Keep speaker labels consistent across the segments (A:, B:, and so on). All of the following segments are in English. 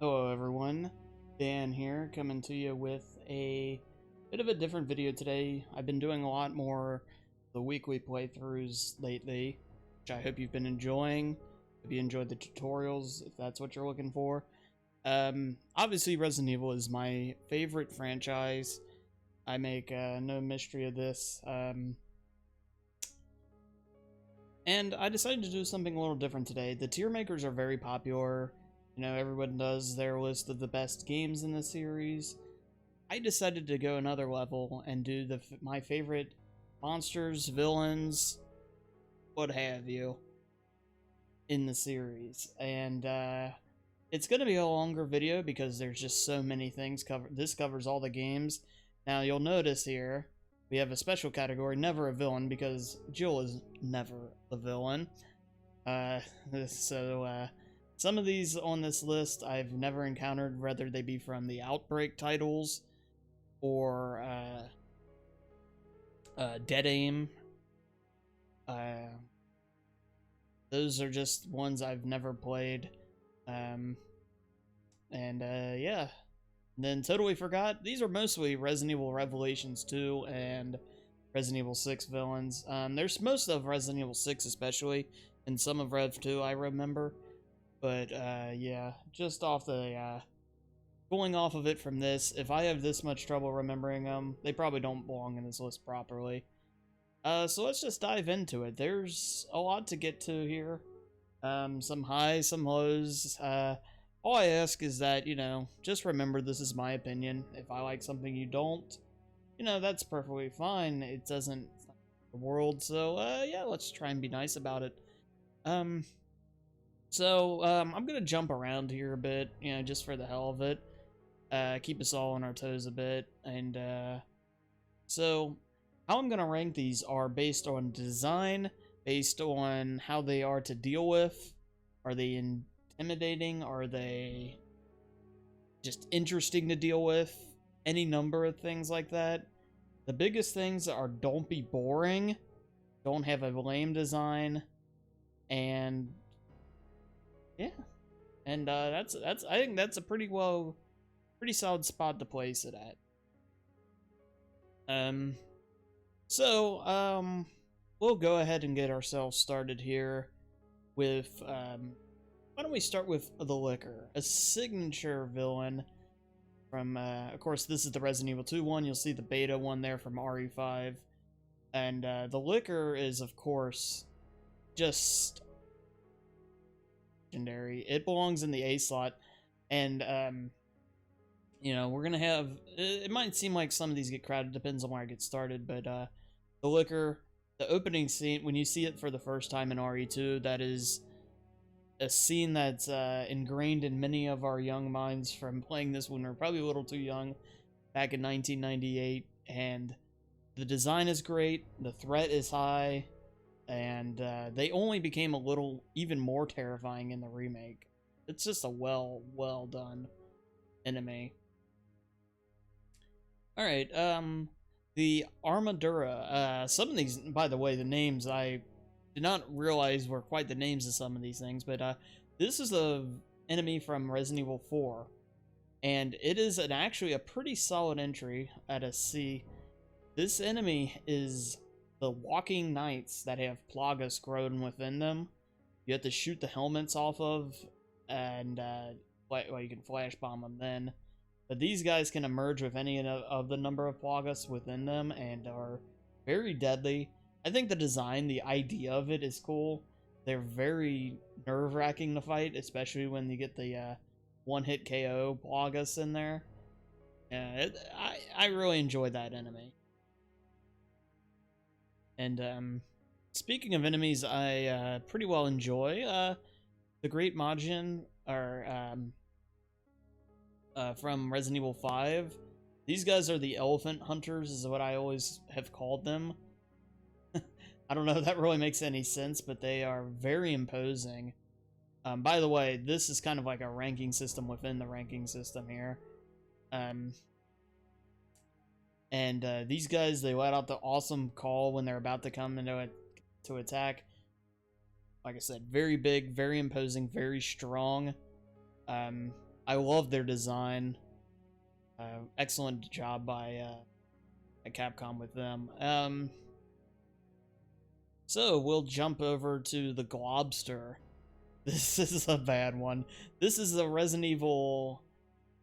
A: Hello everyone, Dan here, coming to you with a bit of a different video today. I've been doing a lot more the weekly playthroughs lately, which I hope you've been enjoying. Hope you enjoyed the tutorials, if that's what you're looking for. Obviously Resident Evil is my favorite franchise. I make no mystery of this. And I decided to do something a little different today. The tier makers are very popular. You know, everyone does their list of the best games in the series. I decided to go another level and do my favorite monsters, villains, what have you, in the series. And it's going to be a longer video because there's just so many things covered. This covers all the games. Now, you'll notice here, we have a special category, never a villain, because Jill is never a villain. Some of these on this list I've never encountered, whether they be from the Outbreak titles or Dead Aim. Those are just ones I've never played. Yeah. And then totally forgot, these are mostly Resident Evil Revelations 2 and Resident Evil 6 villains. There's most of Resident Evil 6 especially, and some of Rev 2 I remember. But, yeah, just off the, going off of it from this, if I have this much trouble remembering them, they probably don't belong in this list properly. So let's just dive into it. There's a lot to get to here. Some highs, some lows. All I ask is that, you know, just remember this is my opinion. If I like something you don't, you know, that's perfectly fine. It doesn't, it's not the world, so, yeah, let's try and be nice about it. I'm gonna jump around here a bit, you know, just for the hell of it. Keep us all on our toes a bit, and, so, how I'm gonna rank these are based on design, based on how they are to deal with. Are they intimidating? Are they just interesting to deal with? Any number of things like that. The biggest things are don't be boring, don't have a lame design, and yeah, and that's I think that's a pretty solid spot to place it at. We'll go ahead and get ourselves started here with why don't we start with the Licker, a signature villain from of course this is the Resident Evil 2 one. You'll see the beta one there from RE5, and the Licker is of course just legendary. It belongs in the A slot, and you know, we're gonna have, it might seem like some of these get crowded, depends on where I get started, but the Licker, the opening scene, when you see it for the first time in RE2, that is a scene that's ingrained in many of our young minds from playing this when we were probably a little too young back in 1998, and the design is great, the threat is high, and they only became a little even more terrifying in the remake. It's just a well done enemy. Alright, the Armadura. Some of these, by the way, the names, I did not realize were quite the names of some of these things, but this is a enemy from Resident Evil 4, and it is actually a pretty solid entry at a C. This enemy is the walking knights that have Plagas grown within them. You have to shoot the helmets off of, and well, you can flash bomb them then. But these guys can emerge with any of the number of Plagas within them and are very deadly. I think the design, the idea of it is cool. They're very nerve-wracking to fight, especially when you get the one-hit KO Plagas in there. Yeah, I really enjoyed that enemy. And speaking of enemies I pretty well enjoy, the Great Majin are from Resident Evil 5. These guys are the elephant hunters, is what I always have called them. I don't know if that really makes any sense, but they are very imposing. By the way, this is kind of like a ranking system within the ranking system here. These guys, they let out the awesome call when they're about to come into to attack. Like I said, very big, very imposing, very strong. I love their design. Excellent job by Capcom with them. So we'll jump over to the Globster. This is a bad one. This is a Resident Evil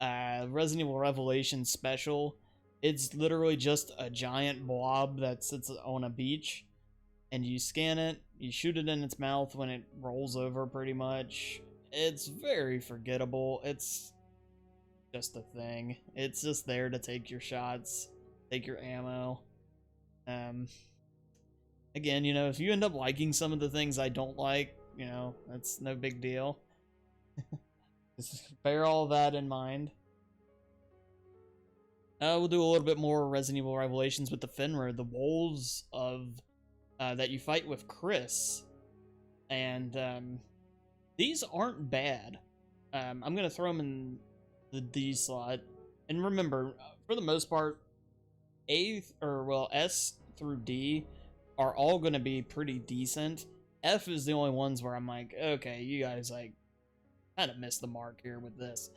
A: Revelation special. It's literally just a giant blob that sits on a beach, and you scan it, you shoot it in its mouth when it rolls over, pretty much. It's very forgettable. It's just a thing. It's just there to take your shots, take your ammo. Again, you know, if you end up liking some of the things I don't like, you know, that's no big deal. Just bear all that in mind. We'll do a little bit more Resident Evil Revelations with the Fenrir, the wolves of that you fight with Chris, and these aren't bad. I'm gonna throw them in the D slot, and remember, for the most part, S through D are all gonna be pretty decent. F is the only ones where I'm like, okay, you guys like kind of missed the mark here with this.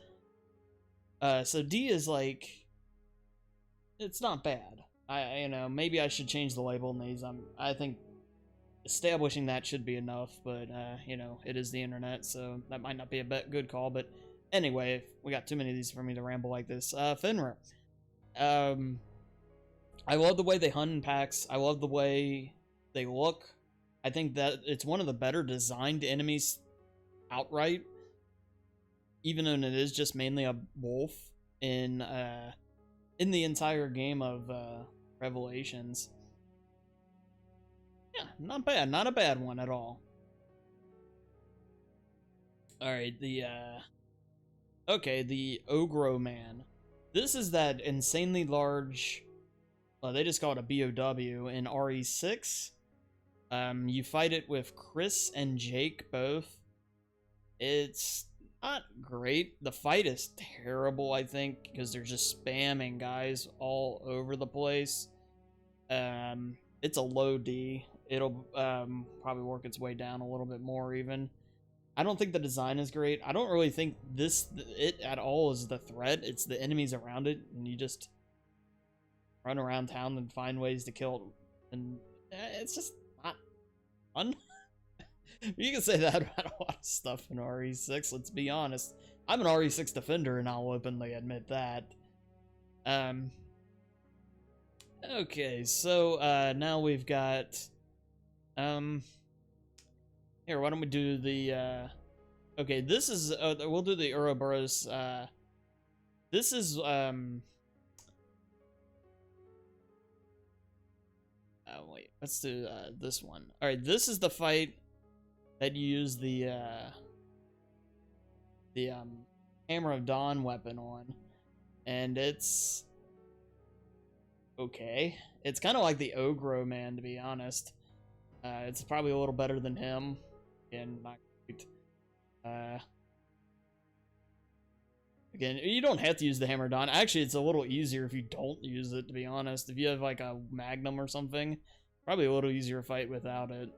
A: So D is like, it's not bad. You know, maybe I should change the label on these. I think establishing that should be enough, but you know, it is the internet, so that might not be a good call. But anyway, we got too many of these for me to ramble like this. Fenrir. I love the way they hunt in packs. I love the way they look. I think that it's one of the better designed enemies outright, even though it is just mainly a wolf in the entire game of Revelations. Yeah, not bad. Not a bad one at all. Alright, okay, the Ogro Man. This is that insanely large, well, they just call it a B.O.W. in RE6. You fight it with Chris and Jake both. It's not great. The fight is terrible, I think, because they're just spamming guys all over the place. It's a low D. It'll probably work its way down a little bit more even. I don't think the design is great. I don't really think it at all is the threat. It's the enemies around it, and you just run around town and find ways to kill it. And it's just not fun. You can say that about a lot of stuff in RE6, let's be honest. I'm an RE6 defender, and I'll openly admit that. Okay, so now we've got here, why don't we do the okay, this is we'll do the Ouroboros. This is oh wait, let's do this one. All right, this is the fight that you use the Hammer of Dawn weapon on, and it's okay. It's kind of like the Ogro Man, to be honest. It's probably a little better than him. Again, not great. Again, you don't have to use the Hammer of Dawn. Actually, it's a little easier if you don't use it, to be honest. If you have like a Magnum or something, probably a little easier to fight without it.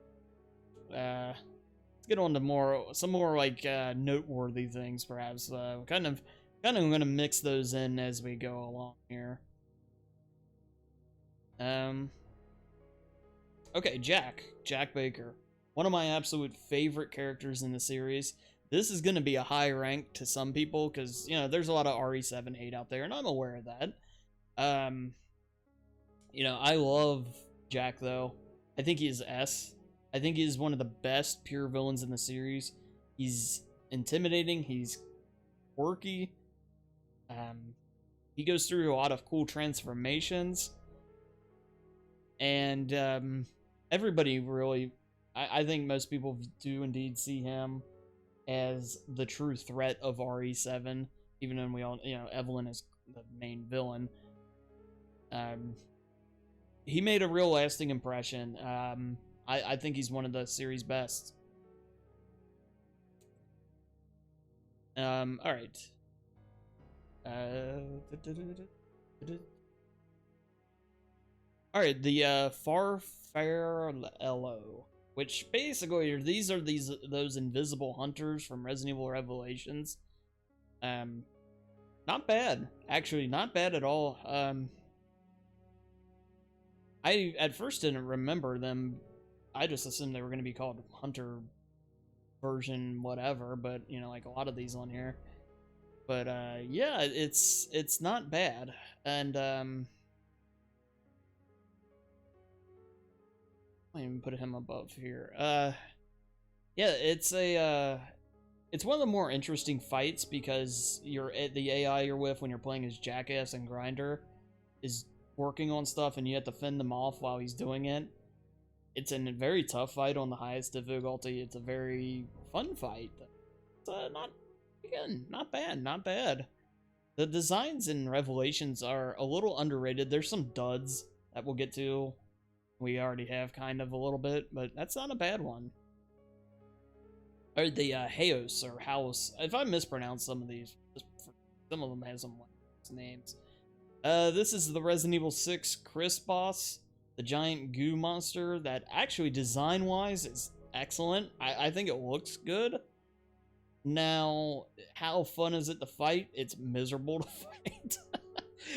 A: Let's get on to some more like noteworthy things, perhaps. Kind of gonna mix those in as we go along here. Okay, Jack Baker, one of my absolute favorite characters in the series. This is gonna be a high rank to some people because, you know, there's a lot of RE7 hate out there, and I'm aware of that. You know, I love Jack though. I think he's S. I think he's one of the best pure villains in the series. He's intimidating. He's quirky. He goes through a lot of cool transformations. And everybody really, I think most people do indeed see him as the true threat of RE7, even when we all, you know, Evelyn is the main villain. He made a real lasting impression. I think he's one of the series' best. All right. All right, the Farfarello, which basically are those invisible hunters from Resident Evil Revelations. Not bad. Actually, not bad at all. I at first didn't remember them. I just assumed they were going to be called Hunter version whatever, but you know, like a lot of these on here. But yeah, it's not bad. And I'll even put him above here. Yeah, it's one of the more interesting fights because the AI you're with when you're playing as Jackass and Grinder is working on stuff and you have to fend them off while he's doing it. It's a very tough fight on the highest difficulty. It's a very fun fight. It's not bad. The designs in Revelations are a little underrated. There's some duds that we'll get to. We already have kind of a little bit, but that's not a bad one. Or the Haos or House. If I mispronounce some of these, some of them have some names. This is the Resident Evil 6 Chris boss, the giant goo monster that actually design-wise is excellent. I think it looks good. Now, how fun is it to fight? It's miserable to fight.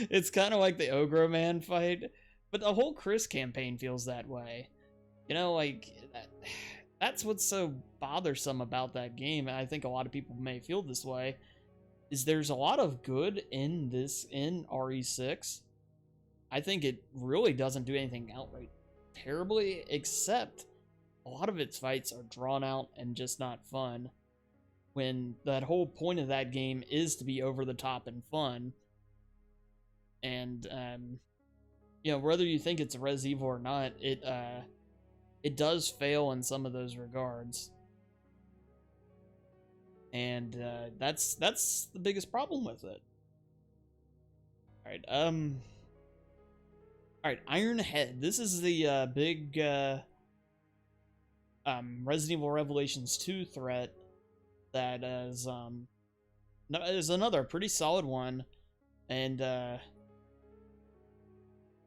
A: It's kind of like the Ogre Man fight, but the whole Chris campaign feels that way. You know, like, that's what's so bothersome about that game, and I think a lot of people may feel this way, is there's a lot of good in RE6. I think it really doesn't do anything outright terribly, except a lot of its fights are drawn out and just not fun, when that whole point of that game is to be over the top and fun. And you know, whether you think it's a Res Evil or not, it does fail in some of those regards. And that's the biggest problem with it. Alright, Ironhead. This is the big Resident Evil Revelations 2 threat that is another pretty solid one. And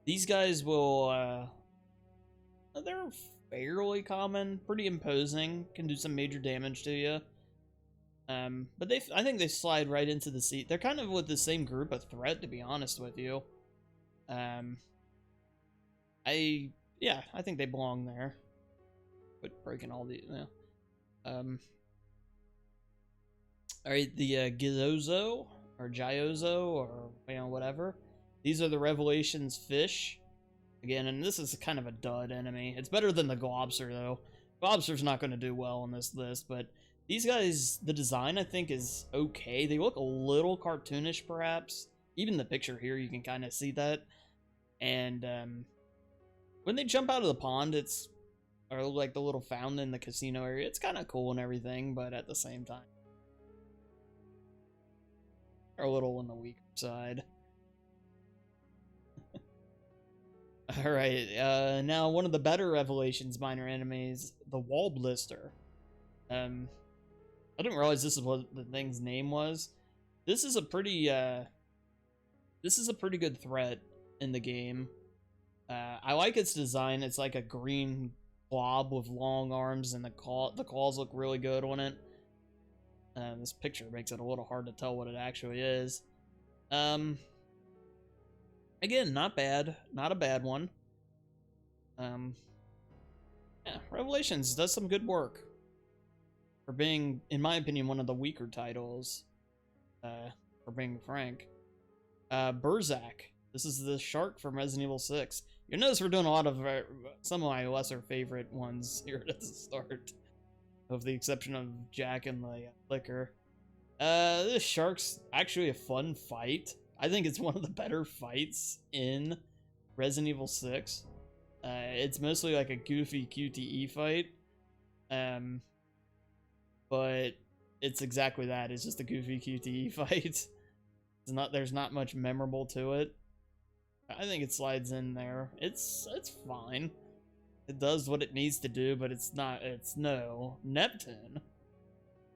A: these guys will they're fairly common, pretty imposing, can do some major damage to you. But I think they slide right into the seat. They're kind of with the same group of threat, to be honest with you. I think they belong there. But breaking all the, alright, the Gizozo, or Gyozo, or, you know, whatever. These are the Revelations fish. Again, and this is kind of a dud enemy. It's better than the Globster, though. Globster's not going to do well on this list, but these guys, the design, I think, is okay. They look a little cartoonish, perhaps. Even the picture here, you can kind of see that. And when they jump out of the pond, or like the little fountain in the casino area, it's kind of cool and everything, but at the same time, they're a little on the weaker side. Alright, now one of the better Revelations minor enemies, the Wall Blister. I didn't realize this is what the thing's name was. This is a pretty good threat in the game. I like its design. It's like a green blob with long arms, and the claws look really good on it. This picture makes it a little hard to tell what it actually is. Again, not bad. Not a bad one. Yeah, Revelations does some good work for being, in my opinion, one of the weaker titles, for being frank. Burzak. This is the shark from Resident Evil 6. You'll notice we're doing a lot of some of my lesser favorite ones here at the start, with the exception of Jack and the Liquor. This shark's actually a fun fight. I think it's one of the better fights in Resident Evil 6. It's mostly like a goofy QTE fight. But it's exactly that. It's just a goofy QTE fight. There's not much memorable to it. I think it slides in there. It's fine. It does what it needs to do, but it's no Neptune.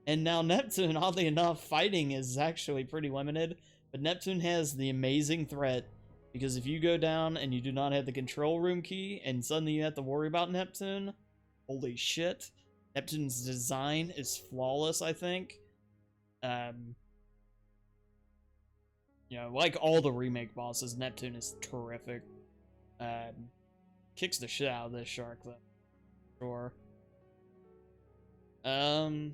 A: And now Neptune, oddly enough, fighting is actually pretty limited. But Neptune has the amazing threat, because if you go down and you do not have the control room key, and suddenly you have to worry about Neptune, holy shit. Neptune's design is flawless, I think. you know, like all the remake bosses, Neptune is terrific. Kicks the shit out of this shark, though. Sure. The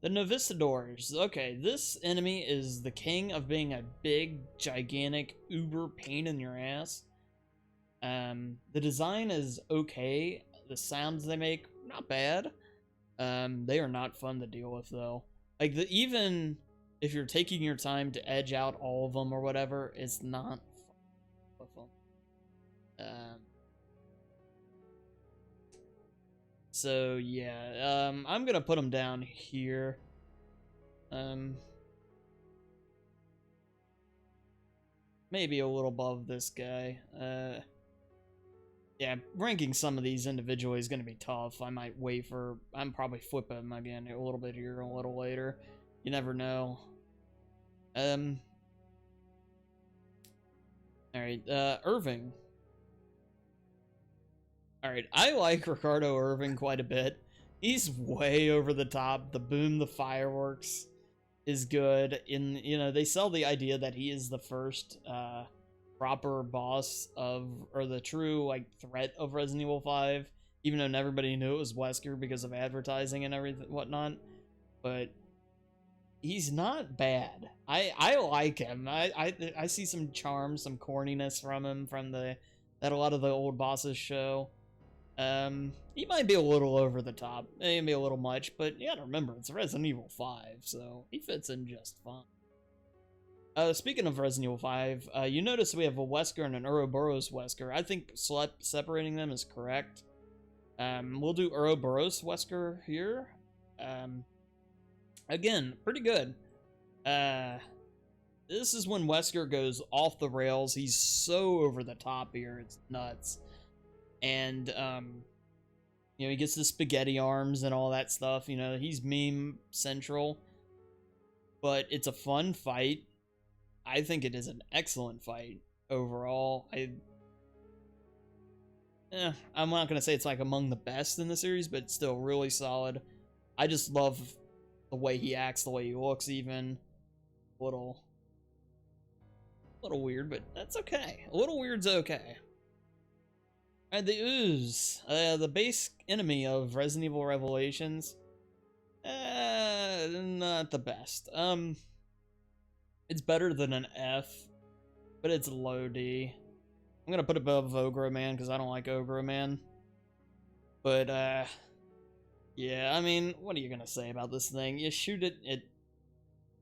A: Novistadors. Okay, this enemy is the king of being a big, gigantic, uber pain in your ass. The design is okay. The sounds they make, not bad. They are not fun to deal with, though. Like, even if you're taking your time to edge out all of them or whatever, it's not fun with them. So, yeah, I'm gonna put them down here. Maybe a little above this guy. Yeah, ranking some of these individually is gonna be tough. I'm probably flipping them again a little bit here, a little later. You never know. Alright, Irving. Alright, I like Ricardo Irving quite a bit. He's way over the top. The boom, the fireworks is good. You know, they sell the idea that he is the first proper boss of, or the true like threat of Resident Evil 5, even though everybody knew it was Wesker because of advertising and everything whatnot. But he's not bad. I like him. I see some charm, some corniness from him that a lot of the old bosses show. He might be a little over the top, maybe a little much, but you gotta remember, it's Resident Evil 5, so he fits in just fine. Speaking of Resident Evil 5, you notice we have a Wesker and an Ouroboros Wesker. I think separating them is correct. We'll do Ouroboros Wesker here. Again, pretty good. This is when Wesker goes off the rails. He's so over the top here, it's nuts. And, you know, he gets the spaghetti arms and all that stuff. You know, he's meme central. But it's a fun fight. I think it is an excellent fight overall. I'm not going to say it's like among the best in the series, but it's still really solid. I just love the way he acts, the way he looks even. A little weird, but that's okay. A little weird's okay. Alright, the Ooze, the base enemy of Resident Evil Revelations. Not the best. It's better than an F, but it's low D. I'm gonna put it above Ogre Man because I don't like Ogre Man. But, yeah, I mean, what are you gonna say about this thing? You shoot it, it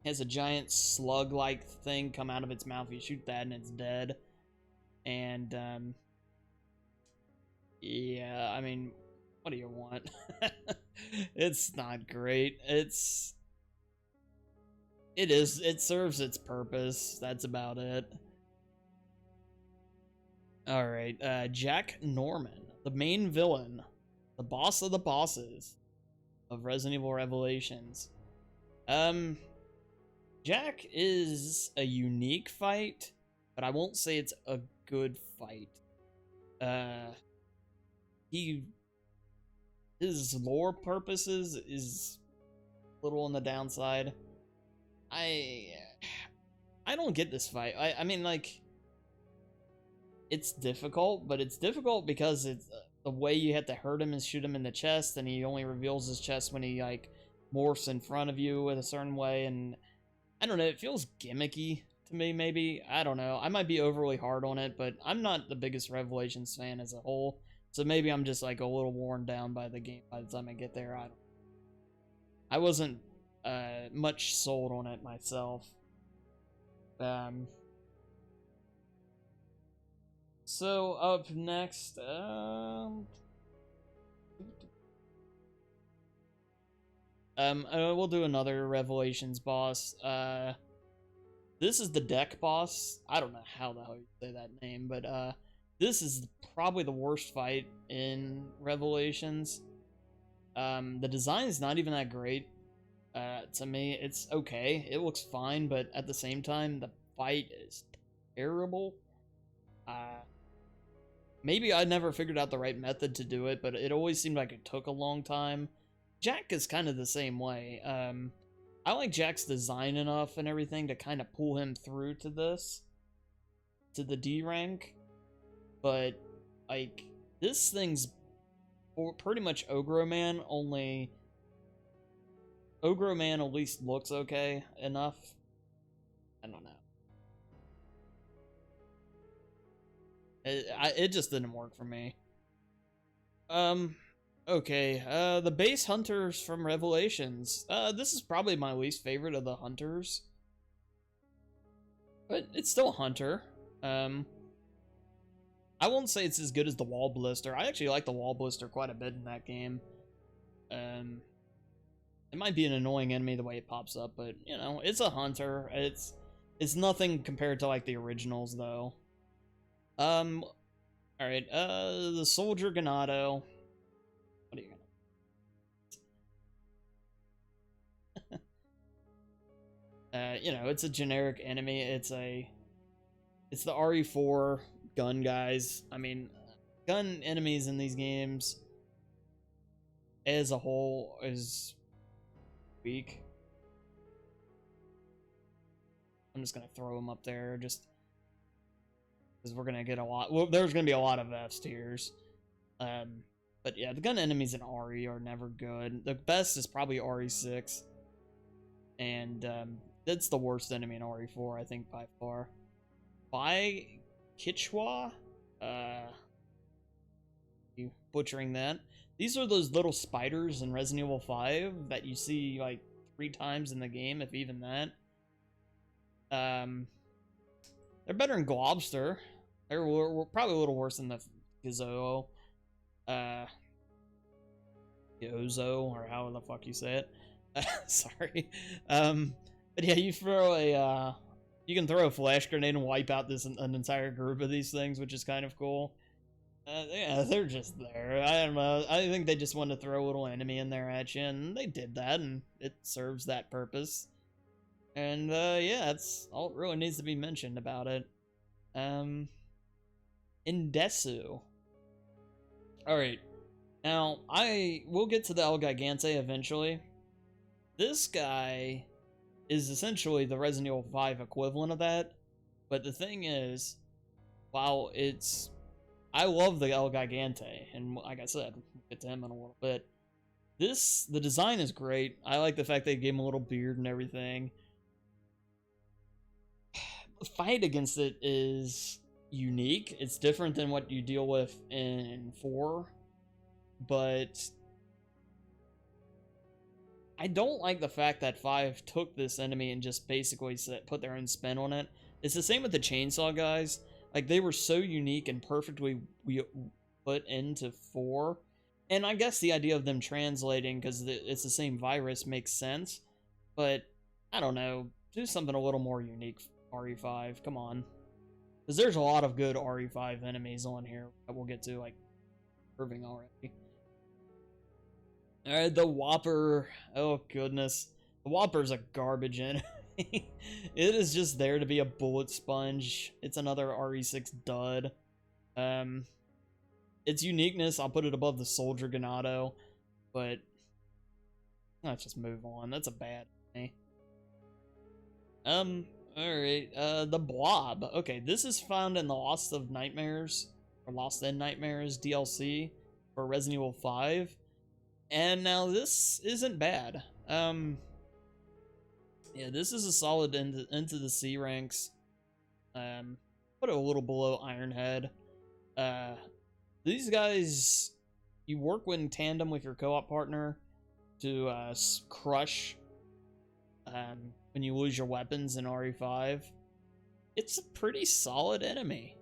A: has a giant slug-like thing come out of its mouth. You shoot that and it's dead. And, yeah, I mean, what do you want? It's not great. It serves its purpose. That's about it. Alright, Jack Norman, the main villain, the boss of the bosses of Resident Evil Revelations. Jack is a unique fight, but I won't say it's a good fight. His lore purposes is a little on the downside. I don't get this fight. I mean, like, it's difficult, but it's difficult because it's the way you have to hurt him is shoot him in the chest, and he only reveals his chest when he, like, morphs in front of you in a certain way, and I don't know, it feels gimmicky to me, maybe. I don't know. I might be overly hard on it, but I'm not the biggest Revelations fan as a whole. So maybe I'm just like a little worn down by the game by the time I get there. I wasn't much sold on it myself. So up next, we'll do another Revelations boss. This is the deck boss. I don't know how the hell you say that name, but this is probably the worst fight in Revelations. The design is not even that great. To me, it's okay. It looks fine, but at the same time, the fight is terrible. Maybe I never figured out the right method to do it, but it always seemed like it took a long time. Jack is kind of the same way. I like Jack's design enough and everything to kind of pull him through to this, to the D rank, but like this thing's pretty much Ogre Man, only Ogre Man at least looks okay enough. I don't know. It just didn't work for me. Okay, the base hunters from Revelations. This is probably my least favorite of the hunters. But it's still a hunter. I won't say it's as good as the Wall Blister. I actually like the Wall Blister quite a bit in that game. It might be an annoying enemy the way it pops up, but, you know, it's a hunter. It's nothing compared to, like, the originals, though. Alright, the Soldier Ganado. What are you gonna... you know, it's a generic enemy. It's the RE4 gun guys. I mean, gun enemies in these games as a whole is weak. I'm just gonna throw them up there just because we're gonna get a lot. Well, there's gonna be a lot of F tiers. But yeah, the gun enemies in RE are never good. The best is probably RE6, and that's the worst enemy in RE4, I think, by far. By Kichwa, you butchering that. These are those little spiders in Resident Evil 5 that you see like 3 times in the game, if even that. They're better than Globster. They're probably a little worse than the Gizzo. Yozo, or how the fuck you say it. Sorry. But yeah, you can throw a flash grenade and wipe out an entire group of these things, which is kind of cool. Yeah, they're just there. I don't know. I think they just wanted to throw a little enemy in there at you, and they did that, and it serves that purpose. And yeah, that's all that really needs to be mentioned about it. Indesu. Alright. Now, we'll get to the El Gigante eventually. This guy is essentially the Resident Evil 5 equivalent of that. But the thing is, while I love the El Gigante, and like I said, we'll get to him in a little bit. The design is great. I like the fact they gave him a little beard and everything. The fight against it is unique. It's different than what you deal with in 4. But I don't like the fact that 5 took this enemy and just basically put their own spin on it. It's the same with the chainsaw guys. Like, they were so unique and perfectly put into 4. And I guess the idea of them translating, because it's the same virus, makes sense. But, I don't know. Do something a little more unique, RE5. Come on. Because there's a lot of good RE5 enemies on here that we'll get to, like, Irving already. Alright, the Whopper. Oh, goodness. The Whopper's a garbage enemy. It is just there to be a bullet sponge. It's another RE6 dud. Its uniqueness, I'll put it above the Soldier Ganado. But, let's just move on. That's a bad enemy. Alright, the Blob. Okay, this is found in the Lost in Nightmares DLC for Resident Evil 5. And now this isn't bad. Yeah, this is a solid into the C ranks. Put it a little below Ironhead. These guys, you work in tandem with your co-op partner to crush when you lose your weapons in RE5. It's a pretty solid enemy.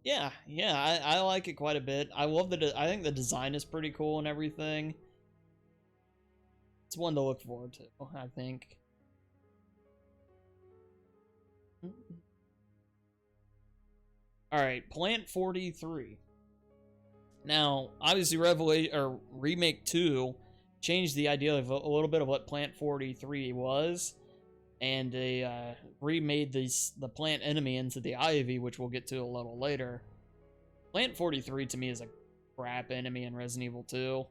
A: Yeah, I like it quite a bit. I love I think the design is pretty cool and everything. It's one to look forward to, I think. Alright, Plant 43. Now, obviously Remake 2 changed the idea of a little bit of what Plant 43 was. And they remade the plant enemy into the Ivy, which we'll get to a little later. Plant 43 to me is a crap enemy in Resident Evil 2.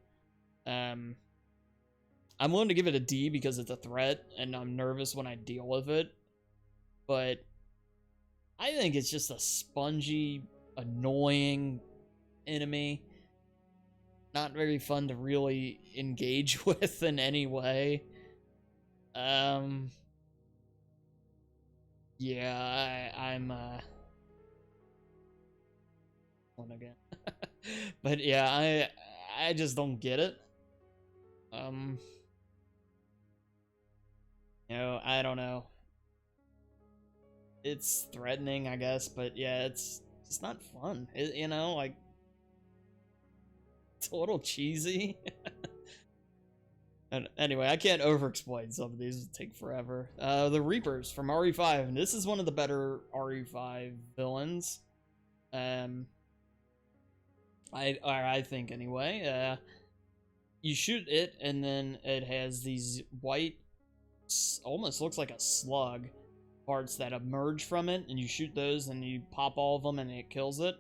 A: I'm willing to give it a D because it's a threat, and I'm nervous when I deal with it. But I think it's just a spongy, annoying enemy. Not very fun to really engage with in any way. Yeah, I'm one again. But yeah, I just don't get it. You know, I don't know. It's threatening, I guess, but yeah, it's just not fun. You know, like, it's a little cheesy. And anyway, I can't over-explain some of these. It'll take forever. The Reapers from RE5, and this is one of the better RE5 villains. I think anyway. You shoot it, and then it has these white, almost looks like a slug, parts that emerge from it, and you shoot those, and you pop all of them, and it kills it.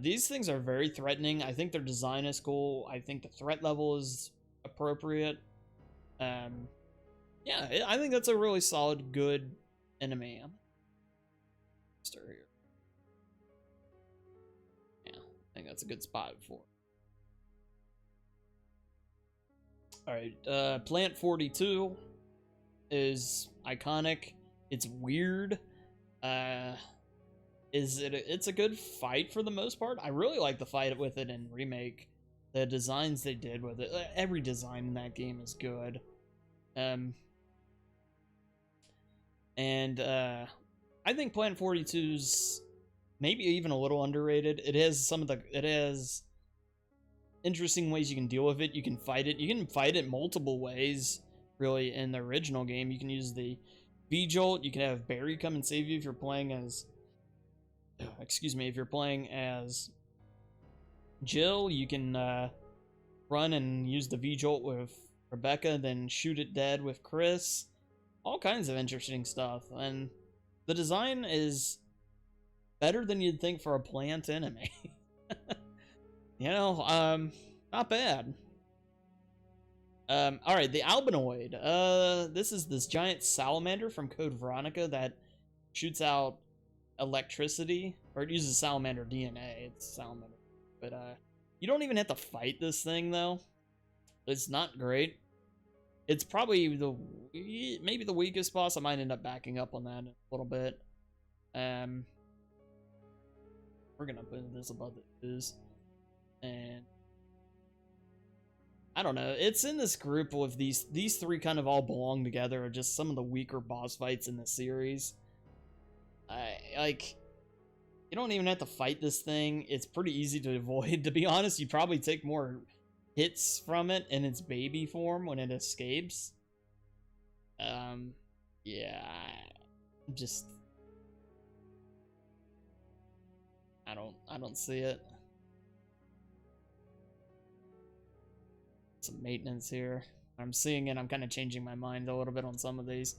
A: These things are very threatening. I think their design is cool. I think the threat level is appropriate. Yeah, I think that's a really solid, good enemy. Stir here. Yeah, I think that's a good spot for it. Alright, Plant 42 is iconic. It's weird. It's a good fight for the most part. I really like the fight with it in Remake. The designs they did with it. Every design in that game is good. I think Plant 42's maybe even a little underrated. It has interesting ways you can deal with it. You can fight it. You can fight it multiple ways, really, in the original game. You can use the V-Jolt. You can have Barry come and save you if you're playing as... Excuse me, if you're playing as Jill, you can run and use the V-Jolt with Rebecca, then shoot it dead with Chris. All kinds of interesting stuff. And the design is better than you'd think for a plant enemy. You know, not bad. Alright, the Albinoid. This is this giant salamander from Code Veronica that shoots out electricity, or it uses salamander DNA. It's salamander. But, you don't even have to fight this thing, though. It's not great. It's probably maybe the weakest boss. I might end up backing up on that in a little bit. We're gonna put this above this. And I don't know. It's in this group with these three kind of all belong together. Are just some of the weaker boss fights in the series. Like, you don't even have to fight this thing. It's pretty easy to avoid. To be honest, you probably take more hits from it in its baby form when it escapes. Yeah, just I don't see it. Some maintenance here. I'm seeing it. I'm kind of changing my mind a little bit on some of these.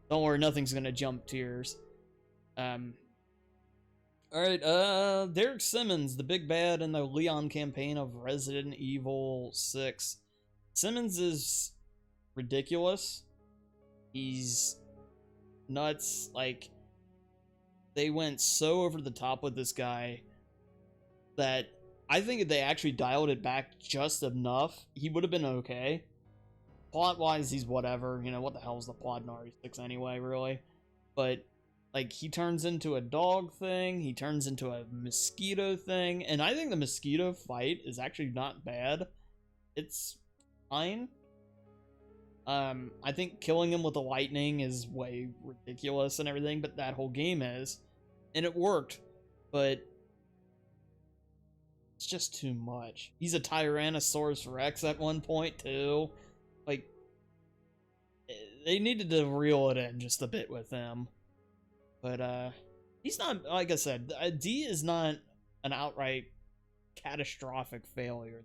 A: Don't worry, nothing's gonna jump tiers. Alright, Derek Simmons, the big bad in the Leon campaign of Resident Evil 6. Simmons is ridiculous. He's nuts. Like, they went so over the top with this guy that I think if they actually dialed it back just enough, he would have been okay. Plot-wise, he's whatever. You know, what the hell is the plot in RE6 anyway, really? But like, he turns into a dog thing, he turns into a mosquito thing, and I think the mosquito fight is actually not bad. It's fine. I think killing him with the lightning is way ridiculous and everything, but that whole game is. And it worked, but it's just too much. He's a Tyrannosaurus Rex at one point, too. Like, they needed to reel it in just a bit with him. But, he's not, like I said, D is not an outright catastrophic failure.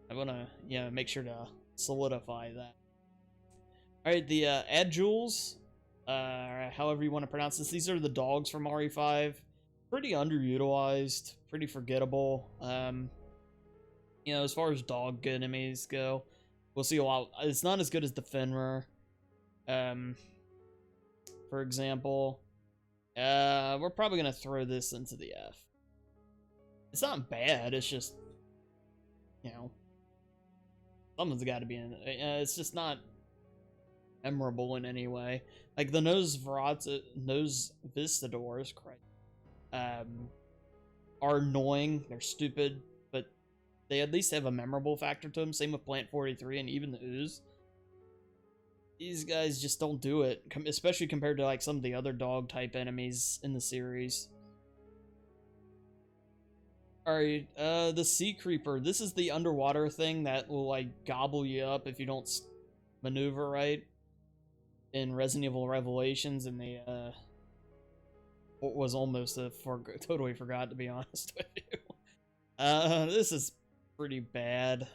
A: I wanna, yeah, make sure to solidify that. Alright, the, Adules, however you want to pronounce this, these are the dogs from RE5. Pretty underutilized, pretty forgettable. You know, as far as dog enemies go. we'll see a lot. It's not as good as the Fenrir, for example. We're probably gonna throw this into the F. It's not bad. It's just, you know, something's got to be in it. It's just not memorable in any way. Like the nose Vistadors, are annoying. They're stupid, but they at least have a memorable factor to them. Same with Plant 43 and even the Ooze. These guys just don't do it, especially compared to like some of the other dog type enemies in the series. Alright, the Sea Creeper. This is the underwater thing that will like gobble you up if you don't maneuver right in Resident Evil Revelations, and they what was almost totally forgot, to be honest with you. This is pretty bad.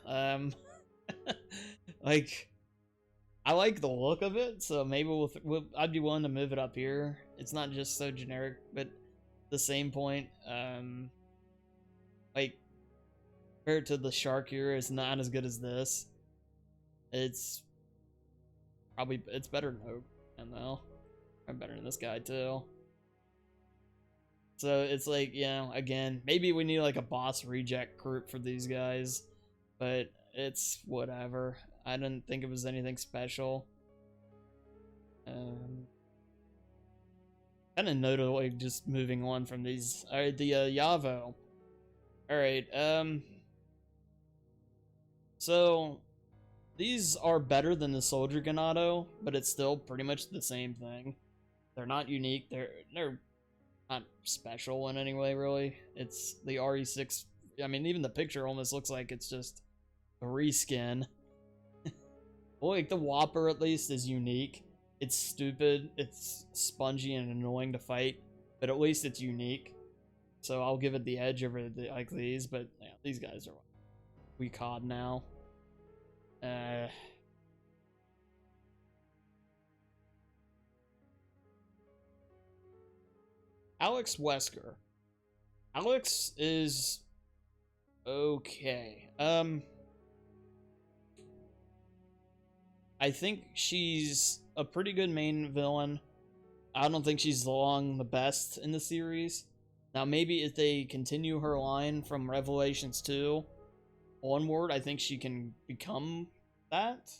A: Like, I like the look of it, so maybe I'd be willing to move it up here. It's not just so generic, but at the same point, like, compared to the shark here, it's not as good as this. It's better than Hope, though. I'm better than this guy too. So it's like, you know, again, maybe we need like a boss reject group for these guys, but it's whatever. I didn't think it was anything special. Kind of notably just moving on from these. Alright, the Yavo. Alright, so these are better than the Soldier Ganado, but it's still pretty much the same thing. They're not unique. They're not special in any way, really. It's the RE6. I mean, even the picture almost looks like it's just a reskin. Well, like the Whopper at least is unique. It's stupid, it's spongy and annoying to fight, but at least it's unique. So I'll give it the edge over like these, but yeah, these guys are weak COD now. Alex Wesker. Alex is okay. I think she's a pretty good main villain. I don't think she's along the best in the series. Now, maybe if they continue her line from Revelations 2 onward, I think she can become that.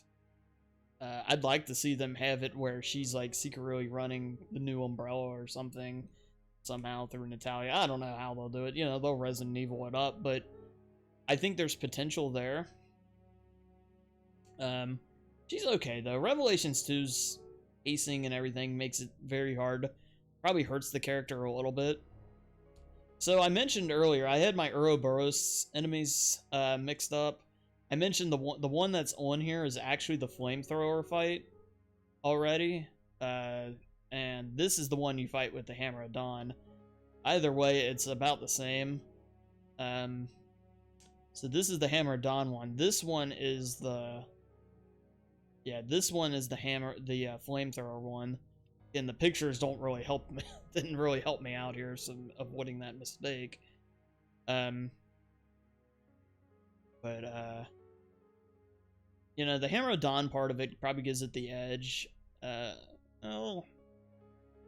A: I'd like to see them have it where she's like secretly running the new Umbrella or something somehow through Natalia. I don't know how they'll do it. You know, they'll Resident Evil it up, but I think there's potential there. She's okay though. Revelations 2's pacing and everything makes it very hard. Probably hurts the character a little bit. So I mentioned earlier, I had my B.O.W.s enemies mixed up. I mentioned the one that's on here is actually the flamethrower fight already. And this is the one you fight with the Hammer of Dawn. Either way, it's about the same. So this is the Hammer of Dawn one. This one is the... Yeah, this one is the flamethrower one. And the pictures don't really help me. Didn't really help me out here, so avoiding that mistake. You know, the Hammer of Dawn part of it probably gives it the edge. Oh,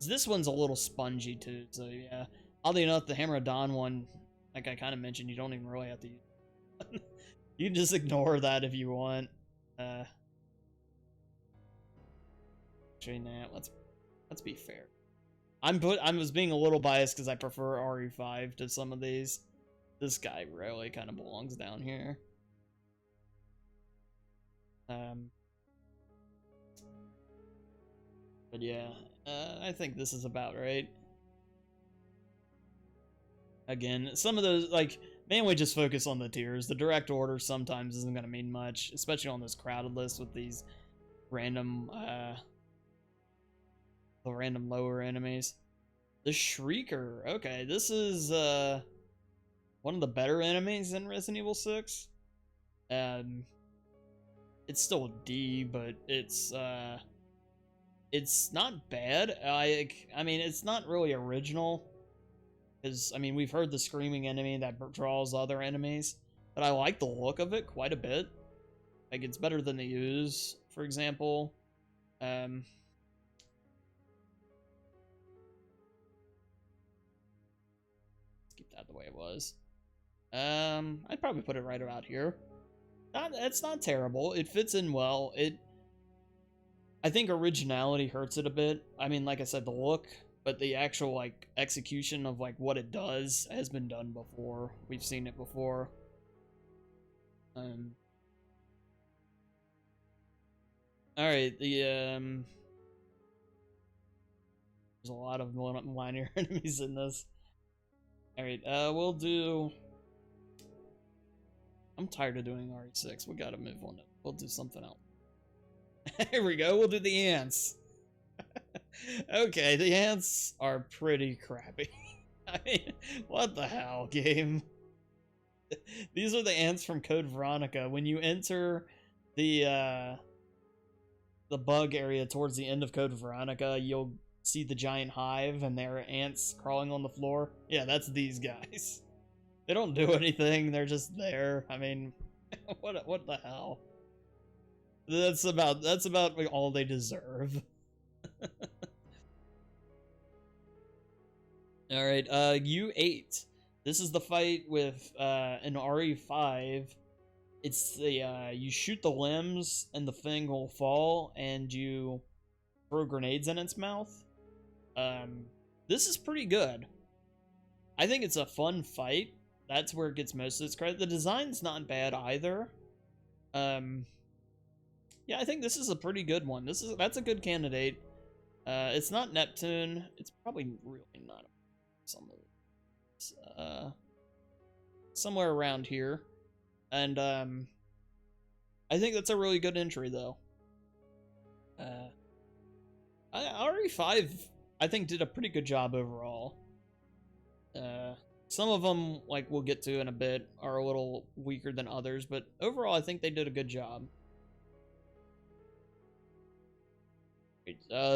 A: this one's a little spongy too, so yeah. Oddly enough, the Hammer of Dawn one, like I kind of mentioned, you don't even really have to use it. You can just ignore that if you want. Actually, nah, let's be fair. I was being a little biased because I prefer RE5 to some of these. This guy really kind of belongs down here. But yeah, I think this is about right. Again, some of those, like, mainly just focus on the tiers. The direct order sometimes isn't going to mean much, especially on this crowded list with these random, the random lower enemies. The Shrieker. Okay, this is, one of the better enemies in Resident Evil 6. It's still a D, but it's not bad. I mean, it's not really original, because, I mean, we've heard the screaming enemy that draws other enemies, but I like the look of it quite a bit. Like, it's better than the use, for example. Let's keep that the way it was. I'd probably put it right about here. It's not terrible. It fits in well. I think originality hurts it a bit. I mean, like I said, the look, but the actual, like, execution of, like, what it does has been done before. We've seen it before. Alright, there's a lot of minor enemies in this. Alright, we'll do... I'm tired of doing RE6. We gotta move on. We'll do something else. Here we go. We'll do the ants. Okay, the ants are pretty crappy. I mean, what the hell, game? These are the ants from Code Veronica. When you enter the bug area towards the end of Code Veronica, you'll see the giant hive, and there are ants crawling on the floor. Yeah, that's these guys. They don't do anything. They're just there. I mean, what the hell? That's about all they deserve. All right, U8. This is the fight with an RE5. It's the you shoot the limbs and the thing will fall, and you throw grenades in its mouth. This is pretty good. I think it's a fun fight. That's where it gets most of its credit. The design's not bad either. Yeah, I think this is a pretty good one. That's a good candidate. It's not Neptune. It's probably really not some of it. Somewhere around here. And I think that's a really good entry though. RE5 I think did a pretty good job overall. Some of them, like we'll get to in a bit, are a little weaker than others, but overall I think they did a good job.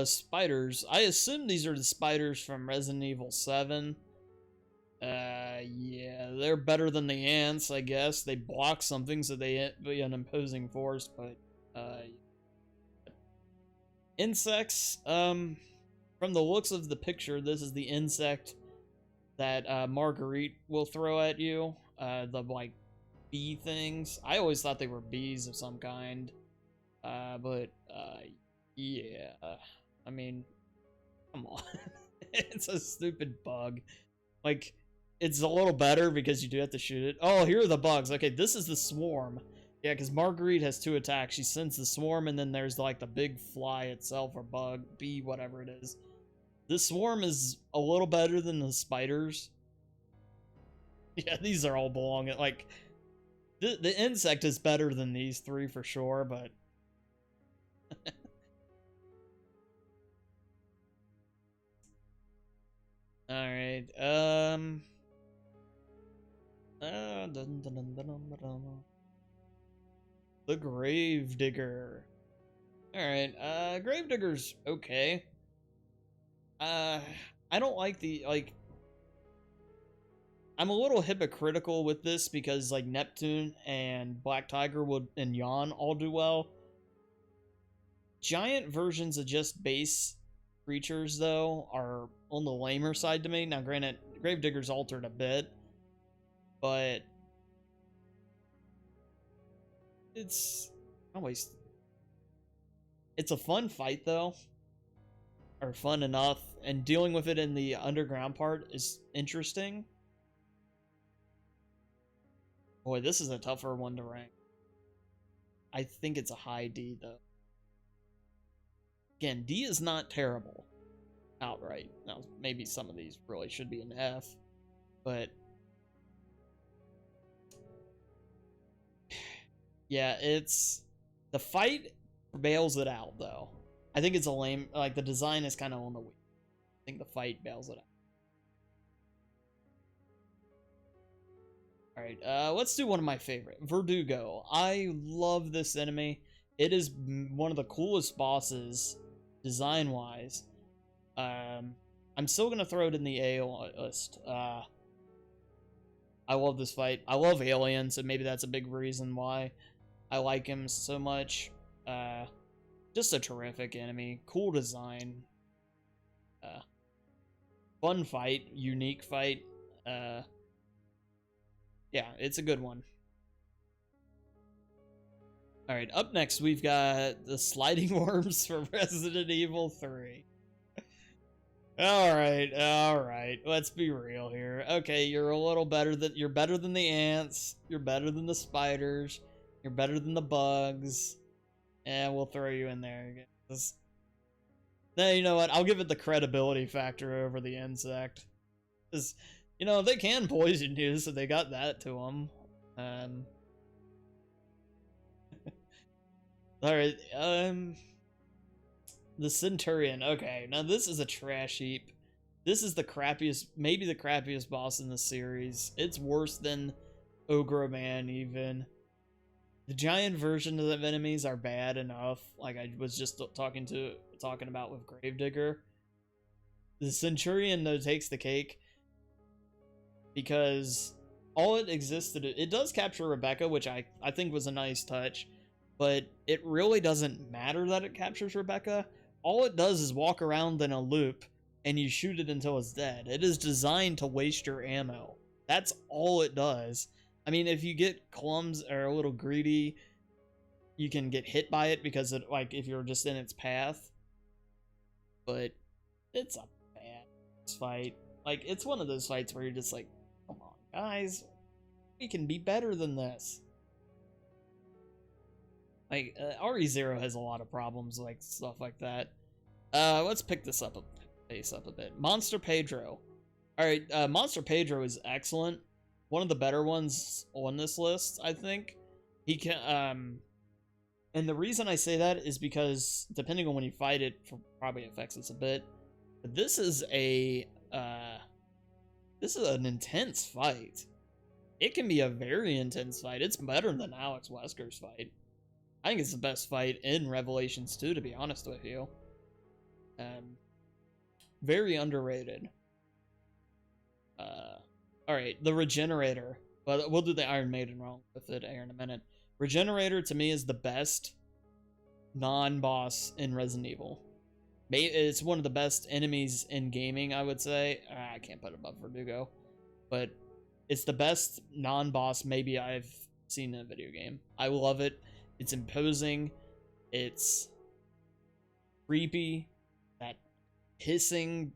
A: Spiders. I assume these are the spiders from Resident Evil 7. Yeah, they're better than the ants, I guess. They block something, so they be an imposing force, but, insects, from the looks of the picture, this is the insect that, Marguerite will throw at you. The, like, bee things. I always thought they were bees of some kind. But, yeah. I mean, come on. It's a stupid bug. Like, it's a little better because you do have to shoot it. Oh, here are the bugs. Okay, this is the swarm. Yeah, because Marguerite has 2 attacks. She sends the swarm, and then there's, like, the big fly itself, or bug, bee, whatever it is. The swarm is a little better than the spiders. Yeah, these are all belonging. Like, the insect is better than these 3 for sure, but... Alright, the Gravedigger. Alright, Gravedigger's okay. I don't like the, like... I'm a little hypocritical with this because, like, Neptune and Black Tiger and Yawn all do well. Giant versions of just base creatures, though, are on the lamer side to me. Now, granted, Gravedigger's altered a bit, but it's always... It's a fun fight, though. Or fun enough, and dealing with it in the underground part is interesting. Boy, this is a tougher one to rank. I think it's a high D, though. Again, D is not terrible outright. Now, maybe some of these really should be an F, but... Yeah, it's... The fight bails it out, though. I think it's a lame... Like, the design is kind of on the weak. I think the fight bails it out. Alright, let's do one of my favorite. Verdugo. I love this enemy. It is one of the coolest bosses, design-wise. I'm still gonna throw it in the A list. I love this fight. I love aliens, and maybe that's a big reason why. I like him so much. Just a terrific enemy. Cool design. Fun fight. Unique fight. Yeah, it's a good one. Alright, up next we've got the sliding worms from Resident Evil 3. Alright, let's be real here. Okay, you're a little better you're better than the ants, you're better than the spiders, you're better than the bugs, and we'll throw you in there again. Now, you know what, I'll give it the credibility factor over the insect. Because, you know, they can poison you, so they got that to them. Alright, the Centurion. Okay, now this is a trash heap. This is the crappiest, maybe the crappiest boss in the series. It's worse than Ogre Man, even. The giant version of the enemies are bad enough, like I was just talking about with Gravedigger. The Centurion, though, takes the cake because all it existed, it does capture Rebecca, which I think was a nice touch, but it really doesn't matter that it captures Rebecca. All it does is walk around in a loop and you shoot it until it's dead. It is designed to waste your ammo. That's all it does. I mean, if you get clumsy or a little greedy, you can get hit by it because it, like, if you're just in its path. But it's a bad fight. Like, it's one of those fights where you're just like, come on, guys, we can be better than this. Like, RE0 has a lot of problems, like, stuff like that. Let's pick this up pace up a bit. Monster Pedro. Alright, Monster Pedro is excellent. One of the better ones on this list, I think. He can, and the reason I say that is because, depending on when you fight it, probably affects us a bit. But this is an intense fight. It can be a very intense fight. It's better than Alex Wesker's fight. I think it's the best fight in Revelations 2, to be honest with you. Very underrated. Alright, the Regenerator. Well, we'll do the Iron Maiden wrong with it here in a minute. Regenerator, to me, is the best non-boss in Resident Evil. It's one of the best enemies in gaming, I would say. I can't put it above Verdugo. But it's the best non-boss maybe I've seen in a video game. I love it. It's imposing. It's creepy. That hissing,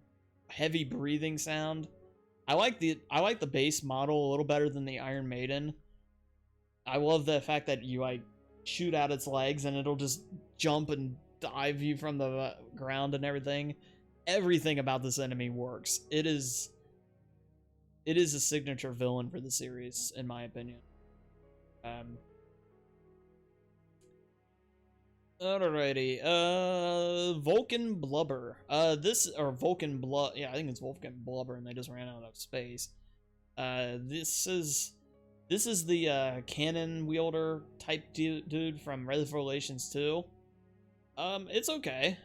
A: heavy breathing sound. I like the base model a little better than the Iron Maiden. I love the fact that you like shoot out its legs and it'll just jump and dive you from the ground and everything. Everything about this enemy works. It is a signature villain for the series, in my opinion. Alrighty, Vulcan Blubber. Vulcan Blood. Yeah, I think it's Vulcan Blubber, and they just ran out of space. This is the cannon wielder type dude from Revelations 2. It's okay.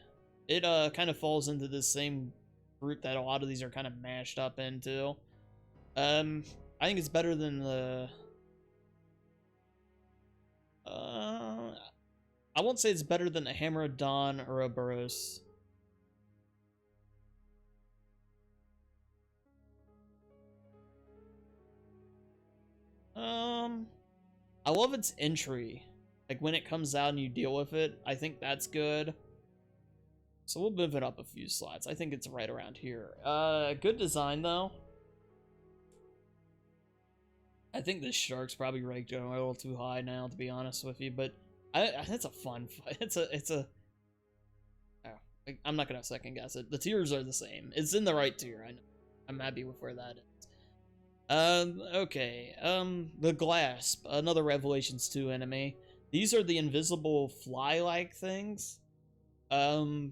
A: It kind of falls into this same group that a lot of these are kind of mashed up into. I think it's better than the. I won't say it's better than a Hammerodon or a B.O.W.s. I love its entry. Like, when it comes out and you deal with it, I think that's good. So we'll move it up a few slots. I think it's right around here. Good design, though. I think this shark's probably ranked a little too high now, to be honest with you, but it's a fun fight. I'm not gonna second guess it. The tiers are the same. It's in the right tier. I know. I'm happy with where that is. Okay. The Grasp, another Revelations 2 enemy. These are the invisible fly-like things. They're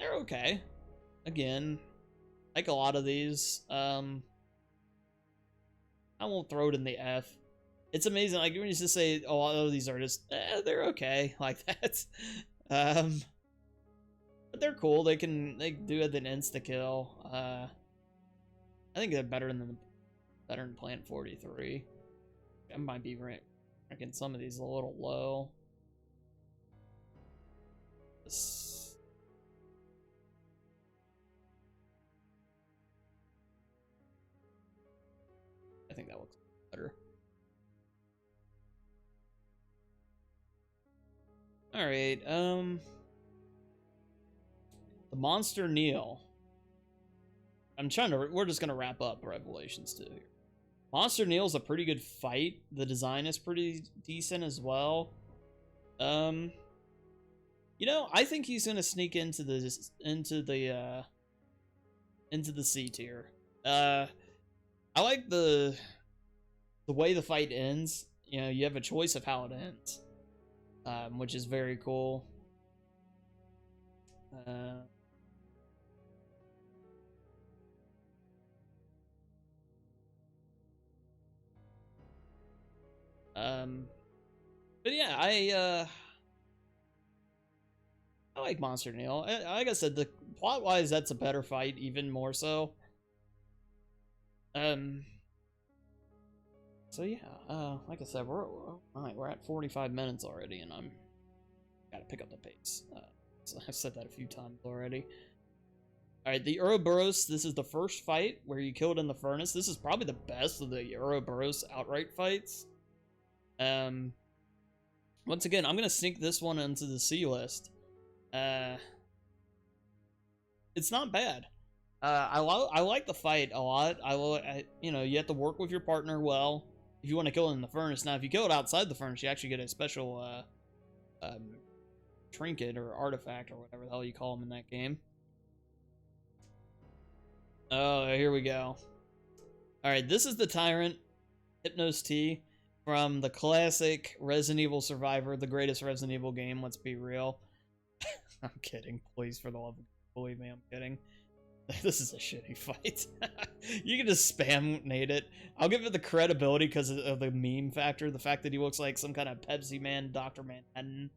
A: okay. Again, like a lot of these. I won't throw it in the F. It's amazing, like, when you just say, oh, a lot of these are just, they're okay, like that. But they're cool, they do it an insta-kill. I think they're better than Plant 43. I might be reckon some of these a little low. This... I think that looks better. Alright, the Monster Neil. We're just gonna wrap up Revelations 2 here. Monster Neil's a pretty good fight. The design is pretty decent as well. You know, I think he's gonna sneak into the C tier. I like the way the fight ends. You know, you have a choice of how it ends, which is very cool. But yeah, I like Monster Neil. Like I said, the plot-wise, that's a better fight, even more so. So yeah, like I said, we're at 45 minutes already, and I'm gotta pick up the pace. So I've said that a few times already. All right, the Ouroboros. This is the first fight where you killed in the furnace. This is probably the best of the Ouroboros outright fights. Once again, I'm gonna sneak this one into the C list. It's not bad. I like the fight a lot. You know, you have to work with your partner well if you want to kill it in the furnace. Now, if you kill it outside the furnace, you actually get a special trinket or artifact or whatever the hell you call them in that game. Oh, here we go. All right, this is the Tyrant, Hypnos T, from the classic Resident Evil Survivor, the greatest Resident Evil game. Let's be real. I'm kidding. Please, for the love of God, believe me, I'm kidding. This is a shitty fight. You can just spam nade it. I'll give it the credibility because of the meme factor. The fact that he looks like some kind of Pepsi Man, Dr. Manhattan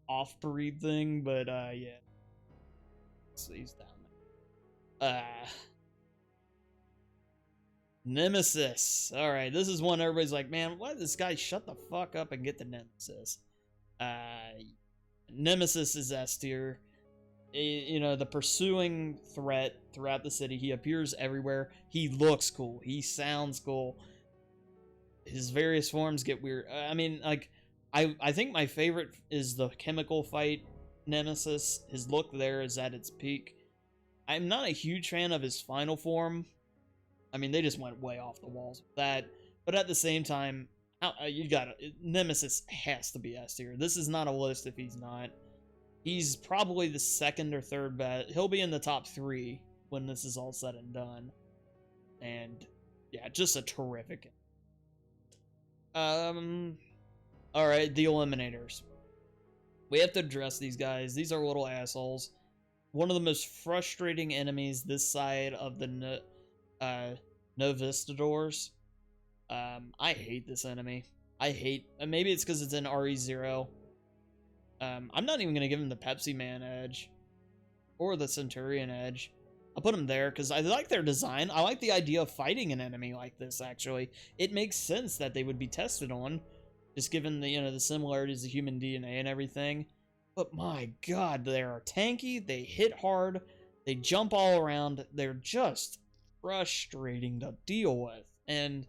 A: off-breed thing. But, yeah. So he's down there. Nemesis. Alright, this is one everybody's like, man, why did this guy shut the fuck up and get the Nemesis? Nemesis is S tier. You know, the pursuing threat throughout the city. He appears everywhere. He looks cool. He sounds cool. His various forms get weird. I mean, like, I think my favorite is the chemical fight Nemesis. His look there is at its peak. I'm not a huge fan of his final form. I mean, they just went way off the walls with that. But at the same time, you got Nemesis has to be S tier. This is not a list if he's not. He's probably the second or third best. He'll be in the top 3 when this is all said and done. And yeah, just a terrific. Alright, the Eliminators. We have to address these guys. These are little assholes. One of the most frustrating enemies this side of the Novistadors. I hate this enemy. Maybe it's because it's in RE0. I'm not even going to give him the Pepsi Man edge or the Centurion edge. I'll put him there because I like their design. I like the idea of fighting an enemy like this, actually. It makes sense that they would be tested on, just given the, you know, the similarities of human DNA and everything. But my god, they are tanky, they hit hard, they jump all around, they're just frustrating to deal with. And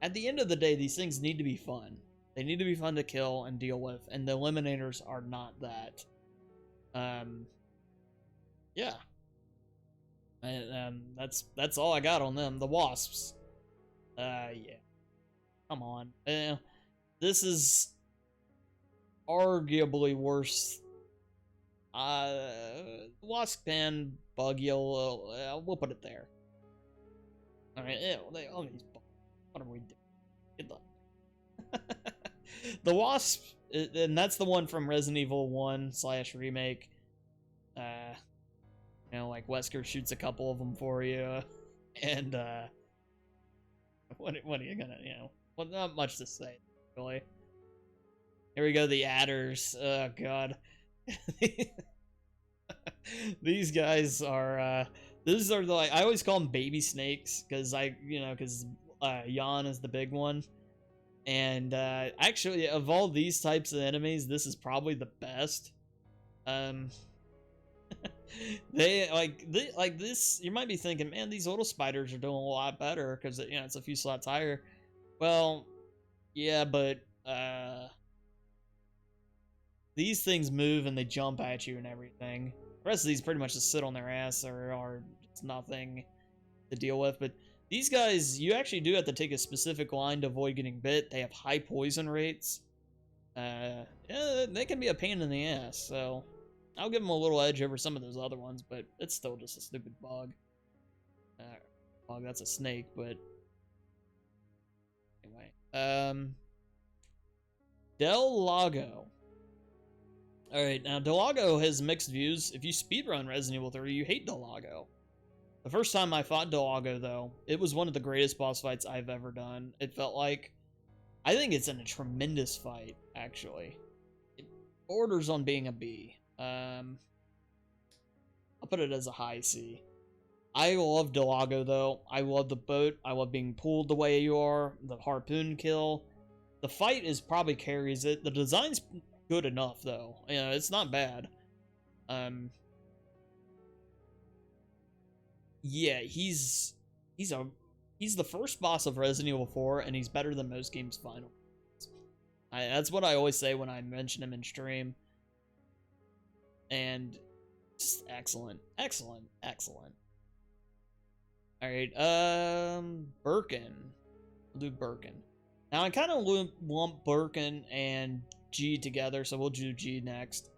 A: at the end of the day, these things need to be fun. They need to be fun to kill and deal with, and the Eliminators are not that. Yeah. And that's all I got on them. The Wasps. Yeah. Come on. This is arguably worse. Wasp and Buggy, we'll put it there. Alright, all these bugs. What are we doing? Good luck. The Wasp, and that's the one from Resident Evil 1/remake. You know, like Wesker shoots a couple of them for you, and what are you gonna, you know? Well, not much to say, really. Here we go, the Adders. Oh god, these guys are. These are the, like, I always call them baby snakes because because Jan is the big one. And actually, of all these types of enemies, this is probably the best. Um, they like this. You might be thinking, man, these little spiders are doing a lot better because you know it's a few slots higher. Well, yeah, but these things move and they jump at you and everything. The rest of these pretty much just sit on their ass or are just nothing to deal with. But these guys, you actually do have to take a specific line to avoid getting bit. They have high poison rates. Yeah, they can be a pain in the ass. So I'll give them a little edge over some of those other ones, but it's still just a stupid bug. Bug, that's a snake, but anyway. Del Lago. Alright, now Del Lago has mixed views. If you speedrun Resident Evil 3, you hate Del Lago. The first time I fought Del Lago, though, it was one of the greatest boss fights I've ever done. It felt like... I think it's in a tremendous fight, actually. It borders on being a B. I'll put it as a high C. I love Del Lago, though. I love the boat. I love being pulled the way you are. The harpoon kill. The fight is probably carries it. The design's good enough, though. You know, it's not bad. Yeah, he's the first boss of Resident Evil 4, and he's better than most games' final. That's what I always say when I mention him in stream. And just excellent, excellent, excellent. All right, Birkin. We'll do Birkin. Now I kind of lump Birkin and G together, so we'll do G next.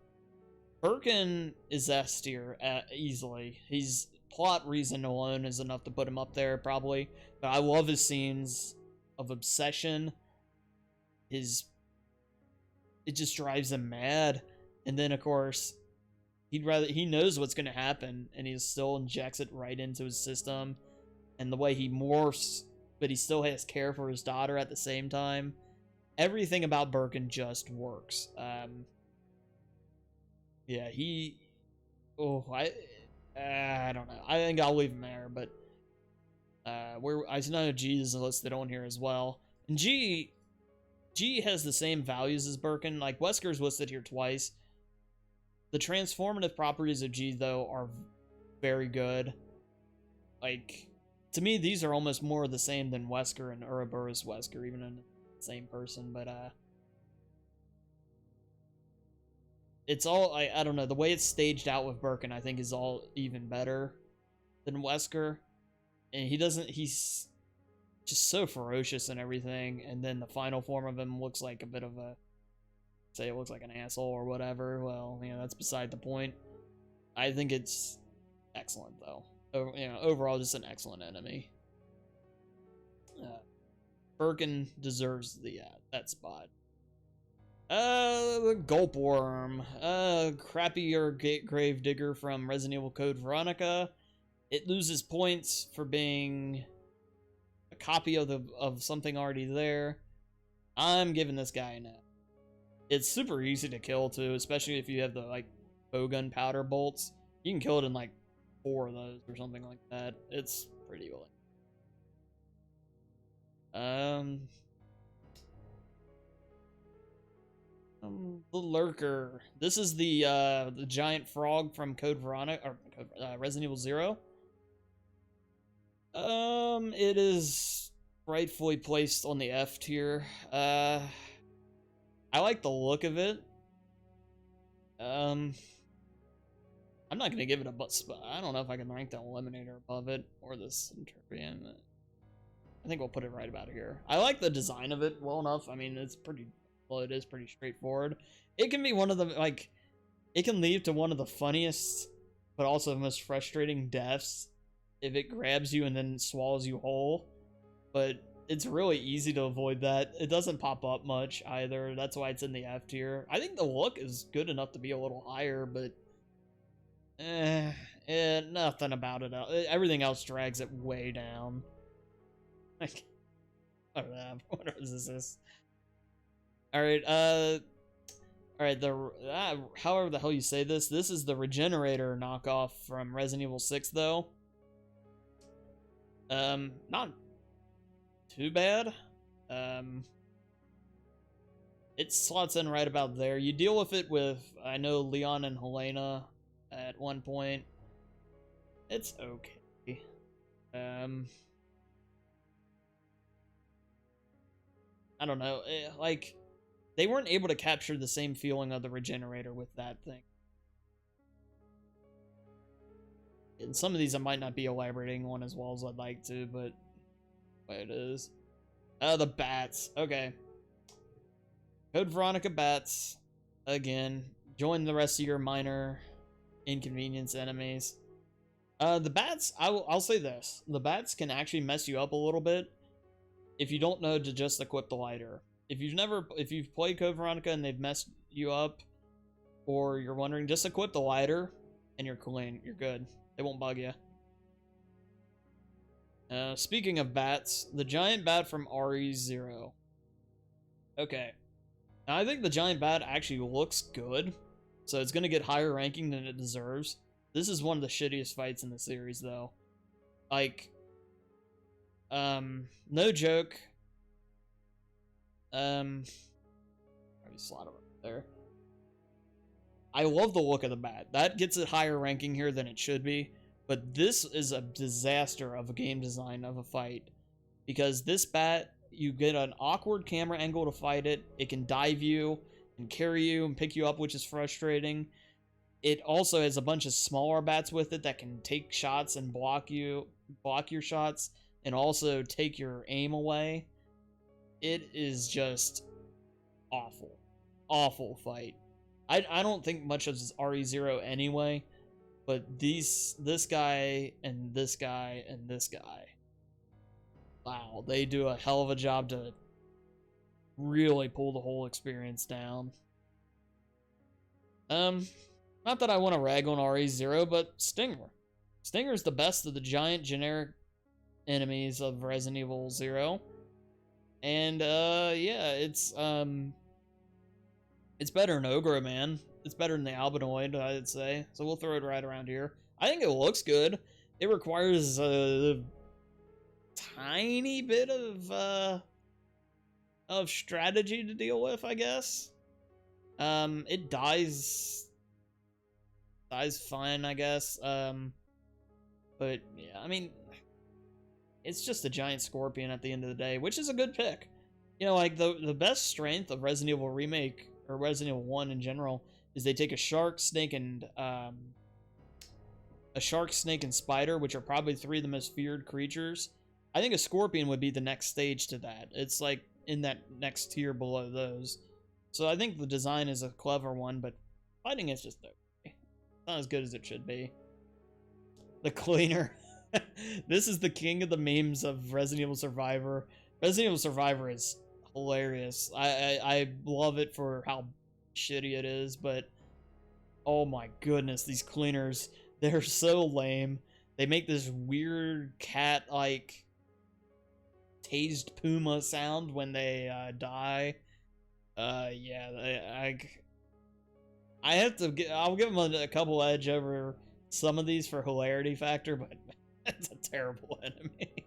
A: Birkin is S tier easily. He's plot reason alone is enough to put him up there probably. But I love his scenes of obsession. It just drives him mad. And then of course, he knows what's gonna happen, and he still injects it right into his system. And the way he morphs, but he still has care for his daughter at the same time. Everything about Birkin just works. Yeah, I don't know. I think I'll leave him there, but I know G is listed on here as well. And G has the same values as Birkin. Like Wesker's listed here twice. The transformative properties of G though are very good. Like to me, these are almost more the same than Wesker and Ouroboros Wesker, even in the same person. But it's all I don't know. The way it's staged out with Birkin, I think, is all even better than Wesker. And he's just so ferocious and everything. And then the final form of him looks like a bit of a, say it looks like an asshole or whatever. Well, you know, that's beside the point. I think it's excellent though. You know, overall, just an excellent enemy. Birkin deserves that spot. Gulp Worm. Crappier Gravedigger from Resident Evil Code Veronica. It loses points for being a copy of something already there. I'm giving this guy an F. It's super easy to kill too, especially if you have the like bowgun powder bolts. You can kill it in like 4 of those or something like that. It's pretty good. The Lurker. This is the giant frog from Code Veronica or Resident Evil 0. It is rightfully placed on the F tier. I like the look of it. I'm not gonna give it a but. I don't know if I can rank the Eliminator above it or the Centurion. I think we'll put it right about here. I like the design of it well enough. I mean, it's pretty. Well, it is pretty straightforward. It can be one of the like. It can lead to one of the funniest, but also the most frustrating deaths if it grabs you and then swallows you whole. But it's really easy to avoid that. It doesn't pop up much either. That's why it's in the F tier. I think the look is good enough to be a little higher, but nothing about it. Everything else drags it way down. Like, what is this? All right, however the hell you say this, this is the Regenerator knockoff from Resident Evil 6, though. Not too bad. it slots in right about there. You deal with it with, I know, Leon and Helena at one point. It's okay. I don't know. Like, they weren't able to capture the same feeling of the Regenerator with that thing. And some of these I might not be elaborating on as well as I'd like to, but it is. The bats. Okay. Code Veronica bats. Again. Join the rest of your minor inconvenience enemies. The bats, I'll say this. The bats can actually mess you up a little bit if you don't know to just equip the lighter. If you've played Code Veronica and they've messed you up, or you're wondering, just equip the lighter and you're clean. You're good. They won't bug you. Speaking of bats, the giant bat from RE0. Okay. Now, I think the giant bat actually looks good, so it's going to get higher ranking than it deserves. This is one of the shittiest fights in the series, though. Like, no joke. Let me slide over there. I love the look of the bat. That gets it higher ranking here than it should be. But this is a disaster of a game design of a fight. Because this bat, you get an awkward camera angle to fight it. It can dive you and carry you and pick you up, which is frustrating. It also has a bunch of smaller bats with it that can take shots and block your shots, and also take your aim away. It is just awful. Awful fight. I don't think much of RE0 anyway, but this guy and this guy and this guy, wow, they do a hell of a job to really pull the whole experience down. Not that I want to rag on RE0, but Stinger. Stinger's the best of the giant generic enemies of Resident Evil 0. And yeah, it's better than Ogre, man. It's better than the Albinoid, I'd say. So we'll throw it right around here. I think it looks good. It requires a tiny bit of strategy to deal with, I guess. It dies fine, I guess. But yeah, I mean, it's just a giant scorpion at the end of the day, which is a good pick. You know, like the best strength of Resident Evil Remake, or Resident Evil 1 in general, is they take a shark, snake, and spider, which are probably three of the most feared creatures. I think a scorpion would be the next stage to that. It's like in that next tier below those. So I think the design is a clever one, but fighting is just okay. Not as good as it should be. The cleaner. This is the king of the memes of Resident Evil Survivor. Resident Evil Survivor is hilarious. I love it for how shitty it is, but oh my goodness, these cleaners, they're so lame. They make this weird cat-like tased puma sound when they die. Yeah, I have to I'll give them a couple edge over some of these for hilarity factor, but it's a terrible enemy.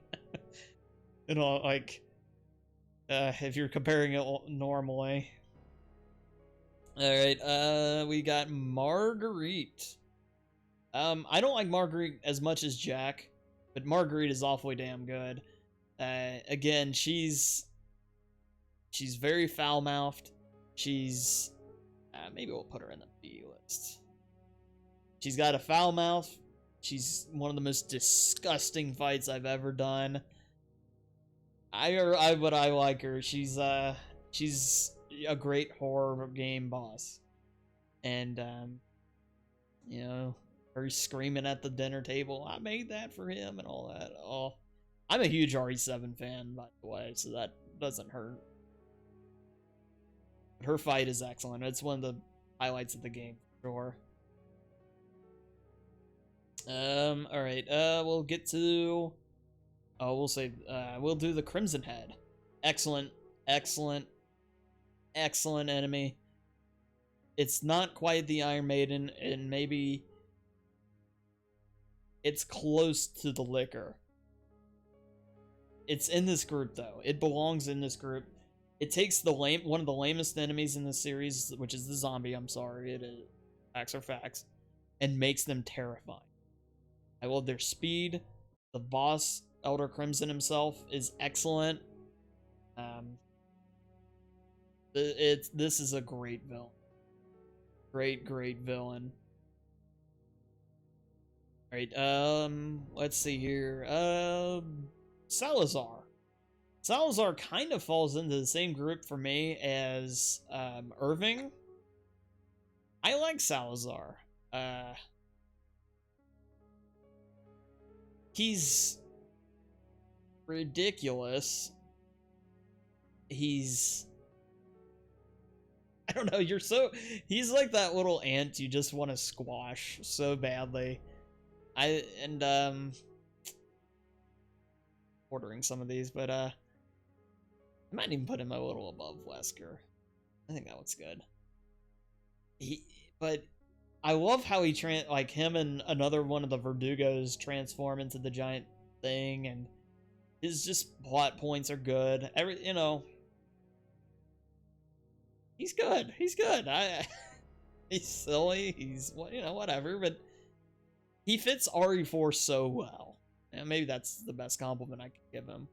A: You know, like, if you're comparing it normally. Alright, we got Marguerite. I don't like Marguerite as much as Jack, but Marguerite is awfully damn good. Again, she's very foul-mouthed. She's, maybe we'll put her in the B list. She's got a foul mouth. She's one of the most disgusting fights I've ever done. I like her. She's a great horror game boss. And, you know, her screaming at the dinner table, I made that for him and all that. Oh, I'm a huge RE7 fan, by the way, so that doesn't hurt. But her fight is excellent. It's one of the highlights of the game, for sure. Alright, we'll get to... Oh, we'll do the Crimson Head. Excellent, excellent, excellent enemy. It's not quite the Iron Maiden, and maybe it's close to the Licker. It's in this group, though. It belongs in this group. It takes one of the lamest enemies in the series, which is the zombie. I'm sorry, it is facts are facts, and makes them terrifying. I love their speed. The boss, Elder Crimson himself, is excellent. This is a great villain. Great villain. Alright, let's see here. Salazar. Salazar kind of falls into the same group for me as Irving. I like Salazar. He's ridiculous. I don't know, he's like that little ant you just want to squash so badly. Ordering some of these, but I might even put him a little above Wesker. I think that looks good. But I love how like him and another one of the Verdugos transform into the giant thing, and his just plot points are good. He's good. He's good. He's silly. He's whatever, but he fits RE4 so well. And maybe that's the best compliment I could give him.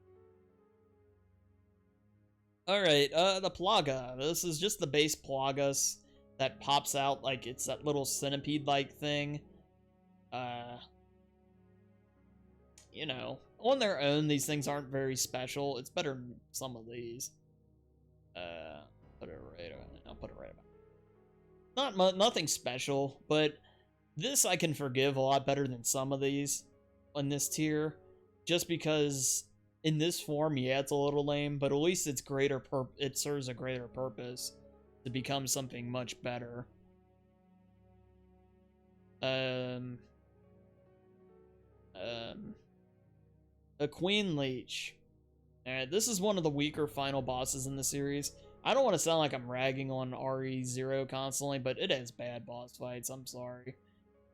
A: Alright, the Plaga. This is just the base Plagas that pops out like it's that little centipede-like thing. On their own, these things aren't very special. It's better than some of these. Put it right on. I'll put it right about. Nothing special, but this I can forgive a lot better than some of these on this tier, just because in this form, yeah, it's a little lame, but at least it serves a greater purpose to become something much better. The Queen Leech. Alright, this is one of the weaker final bosses in the series. I don't want to sound like I'm ragging on RE0 constantly, but it has bad boss fights, I'm sorry.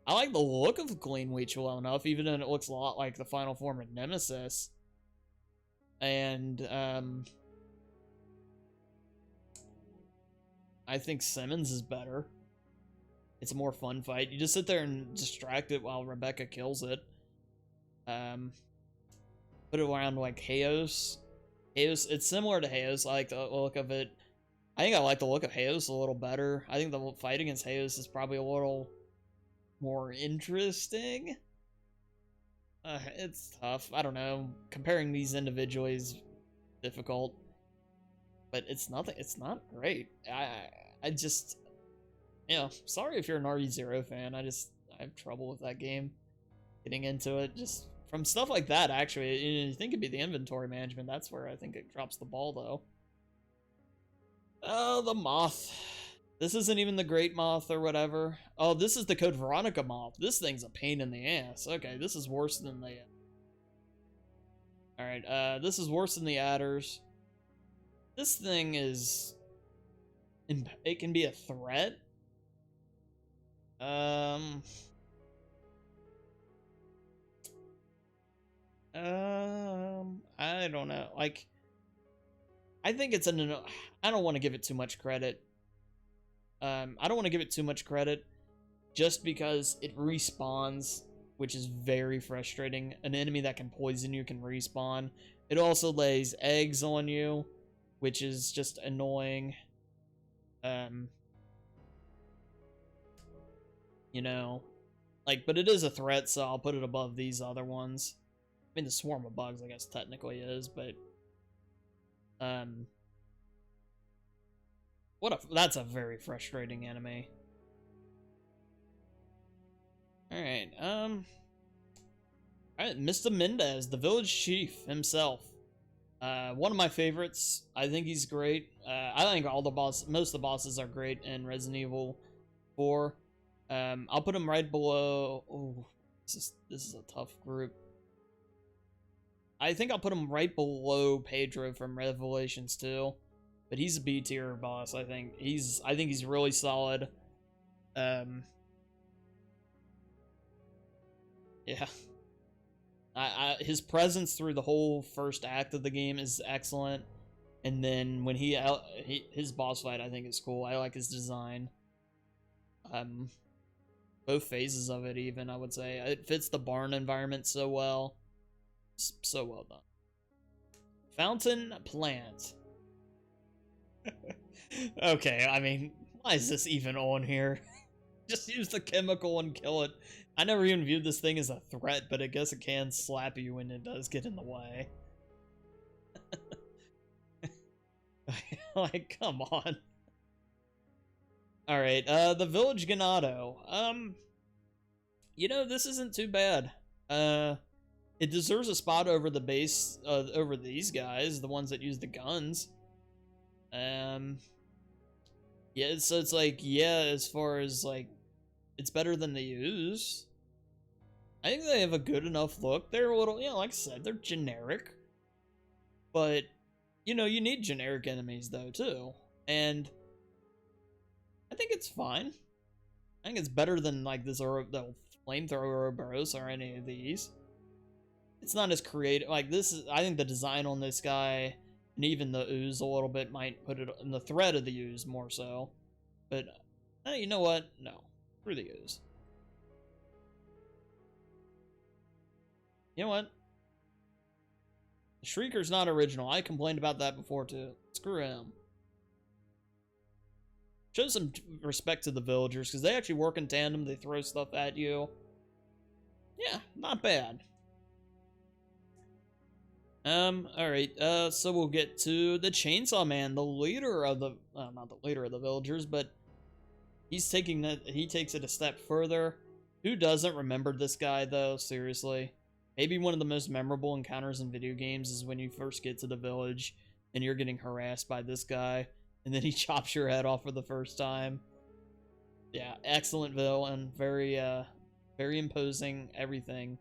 A: I like the look of Queen Leech well enough, even though it looks a lot like the final form of Nemesis. And, I think Simmons is better. It's a more fun fight. You just sit there and distract it while Rebecca kills it. Put it around like Haos. It's similar to Haos. I like the look of it. I think I like the look of Haos a little better. I think the fight against Haos is probably a little more interesting. It's tough. I don't know. Comparing these individually is difficult. But it's not great. I just, sorry if you're an RE0 fan. I have trouble with that game. Getting into it, just from stuff like that, actually. You think it'd be the inventory management. That's where I think it drops the ball, though. Oh, the Moth. This isn't even the Great Moth or whatever. Oh, this is the Code Veronica Moth. This thing's a pain in the ass. Okay, this is worse than the... Alright, this is worse than the Adders. This thing is... It can be a threat? I don't know. Like, I think it's an... I don't want to give it too much credit. I don't want to give it too much credit just because it respawns, which is very frustrating. An enemy that can poison you can respawn. It also lays eggs on you, which is just annoying. But it is a threat, so I'll put it above these other ones. I mean, the Swarm of Bugs, I guess, technically is, but... That's a very frustrating enemy. Alright, Alright, Mr. Minda is the village chief himself. One of my favorites. I think he's great. I think most of the bosses are great in Resident Evil 4. I'll put him right below... Oh, this is a tough group. I think I'll put him right below Pedro from Revelations 2. But he's a B tier boss, I think. I think he's really solid. Yeah. His presence through the whole first act of the game is excellent. And then when his boss fight, I think is cool. I like his design. Both phases of it, even, I would say. It fits the barn environment so well. So well done. Fountain plant. Okay, I mean, why is this even on here? Just use the chemical and kill it. I never even viewed this thing as a threat, but I guess it can slap you when it does get in the way. Like, come on. Alright, the village Ganado. You know, this isn't too bad. It deserves a spot over the base, over these guys, the ones that use the guns. Yeah, so it's like, yeah, as far as, like, it's better than the use. I think they have a good enough look. They're a little, you know, like I said, they're generic. But, you know, you need generic enemies, though, too. And I think it's fine. I think it's better than, like, this the flamethrower Ouroboros or any of these. It's not as creative. Like, this is, I think the design on this guy, and even the ooze a little bit, might put it in the threat of the ooze more so. But, you know what? No. Screw the ooze. You know what? The Shrieker's not original. I complained about that before, too. Screw him. Show some respect to the villagers, because they actually work in tandem. They throw stuff at you. Yeah, not bad. Alright, so we'll get to the Chainsaw Man, the leader of the, not the leader of the villagers, but he's taking that, he takes it a step further. Who doesn't remember this guy, though? Seriously. Maybe one of the most memorable encounters in video games is when you first get to the village, and you're getting harassed by this guy, and then he chops your head off for the first time. Yeah, excellent villain, very imposing, everything.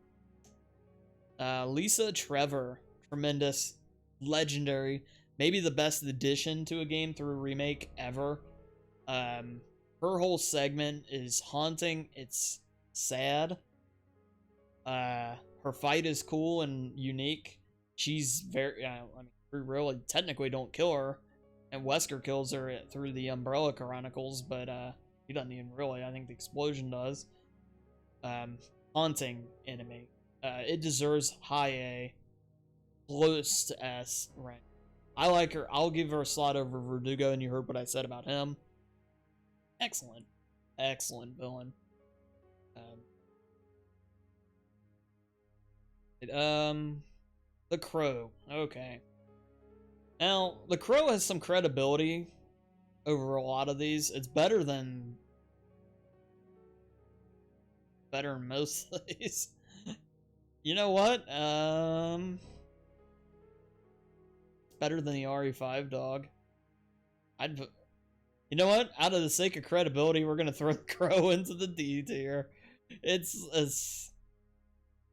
A: Lisa Trevor. Tremendous, legendary, maybe the best addition to a game through a remake ever. Her whole segment is haunting. It's sad. Her fight is cool and unique. She's very, I mean, we really technically don't kill her, and Wesker kills her through the Umbrella Chronicles, but he doesn't even really. I think the explosion does. Haunting enemy. It deserves high A. Close to S rank. I like her. I'll give her a slot over Verdugo, and you heard what I said about him. Excellent. Excellent villain. The Crow. Okay. Now, the Crow has some credibility over a lot of these. It's better than most of these. You know what? Better than the RE5 dog. You know what? Out of the sake of credibility, we're gonna throw the Crow into the D tier. It's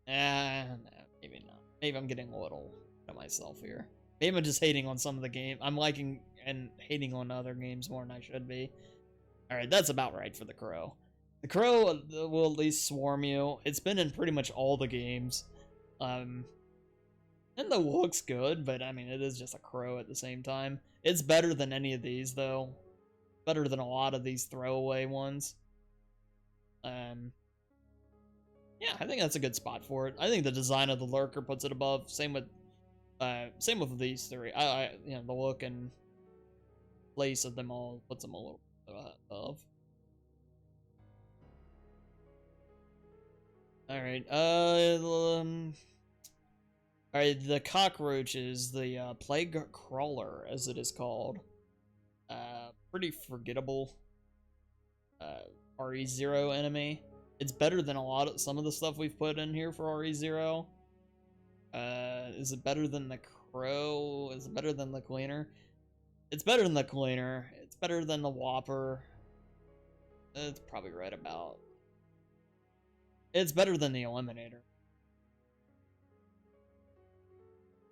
A: no, maybe not. Maybe I'm getting a little of myself here. Maybe I'm just hating on some of the game. I'm liking and hating on other games more than I should be. Alright, that's about right for the Crow. The Crow will at least swarm you. It's been in pretty much all the games. And the look's good, but I mean, it is just a crow at the same time. It's better than any of these, though. Better than a lot of these throwaway ones. Yeah, I think that's a good spot for it. I think the design of the lurker puts it above. Same with these three. You know, the look and place of them all puts them a little above. All right. Alright, the Cockroach is the Plague Crawler, as it is called. Pretty forgettable RE0 enemy. It's better than some of the stuff we've put in here for RE0. Is it better than the Crow? Is it better than the Cleaner? It's better than the Cleaner. It's better than the Whopper. It's probably right about. It's better than the Eliminator.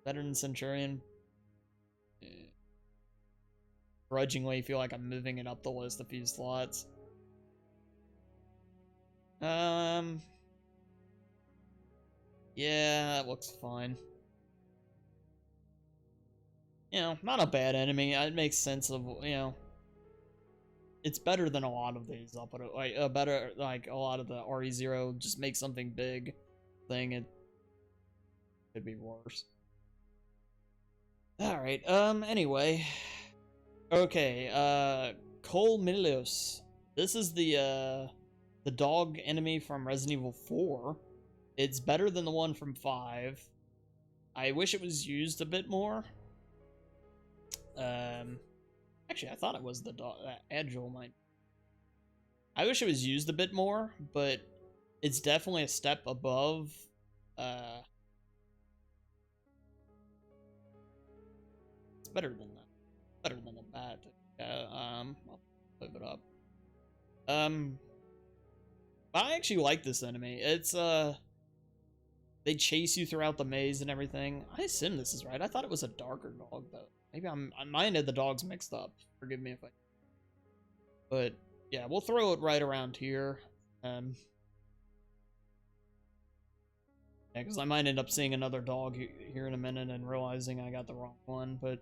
A: Better than Centurion. Grudgingly feel like I'm moving it up the list a few slots. Yeah, that looks fine. you know, not a bad enemy. It makes sense of, you know, it's better than a lot of these. I'll put it like better, like a lot of the RE0 just make something big thing. It could be worse. All right. Anyway, okay. Cole Milios. This is the dog enemy from Resident Evil 4. It's better than the one from 5. I wish it was used a bit more. Actually, I thought it was the dog. Agile might. I wish it was used a bit more, but it's definitely a step above. It's better than that. Better than the bat. I'll flip it up. I actually like this enemy. It's they chase you throughout the maze and everything. I assume this is right. I thought it was a darker dog though. Maybe I might have the dogs mixed up. Forgive me if I. But yeah, we'll throw it right around here. Yeah, because I might end up seeing another dog here in a minute and realizing I got the wrong one. But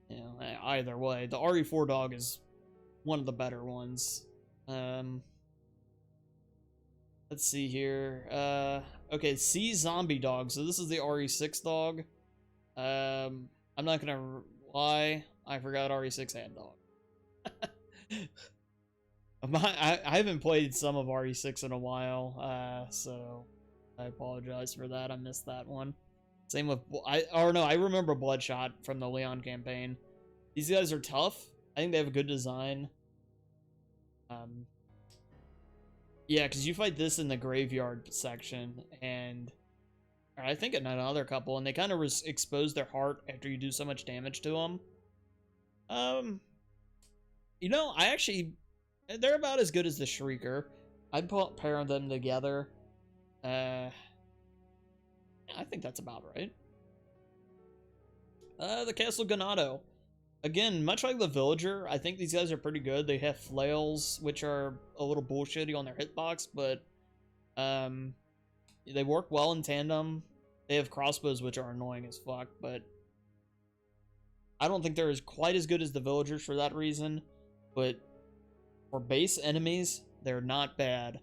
A: you know, either way, the RE4 dog is one of the better ones. Let's see here. Okay, C zombie dog. So this is the RE6 dog. I'm not gonna lie, I forgot RE6 had dog. I haven't played some of RE6 in a while, so I apologize for that. I missed that one. Same with I remember Bloodshot from the Leon campaign. These guys are tough. I think they have a good design. Yeah, because you fight this in the graveyard section, and I think another couple, and they kind of expose their heart after you do so much damage to them. You know, they're about as good as the Shrieker. I'd pair them together. I think that's about right. The Castle Ganado. Again, much like the Villager, I think these guys are pretty good. They have flails, which are a little bullshitty on their hitbox, but they work well in tandem. They have crossbows, which are annoying as fuck, but I don't think they're quite as good as the Villagers for that reason. But for base enemies, they're not bad.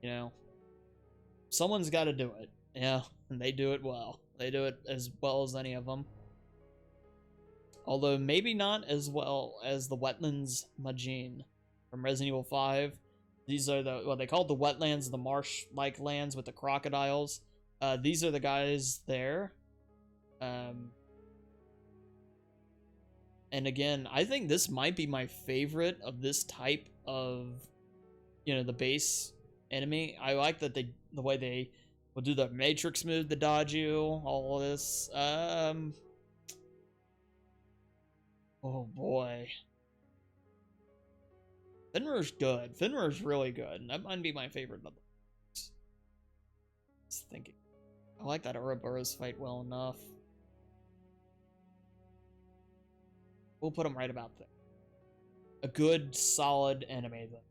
A: You know, someone's got to do it. Yeah, and they do it well. They do it as well as any of them. Although maybe not as well as the Wetlands Majin from Resident Evil 5. These are what they call the wetlands, the marsh-like lands with the crocodiles. These are the guys there. And again, I think this might be my favorite of this type of, you know, the base enemy. I like that the way they will do the matrix move to dodge you, all of this. Oh boy. Finrur's good. Finrur's really good. That might be my favorite of them. Just thinking. I like that Ouroboros fight well enough. We'll put him right about there. A good, solid enemy, though.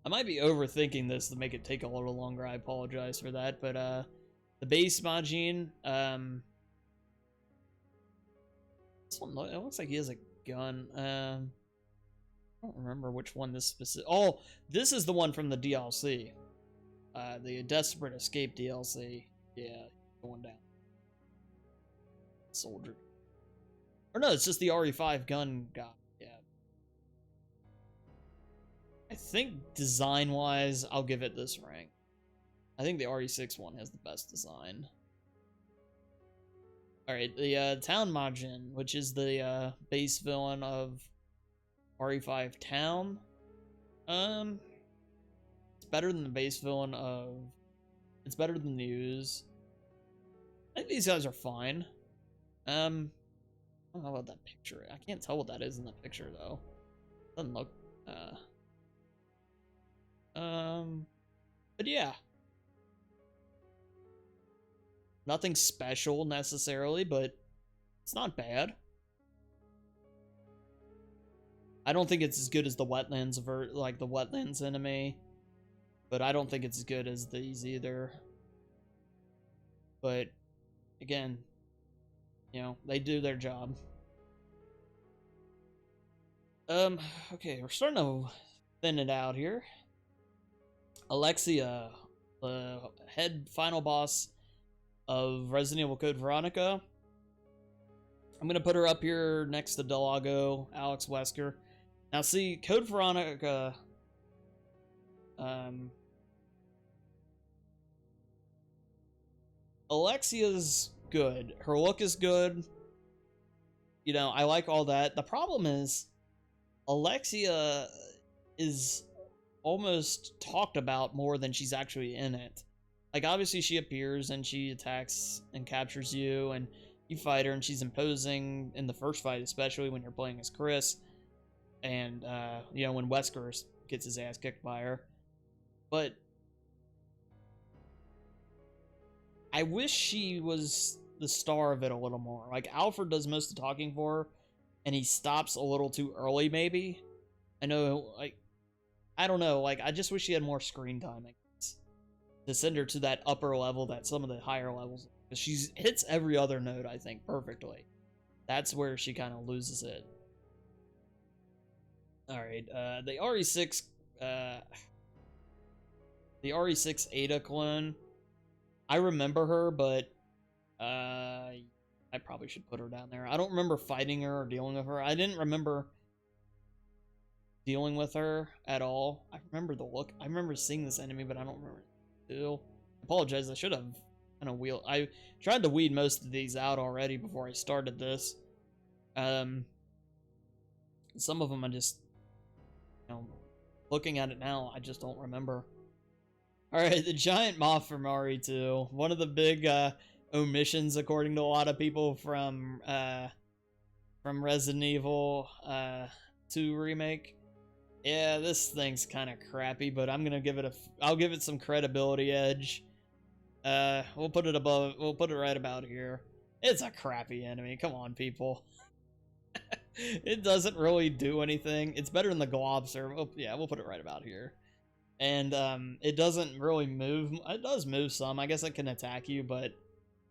A: I might be overthinking this to make it take a little longer. I apologize for that, but the base Majin, this one it looks like he has a gun. I don't remember which one this specific. Oh, this is the one from the DLC, the Desperate Escape DLC. Yeah, going down. Soldier. Or no, it's just the RE5 gun guy. Yeah. I think design-wise, I'll give it this rank. I think the RE6 one has the best design. Alright, the Town Majin, which is the base villain of RE5 Town. It's better than the base villain of... It's better than News. I think these guys are fine. I don't know about that picture. I can't tell what that is in the picture, though. Doesn't look... But yeah. Nothing special, necessarily, but it's not bad. I don't think it's as good as the Wetlands, like the Wetlands enemy. But I don't think it's as good as these either. but again, you know, they do their job. Okay, we're starting to thin it out here. Alexia, the head final boss of Resident Evil Code Veronica. I'm gonna put her up here next to Delago, Alex Wesker. Now see, Code Veronica, Alexia's good. Her look is good. You know, I like all that. The problem is, Alexia is almost talked about more than she's actually in it. Like, obviously she appears and she attacks and captures you, and you fight her, and she's imposing in the first fight, especially when you're playing as Chris, and, you know, when Wesker gets his ass kicked by her. But I wish she was the star of it a little more. Like, Alfred does most of the talking for her, and he stops a little too early, maybe. I know, like, I don't know, like, I just wish she had more screen time, I guess, to send her to that upper level that some of the higher levels, because she hits every other note, I think, perfectly. That's where she kind of loses it. Alright, the RE6, the RE6 Ada clone, I remember her, but, I probably should put her down there. I don't remember fighting her or dealing with her. I didn't remember dealing with her at all. I remember the look. I remember seeing this enemy, but I don't remember still. I apologize. I should have kind of wheeled. I tried to weed most of these out already before I started this. Some of them I just, you know, looking at it now, I just don't remember. Alright, the giant moth from RE2. One of the big omissions, according to a lot of people, from Resident Evil 2 remake. Yeah, this thing's kind of crappy, but I'm gonna give it I'll give it some credibility edge. We'll put it right about here. It's a crappy enemy, come on, people. It doesn't really do anything. It's better than the B.O.W.s, or, yeah, we'll put it right about here. And, it doesn't really move. It does move some. I guess it can attack you, but,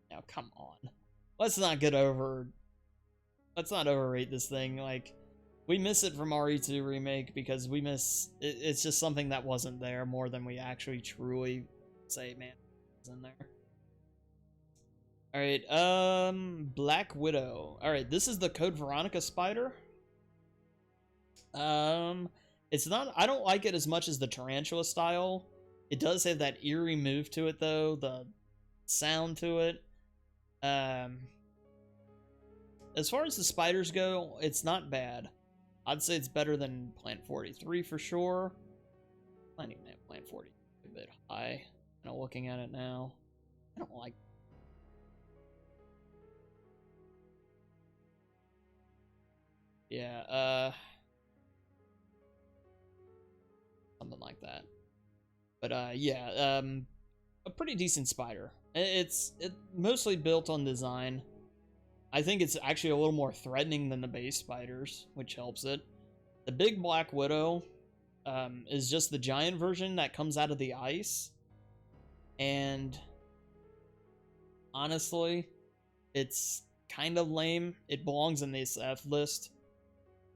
A: you know, come on. Let's not overrate this thing. Like, we miss it from RE2 remake because we miss it's just something that wasn't there more than we actually truly say, man, it's in there. Alright, Black Widow. Alright, this is the Code Veronica spider. It's not, I don't like it as much as the tarantula style. It does have that eerie move to it, though, the sound to it. As far as the spiders go, it's not bad. I'd say it's better than Plant 43 for sure. Not even at Plant 40, a bit high. You know, looking at it now, I don't like. Yeah, something like that. But yeah, a pretty decent spider. It's mostly built on design. I think it's actually a little more threatening than the base spiders, which helps it. The big Black Widow is just the giant version that comes out of the ice. And honestly, it's kind of lame. It belongs in the SF list.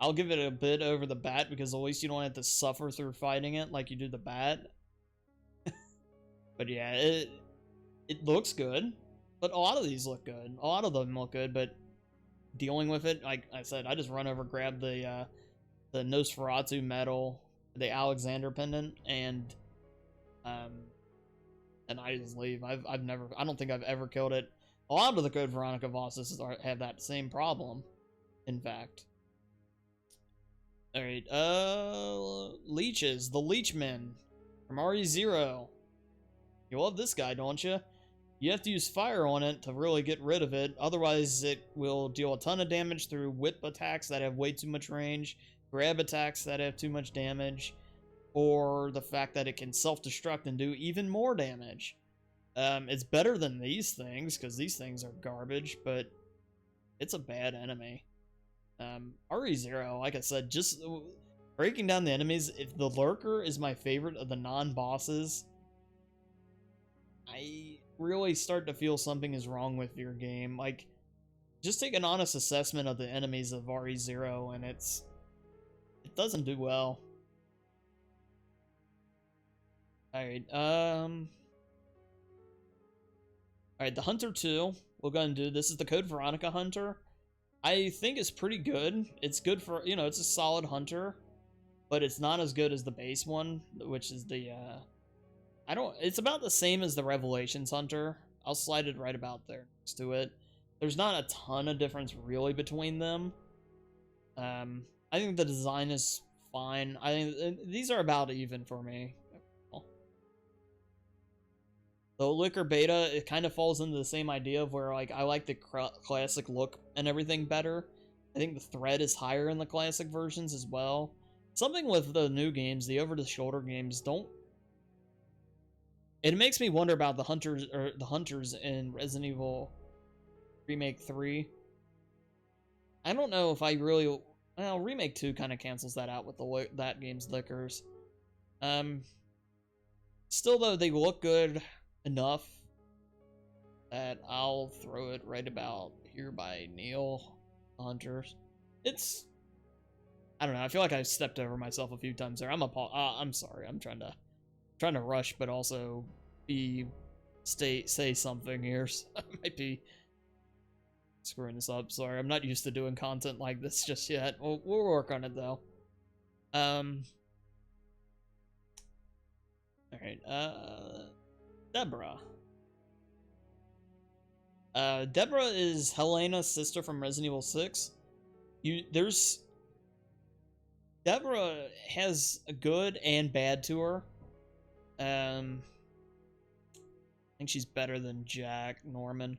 A: I'll give it a bit over the bat because at least you don't have to suffer through fighting it like you do the bat. But yeah, it looks good. But a lot of these look good. A lot of them look good, but dealing with it, like I said, I just run over, grab the Nosferatu medal, the Alexander pendant, and I just leave. I don't think I've ever killed it. A lot of the Code Veronica bosses have that same problem, in fact. Alright, Leeches, the Leechmen from RE0. You love this guy, don't you? You have to use fire on it to really get rid of it, otherwise it will deal a ton of damage through whip attacks that have way too much range, grab attacks that have too much damage, or the fact that it can self-destruct and do even more damage. It's better than these things, because these things are garbage, but it's a bad enemy. RE0, like I said, just breaking down the enemies, if the Lurker is my favorite of the non-bosses, really start to feel something is wrong with your game. Like, just take an honest assessment of the enemies of RE0, and it doesn't do well. Alright, Alright, the Hunter 2, we're gonna do. This is the Code Veronica Hunter. I think it's pretty good. It's good for, you know, it's a solid Hunter, but it's not as good as the base one, which is the, it's about the same as the Revelations Hunter. I'll slide it right about there next to it. There's not a ton of difference really between them. I think the design is fine. I think these are about even for me. The Liquor Beta, it kind of falls into the same idea of where, like, I like the classic look and everything better. I think the thread is higher in the classic versions as well. Something with the new games, the over-the-shoulder games, don't... It makes me wonder about the hunters in Resident Evil Remake 3. I don't know if I really... Well, Remake 2 kind of cancels that out with that game's liquors. Still, though, they look good enough that I'll throw it right about here by Neil Hunters. It's... I don't know, I feel like I stepped over myself a few times there. I'm sorry, I'm trying to rush, but also say something here, so I might be screwing this up. Sorry, I'm not used to doing content like this just yet. We'll work on it though. Alright, Deborah. Deborah is Helena's sister from Resident Evil 6. Deborah has a good and bad to her. I think she's better than Jack Norman.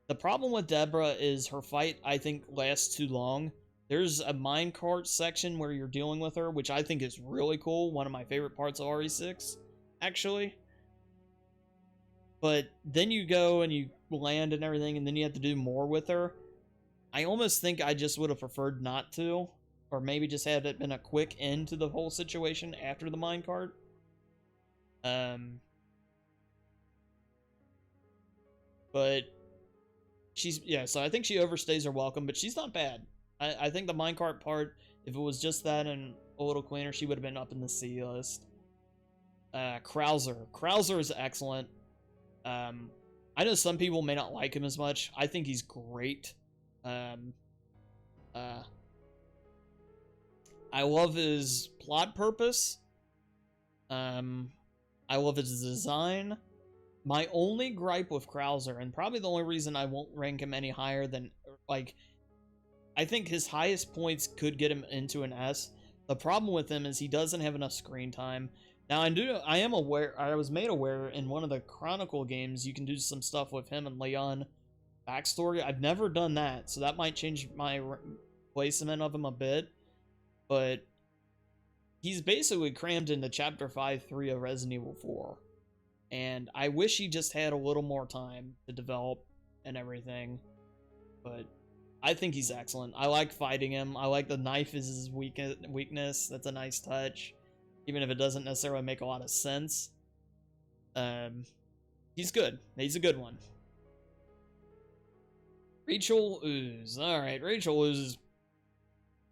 A: The problem with Deborah is her fight, I think, lasts too long. There's a minecart section where you're dealing with her, which I think is really cool. One of my favorite parts of RE6, actually. But then you go and you land and everything, and then you have to do more with her. I almost think I just would have preferred not to. Or maybe just had it been a quick end to the whole situation after the minecart. But she's, yeah, so I think she overstays her welcome, but she's not bad. I think the minecart part, if it was just that and a little cleaner, she would have been up in the C list. Krauser. Krauser is excellent. I know some people may not like him as much. I think he's great. I love his plot purpose. I love his design. My only gripe with Krauser, and probably the only reason I won't rank him any higher than, like, I think his highest points could get him into an S. The problem with him is he doesn't have enough screen time. Now, I am aware, I was made aware in one of the Chronicle games, you can do some stuff with him and Leon backstory. I've never done that, so that might change my placement of him a bit. But he's basically crammed into Chapter 5-3 of Resident Evil 4. And I wish he just had a little more time to develop and everything. But I think he's excellent. I like fighting him. I like the knife is his weakness. That's a nice touch. Even if it doesn't necessarily make a lot of sense. He's good. He's a good one. Rachel Ooze. Alright, Rachel Ooze is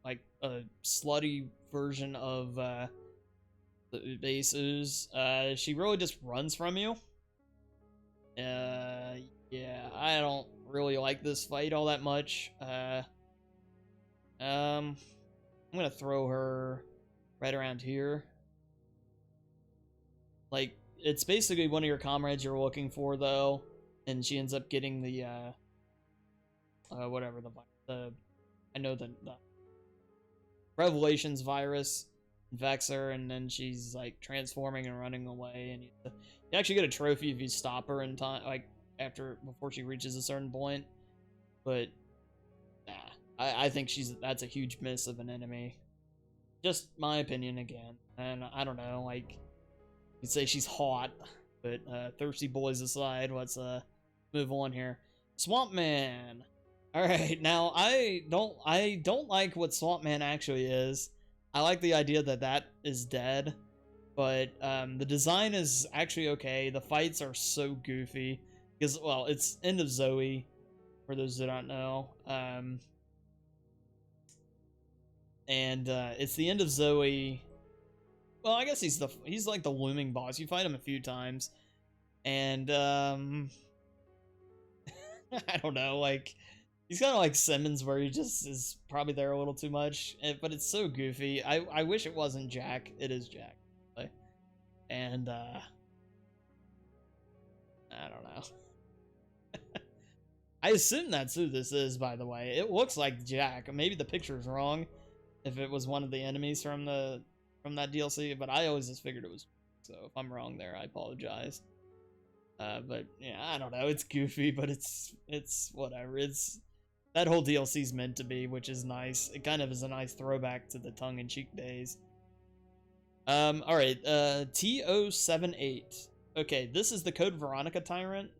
A: like a slutty version of the base Ooze. She really just runs from you. Yeah, I don't really like this fight all that much. I'm gonna throw her right around here. Like, it's basically one of your comrades you're looking for, though, and she ends up getting the, whatever, I know the Revelations virus infects her, and then she's, like, transforming and running away, and you actually get a trophy if you stop her in time, like, before she reaches a certain point, but, nah, I think that's a huge miss of an enemy. Just my opinion again, and I don't know, like, you'd say she's hot, but thirsty boys aside, let's move on here. Swamp Man. All right, now I don't like what Swamp Man actually is. I like the idea that is dead. but the design is actually okay. The fights are so goofy because, well, it's End of Zoe, for those that don't know. And it's the End of Zoe. Well, I guess he's like the looming boss. You fight him a few times, and I don't know, like he's kind of like Simmons, where he just is probably there a little too much. But it's so goofy. I wish it wasn't Jack. It is Jack, and I don't know. I assume that's who this is, by the way. It looks like Jack. Maybe the picture's wrong. If it was one of the enemies from that DLC, but I always just figured it was. So if I'm wrong there, I apologize. But yeah, I don't know. It's goofy, but it's whatever. It's that whole DLC's meant to be, which is nice. It kind of is a nice throwback to the tongue-in-cheek days. All right. T078. Okay, this is the code Veronica Tyrant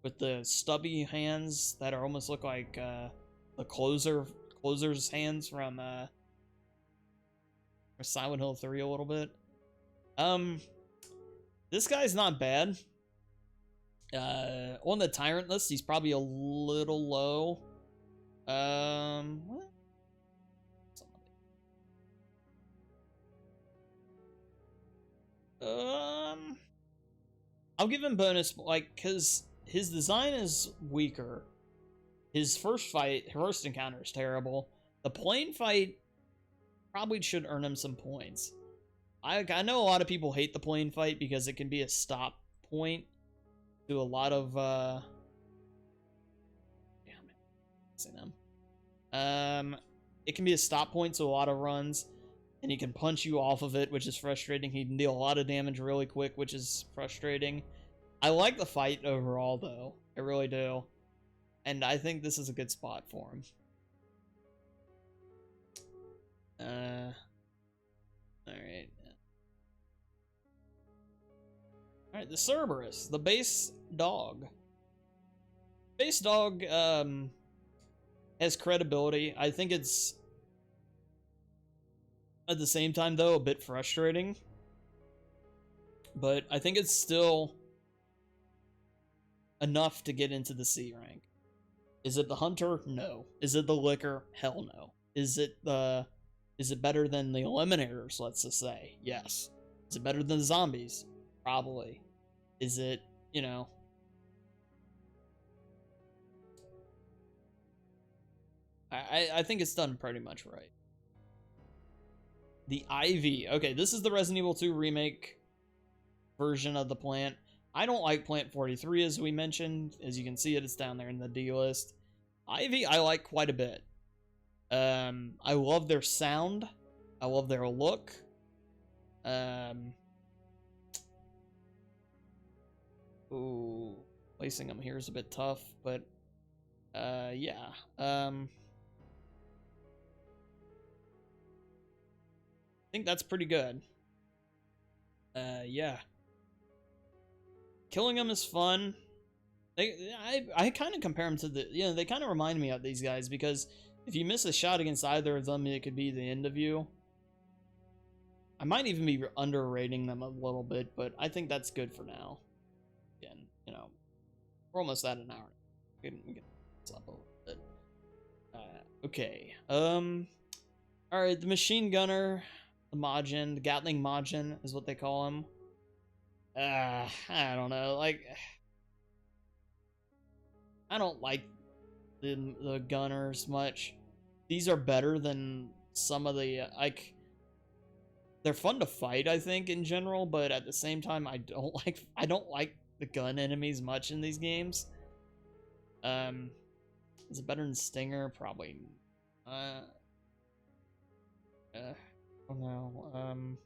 A: with the stubby hands that are almost look like the closer's hands from Silent Hill 3 a little bit. This guy's not bad. On the Tyrant list, he's probably a little low. What? I'll give him bonus, like, because his design is weaker. His first encounter is terrible. The plane fight probably should earn him some points. I know a lot of people hate the plane fight because it can be a stop point to a lot of it can be a stop point to a lot of runs, and he can punch you off of it, which is frustrating. He can deal a lot of damage really quick, which is frustrating. I like the fight overall, though. I really do. And I think this is a good spot for him. Alright. Alright, the Cerberus, the base dog. Base dog, has credibility. I think it's, at the same time, though, a bit frustrating. But I think it's still enough to get into the C rank. Is it the Hunter? No. Is it the Licker? Hell no. Is it better than the Eliminators, let's just say? Yes. Is it better than the Zombies? Probably. Is it, you know... I think it's done pretty much right. The Ivy. Okay, this is the Resident Evil 2 remake version of the plant. I don't like Plant 43, as we mentioned. As you can see, it's down there in the D list. Ivy, I like quite a bit. I love their sound. I love their look. Ooh, placing them here is a bit tough, but yeah. I think that's pretty good. Yeah. Killing them is fun. I kind of compare them to they kind of remind me of these guys, because if you miss a shot against either of them, it could be the end of you. I might even be underrating them a little bit, but I think that's good for now. Again, you know, we're almost at an hour. We can up a little bit. Okay. Alright, the machine gunner, the Majin, the Gatling Majin is what they call him. I don't know, like... I don't like the gunners much. These are better than some of the, like... They're fun to fight, I think, in general, but at the same time, I don't like the gun enemies much in these games. Is it better than Stinger? Probably. I don't know.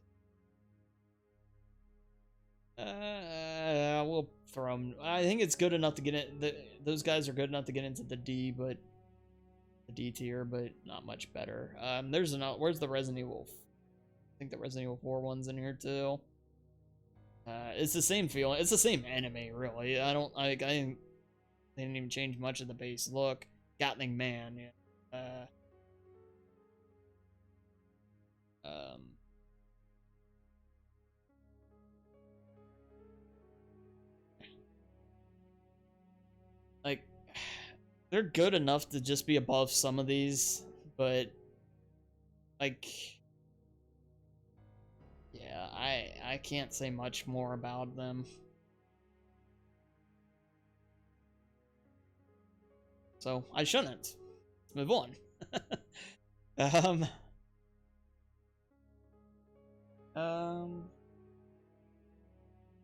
A: We'll throw them. I think it's good enough to get it. Those guys are good enough to get into the D, but the D tier, but not much better. There's another. Where's the Resident Evil? I think the Resident Evil 4 one's in here too. It's the same feeling. It's the same anime, really. They didn't even change much of the base look. Gatling Man. Yeah. they're good enough to just be above some of these, but like, yeah, I can't say much more about them. So I shouldn't. Let's move on. um,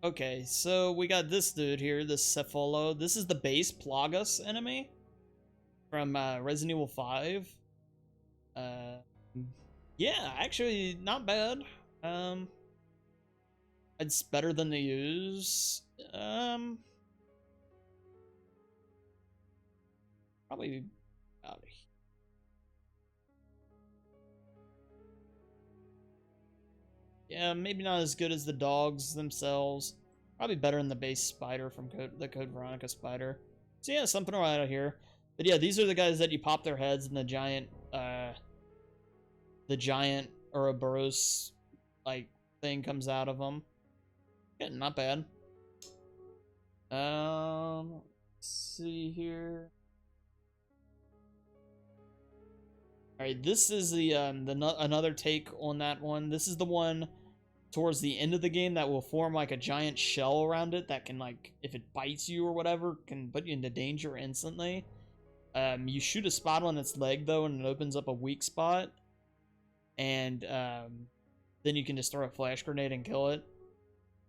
A: okay, so we got this dude here, this Cephalo. This is the base Plagas enemy from Resident Evil 5. Yeah, actually, not bad. It's better than they use. Probably about it. Yeah, maybe not as good as the dogs themselves. Probably better than the base spider from the Code Veronica spider. So yeah, something right out here. But yeah, these are the guys that you pop their heads and the giant Ouroboros like thing comes out of them. Yeah, not bad. Let's see here. All right, this is the another take on that one. This is the one towards the end of the game that will form like a giant shell around it that can, like, if it bites you or whatever, can put you into danger instantly. You shoot a spot on its leg though, and it opens up a weak spot, and then you can just throw a flash grenade and kill it.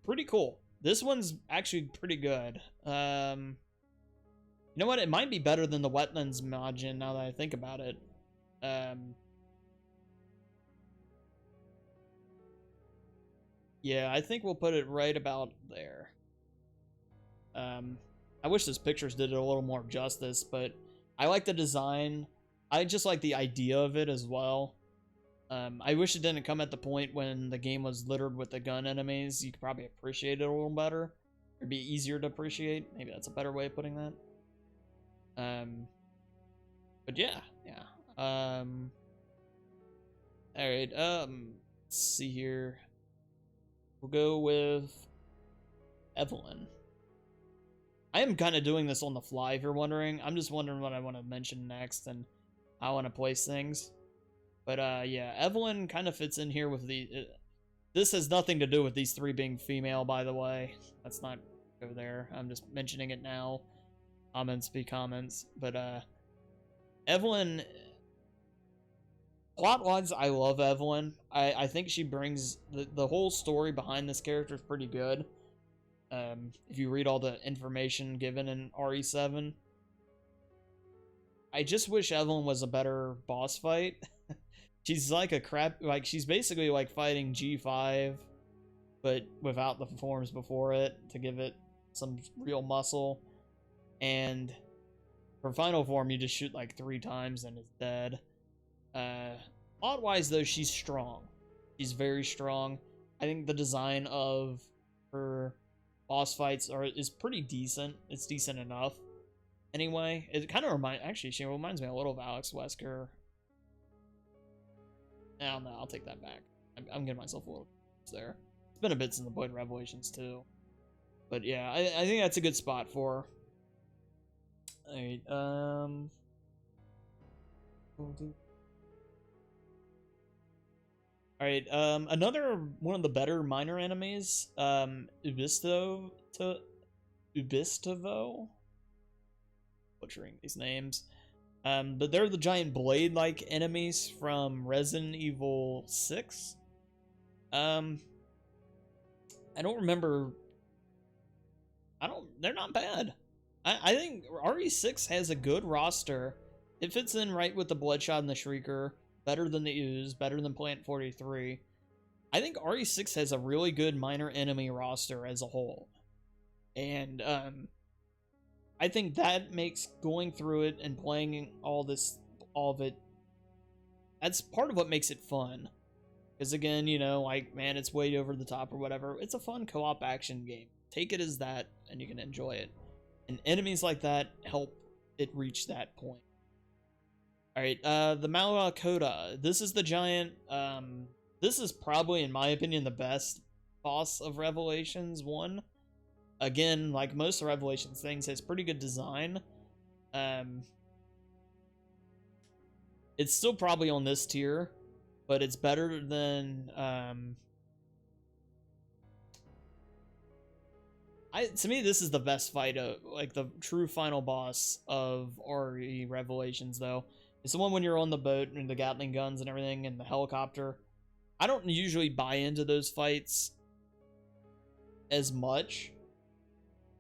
A: Pretty cool. This one's actually pretty good. You know what? It might be better than the Wetlands Majin now that I think about it. Yeah, I think we'll put it right about there. I wish this pictures did it a little more justice, but I like the design. I just like the idea of it as well. I wish it didn't come at the point when the game was littered with the gun enemies. You could probably appreciate it a little better. It'd be easier to appreciate. Maybe that's a better way of putting that. But yeah. Alright, let's see here. We'll go with Evelyn. I am kind of doing this on the fly, if you're wondering. I'm just wondering what I want to mention next and how I want to place things. But yeah, Evelyn kind of fits in here with the... this has nothing to do with these three being female, by the way. Let's not go there. I'm just mentioning it now. Comments be comments. But Evelyn... plot-wise, I love Evelyn. I think she brings... the whole story behind this character is pretty good. If you read all the information given in RE7. I just wish Evelyn was a better boss fight. She's like a crap... like, she's basically like fighting G5, but without the forms before it, to give it some real muscle. And her final form, you just shoot like 3 times and it's dead. Plot-wise, though, she's strong. She's very strong. I think the design of her boss fights is pretty decent. It's decent enough. Anyway, it kind of actually, she reminds me a little of Alex Wesker. No, I'll take that back. I'm getting myself a little there. It's been a bit since the Void Revelations, too. But yeah, I think that's a good spot for her. Alright, Alright, another one of the better minor enemies, Ubistovo? Butchering these names. But they're the giant blade-like enemies from Resident Evil 6. I don't remember... they're not bad. I think RE6 has a good roster. It fits in right with the Bloodshot and the Shrieker. Better than the Ooze, better than Plant 43. I think RE6 has a really good minor enemy roster as a whole. And, I think that makes going through it and playing all of it, that's part of what makes it fun. Because again, you know, like, man, it's way over the top or whatever. It's a fun co-op action game. Take it as that, and you can enjoy it. And enemies like that help it reach that point. Alright, the Malakoda. This is the giant, this is probably, in my opinion, the best boss of Revelations 1. Again, like most of Revelations things, has pretty good design. It's still probably on this tier, but it's better than to me, this is the best fight of, like, the true final boss of RE Revelations, though. It's the one when you're on the boat and the Gatling guns and everything and the helicopter. I don't usually buy into those fights as much.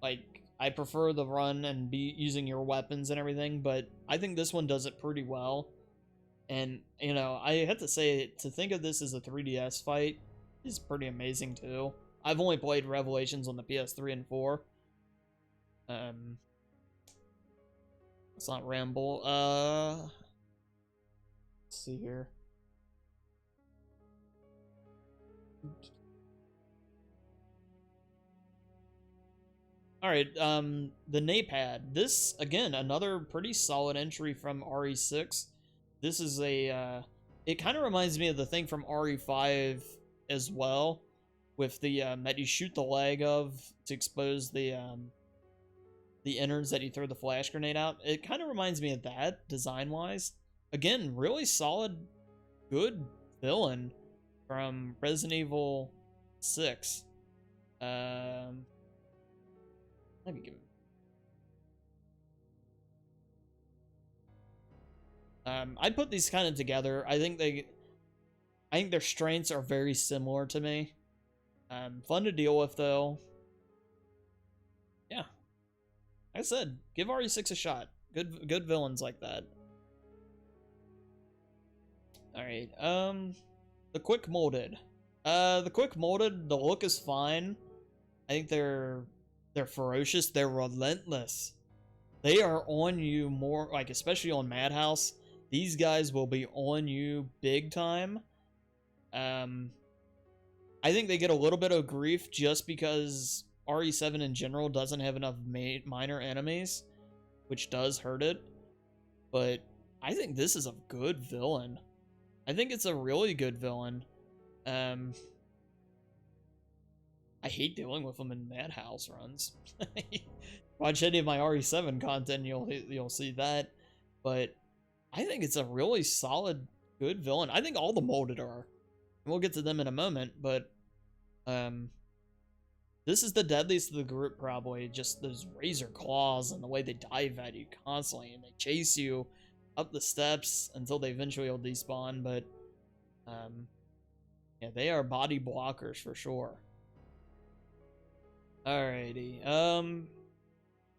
A: Like, I prefer the run and be using your weapons and everything, but I think this one does it pretty well. And, you know, I have to say, to think of this as a 3DS fight is pretty amazing, too. I've only played Revelations on the PS3 and 4. Let's not ramble. Let's see here. Alright, the Napad. This, again, another pretty solid entry from RE6. This is a, it kind of reminds me of the thing from RE5 as well, with the, that you shoot the leg of to expose the innards that you throw the flash grenade out. It kind of reminds me of that, design-wise. Again, really solid, good villain from Resident Evil 6. Let me give it. I put these kind of together. I think their strengths are very similar to me. Fun to deal with, though. Yeah. Like I said, give RE6 a shot. Good villains like that. Alright, the Quick Molded. The Quick Molded, the look is fine. I think they're ferocious, they're relentless. They are on you more, like, especially on Madhouse. These guys will be on you big time. I think they get a little bit of grief just because RE7 in general doesn't have enough minor enemies, which does hurt it. But I think this is a good villain. I think it's a really good villain. I hate dealing with them in Madhouse runs. Watch any of my RE7 content, you'll see that. But I think it's a really solid, good villain. I think all the molded are. We'll get to them in a moment, but this is the deadliest of the group, probably. Just those razor claws and the way they dive at you constantly, and they chase you up the steps until they eventually will despawn. But yeah, they are body blockers for sure. Alrighty.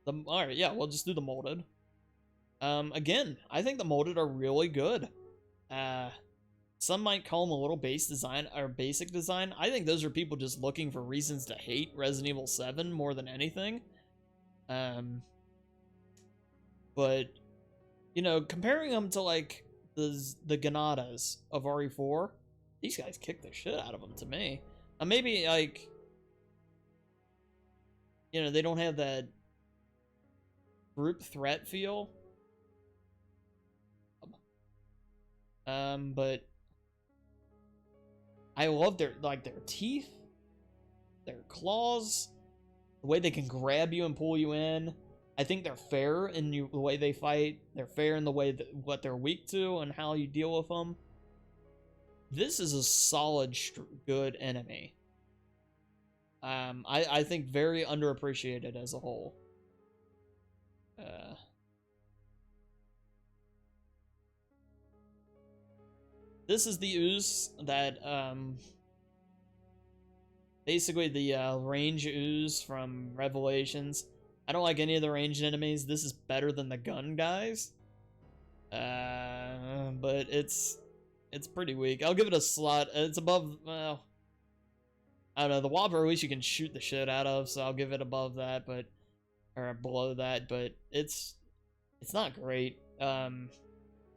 A: Alright, yeah, we'll just do the molded. Again, I think the molded are really good. Some might call them a little basic design. I think those are people just looking for reasons to hate Resident Evil 7 more than anything. But, you know, comparing them to, like, the Ganadas of RE4, these guys kick the shit out of them to me. Maybe, like, you know, they don't have that group threat feel. But I love their teeth, their claws, the way they can grab you and pull you in. I think they're fair in the way they fight. They're fair in the way that what they're weak to and how you deal with them. This is a solid, good enemy. I think very underappreciated as a whole. This is the ooze that, basically the range ooze from Revelations. I don't like any of the ranged enemies. This is better than the gun guys. But it's pretty weak. I'll give it a slot. It's above, well, I don't know, the Whopper at least you can shoot the shit out of, so I'll give it above that, but, or below that, but it's not great. I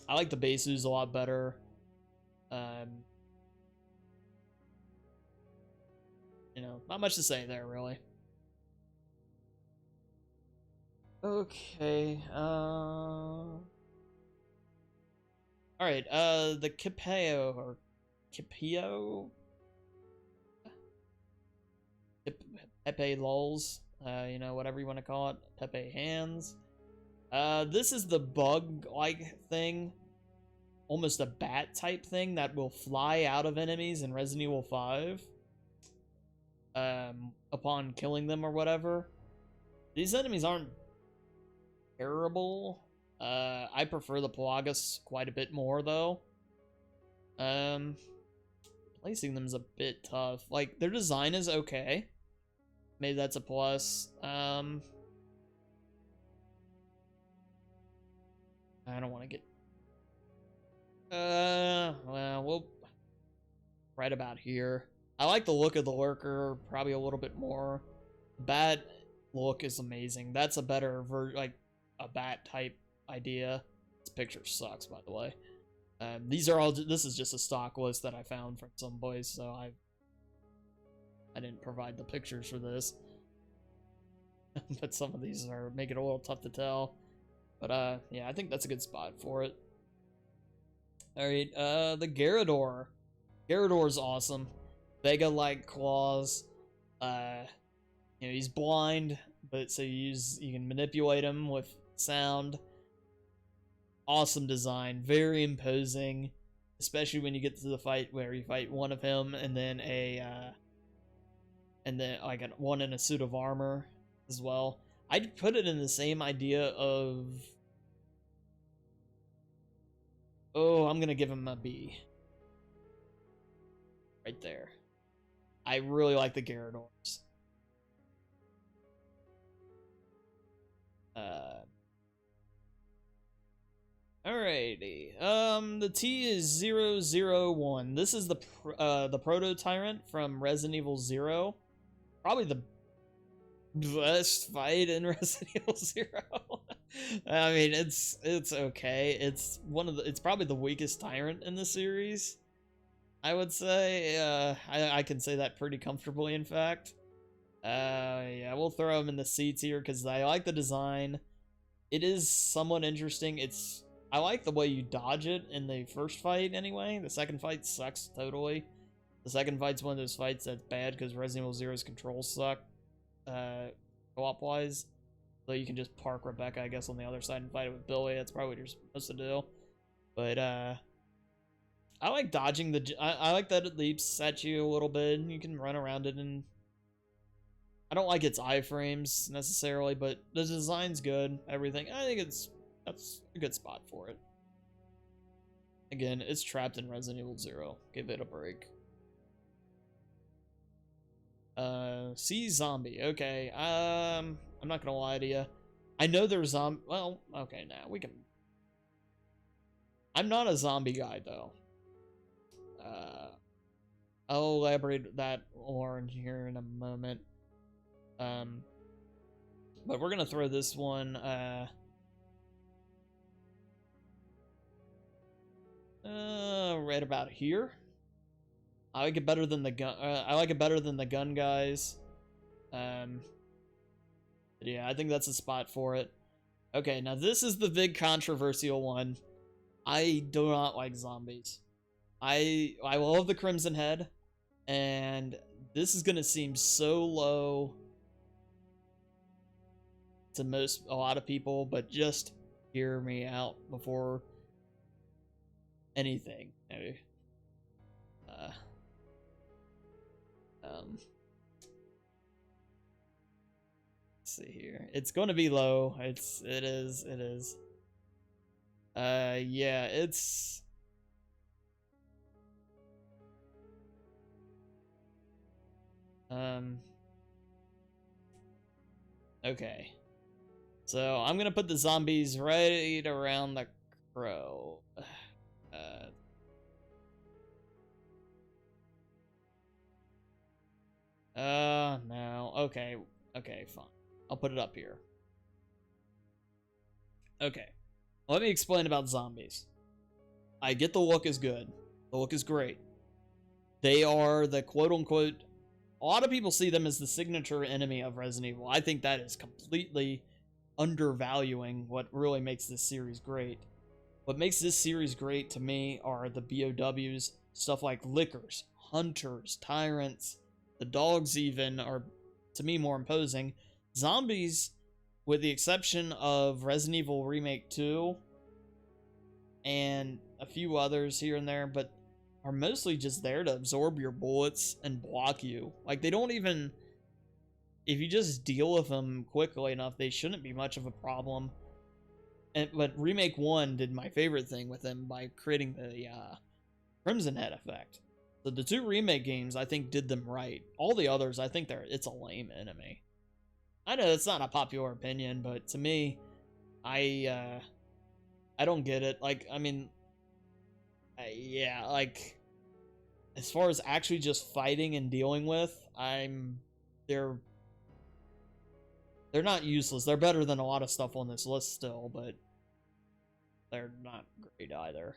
A: like the base ooze a lot better. You know, not much to say there, really. Okay, alright, the Capeo, or Capeo? Pepe lulz, you know, whatever you want to call it, Pepe hands. This is the bug-like thing almost a bat type thing that will fly out of enemies in Resident Evil 5 upon killing them or whatever. These enemies aren't terrible. I prefer the B.O.W.s quite a bit more though. Placing them is a bit tough. Like, their design is okay. Maybe that's a plus. I don't want to get... well, we'll... right about here. I like the look of the lurker probably a little bit more. Bat look is amazing. That's a better, like, a bat type idea. This picture sucks, by the way. These are all... This is just a stock list that I found from some boys, so I didn't provide the pictures for this. But some of these are make it a little tough to tell. But yeah, I think that's a good spot for it. Alright, the Garrador. Garrador's awesome. Vega-like claws. You know, he's blind, but so you can manipulate him with sound. Awesome design, very imposing, especially when you get to the fight where you fight one of him and then like one in a suit of armor as well. I'd put it in the same idea of... Oh, I'm gonna give him a B. Right there. I really like the Garradors. Alrighty. The T is 001. This is the Proto Tyrant from Resident Evil 0. Probably the best fight in Resident Evil 0. I mean, it's okay. It's probably the weakest tyrant in the series, I would say. I can say that pretty comfortably, in fact. Yeah, we'll throw him in the C tier because I like the design. It is somewhat interesting. I like the way you dodge it in the first fight anyway. The second fight sucks totally. The second fight's one of those fights that's bad because Resident Evil 0's controls suck, co-op wise. So you can just park Rebecca, I guess, on the other side and fight it with Billy. That's probably what you're supposed to do. But I like dodging I like that it leaps at you a little bit. You can run around it, and I don't like its iframes necessarily, but the design's good. Everything. I think that's a good spot for it. Again, it's trapped in Resident Evil 0. Give it a break. C zombie. Okay. I'm not gonna lie to you. I know there's zombie. Well, okay, now we can. I'm not a zombie guy though. I'll elaborate that more in here in a moment. But we're gonna throw this one. Right about here. I like it better than the gun. I like it better than the gun guys. Yeah, I think that's a spot for it. Okay, now this is the big controversial one. I do not like zombies. I love the Crimson Head, and this is gonna seem so low to a lot of people, but just hear me out before anything. Maybe. Let's see here. It's going to be low. It is. Yeah, it's. Okay. So I'm gonna put the zombies right around the crow. No. Okay. Okay, fine. I'll put it up here. Okay. Let me explain about zombies. I get the look is good. The look is great. They are the quote-unquote... A lot of people see them as the signature enemy of Resident Evil. I think that is completely undervaluing what really makes this series great. What makes this series great to me are the B.O.W.s, stuff like Lickers, Hunters, Tyrants. The dogs even are, to me, more imposing. Zombies, with the exception of Resident Evil Remake 2 and a few others here and there, but are mostly just there to absorb your bullets and block you. Like, they don't even... If you just deal with them quickly enough, they shouldn't be much of a problem. But Remake 1 did my favorite thing with them by creating the Crimson Head effect. So the 2 remake games, I think, did them right. All the others, I think it's a lame enemy. I know it's not a popular opinion, but to me, I don't get it. Like, I mean, yeah, like, as far as actually just fighting and dealing with, they're not useless. They're better than a lot of stuff on this list still, but they're not great either.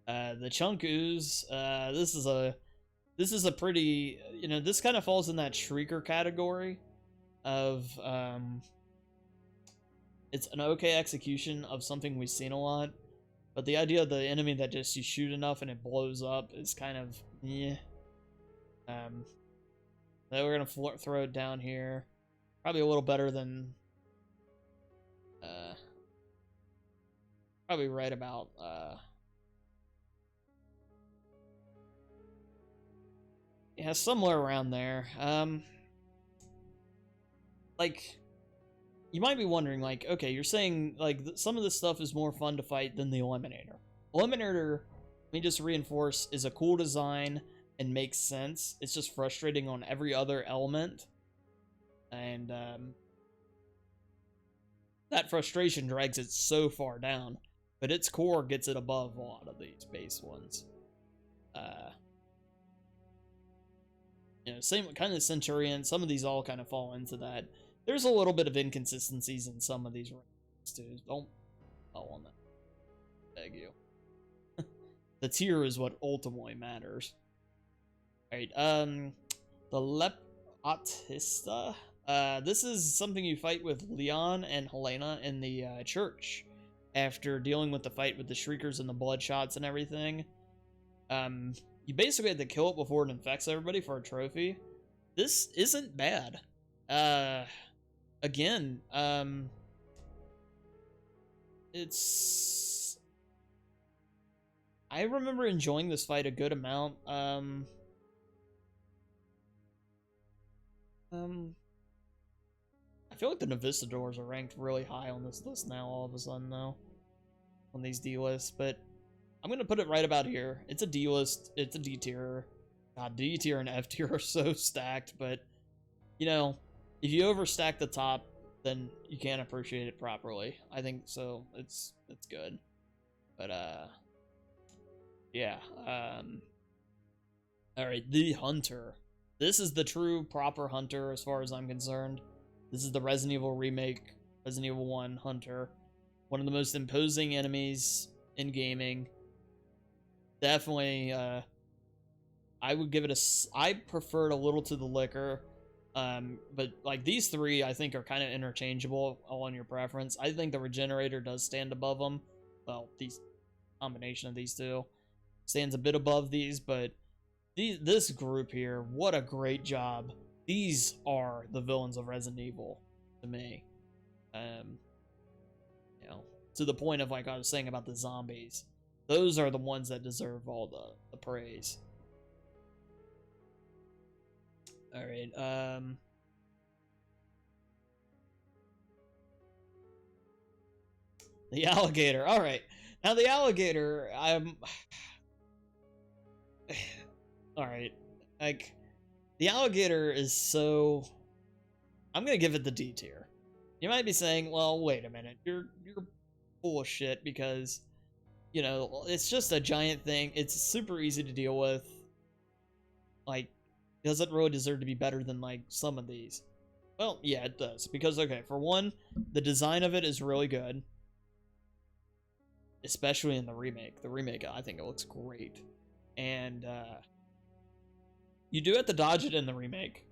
A: The Chunkus, this is a pretty, you know, this kind of falls in that Shrieker category of, it's an okay execution of something we've seen a lot, but the idea of the enemy that just you shoot enough and it blows up is kind of, yeah. Then we're gonna throw it down here. Probably a little better than, probably right about, yeah, somewhere around there. Like, you might be wondering, like, okay, you're saying, like, some of this stuff is more fun to fight than the Eliminator. Eliminator, let me just reinforce, is a cool design and makes sense. It's just frustrating on every other element. And, that frustration drags it so far down. But its core gets it above a lot of these base ones. You know, same kind of Centurion. Some of these all kind of fall into that. There's a little bit of inconsistencies in some of these rankings too. Don't fall on that. Beg you. The tier is what ultimately matters. Alright, the Lepatista. This is something you fight with Leon and Helena in the church after dealing with the fight with the Shriekers and the Bloodshots and everything. You basically have to kill it before it infects everybody for a trophy. This isn't bad. Again, it's... I remember enjoying this fight a good amount. I feel like the Novistadors are ranked really high on this list now all of a sudden, though. On these D lists, but I'm gonna put it right about here. It's a D list, it's a D tier. God, D tier and F tier are so stacked, but, you know, if you overstack the top, then you can't appreciate it properly. I think so. It's good. But, yeah. Alright, the Hunter. This is the true, proper Hunter as far as I'm concerned. This is the Resident Evil remake, Resident Evil 1 Hunter. One of the most imposing enemies in gaming. Definitely, I would give it a... I prefer it a little to the Licker. But, like, these three, I think, are kind of interchangeable all on your preference. I think the Regenerator does stand above them. Well, these combination of these two stands a bit above these, but this group here, what a great job. These are the villains of Resident Evil, to me. You know, to the point of, like I was saying about the zombies. Those are the ones that deserve all the praise. Alright, the Alligator. Alright. Now the Alligator, alright. Like, the Alligator is so... I'm gonna give it the D tier. You might be saying, well, wait a minute. You're full of shit because, you know, it's just a giant thing. It's super easy to deal with. Like, does it really deserve to be better than, like, some of these? Well, yeah, it does. Because, okay, for one, the design of it is really good. Especially in the remake. The remake, I think it looks great. And, you do have to dodge it in the remake.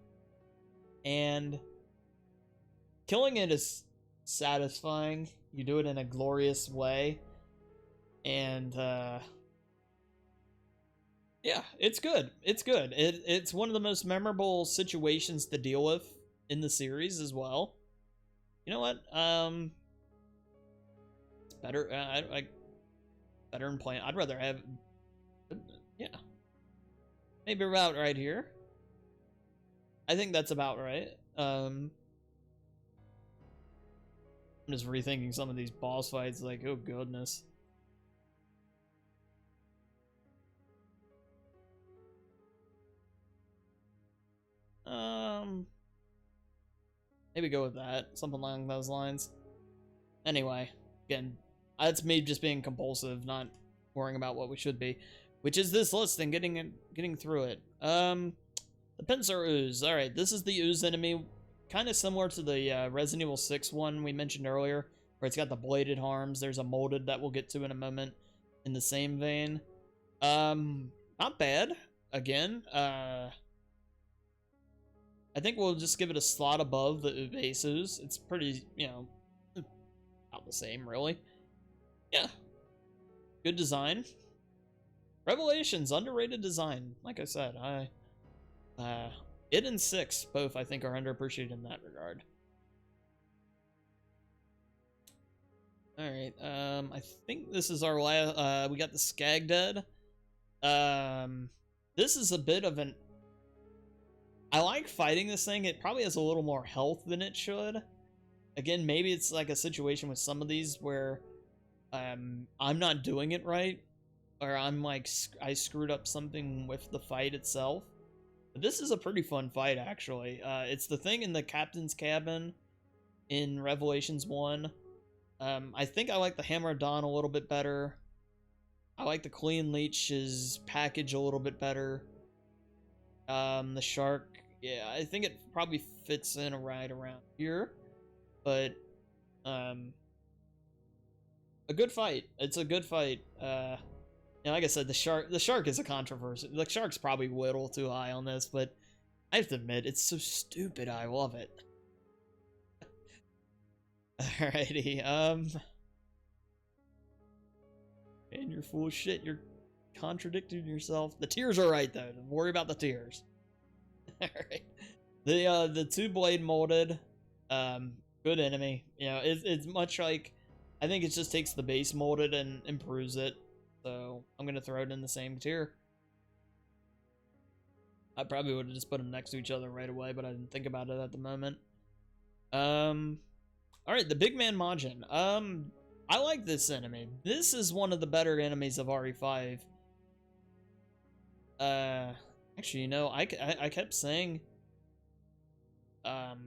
A: And killing it is satisfying. You do it in a glorious way. And, yeah, it's good. It's good. It's one of the most memorable situations to deal with in the series as well. You know what? It's better. Better than playing. I'd rather have. Yeah. Maybe about right here. I think that's about right. I'm just rethinking some of these boss fights. Like, oh goodness. Maybe go with that. Something along those lines. Anyway, again, that's me just being compulsive, not worrying about what we should be, which is this list and getting through it. The pincer ooze. All right, this is the ooze enemy, kind of similar to the Resident Evil 6 one we mentioned earlier, where it's got the bladed arms. There's a molded that we'll get to in a moment in the same vein. Not bad. Again, I think we'll just give it a slot above the base ooze. It's pretty, you know, about the same, really. Yeah. Good design. Revelations, underrated design. Like I said, it and 6 both, I think, are underappreciated in that regard. Alright, I think this is our last, we got the Skag Dead. This is a bit of an... I like fighting this thing. It probably has a little more health than it should. Again, maybe it's like a situation with some of these where I'm not doing it right, or I'm like, I screwed up something with the fight itself. But this is a pretty fun fight, actually. It's the thing in the captain's cabin in Revelations 1. I think I like the Hammer of Dawn a little bit better. I like the Clean Leech's package a little bit better. The shark, yeah, I think it probably fits in right around here. But, a good fight. It's a good fight. You know, like I said, the shark is a controversy. The shark's probably a little too high on this, but I have to admit, it's so stupid. I love it. Alrighty, and you're full of shit. You're contradicting yourself. The tears are right, though. Don't worry about the tears. Alright. The 2-blade molded, good enemy. You know, it's much like, I think it just takes the base molded and improves it. So I'm gonna throw it in the same tier. I probably would have just put them next to each other right away, but I didn't think about it at the moment. Alright, the big Man Majin. I like this enemy. This is one of the better enemies of RE5. Actually, you know, I kept saying, does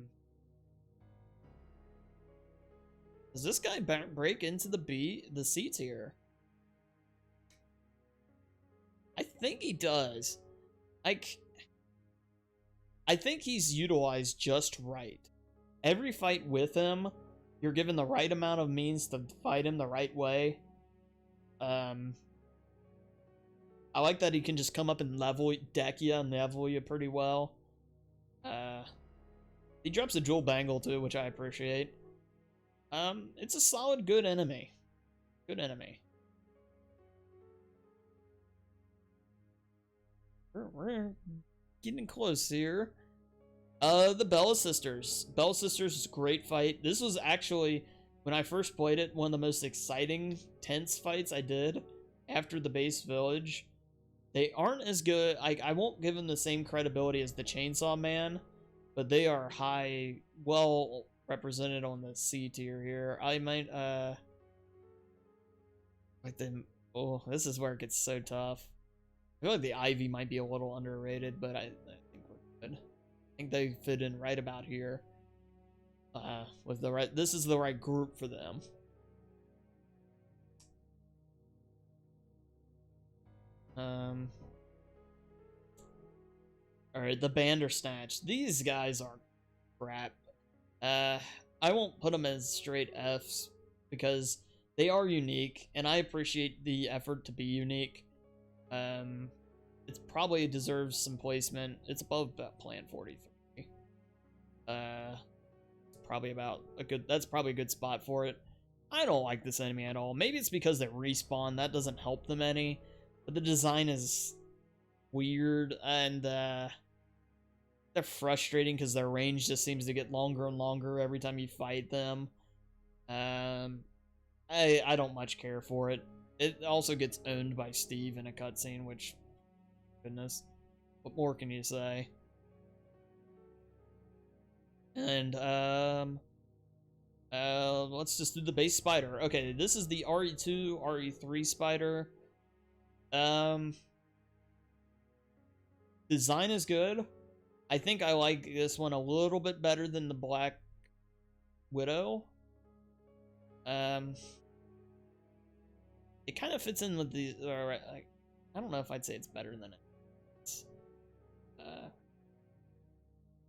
A: this guy break into the C tier? I think he does. Like, I think he's utilized just right. Every fight with him, you're given the right amount of means to fight him the right way. I like that he can just come up and deck you and level you pretty well. He drops a jewel bangle too, which I appreciate. It's a solid, good enemy. Good enemy. We're getting close here. The Bella Sisters. Bella Sisters is a great fight. This was actually, when I first played it, one of the most exciting, tense fights I did after the base village. They aren't as good. I won't give them the same credibility as the Chainsaw Man, but they are well represented on the C tier here. I might, like them. Oh, this is where it gets so tough. I feel like the Ivy might be a little underrated, but I think we're good. I think they fit in right about here. With the right, this is the right group for them. Alright, the Bandersnatch. These guys are crap. I won't put them as straight Fs because they are unique, and I appreciate the effort to be unique. It probably deserves some placement. It's above Plan 43. Probably about a good. That's probably a good spot for it. I don't like this enemy at all. Maybe it's because they respawn. That doesn't help them any. But the design is weird, and they're frustrating because their range just seems to get longer and longer every time you fight them. I I don't much care for it. It also gets owned by Steve in a cutscene, which, goodness, what more can you say? And let's just do the base spider. Okay, this is the RE2, RE3 spider. Design is good. I think I like this one a little bit better than the Black Widow. It kind of fits in with the, I don't know if I'd say it's better than it.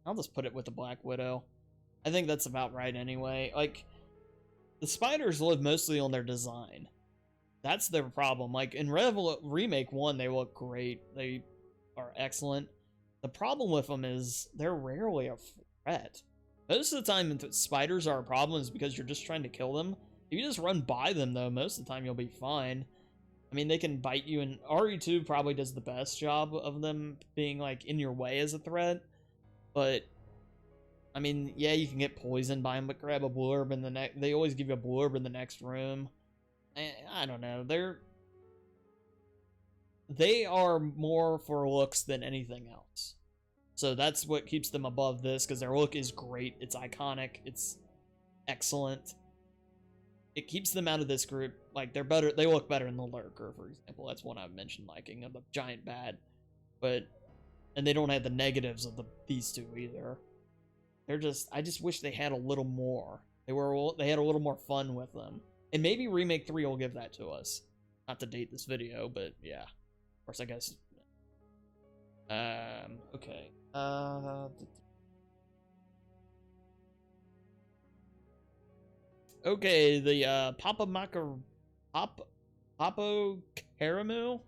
A: I'll just put it with the Black Widow. I think that's about right anyway. Like, the spiders live mostly on their design. That's their problem. Like, in Remake 1, they look great. They are excellent. The problem with them is they're rarely a threat. Most of the time, spiders are a problem is because you're just trying to kill them. If you just run by them, though, most of the time you'll be fine. I mean, they can bite you, and RE2 probably does the best job of them being, like, in your way as a threat. But, I mean, yeah, you can get poisoned by them, but grab a blurb in the next... They always give you a blurb in the next room. I don't know. They are more for looks than anything else. So that's what keeps them above this, because their look is great. It's iconic. It's excellent. It keeps them out of this group. Like, they're better. They look better in the Lurker, for example. That's one I've mentioned liking, of the giant bat. But, and they don't have the negatives of these two either. They're just, I just wish they had a little more. They had a little more fun with them. And maybe Remake 3 will give that to us. Not to date this video, but yeah. Of course, I guess. Okay. Okay, the Papo Caramu?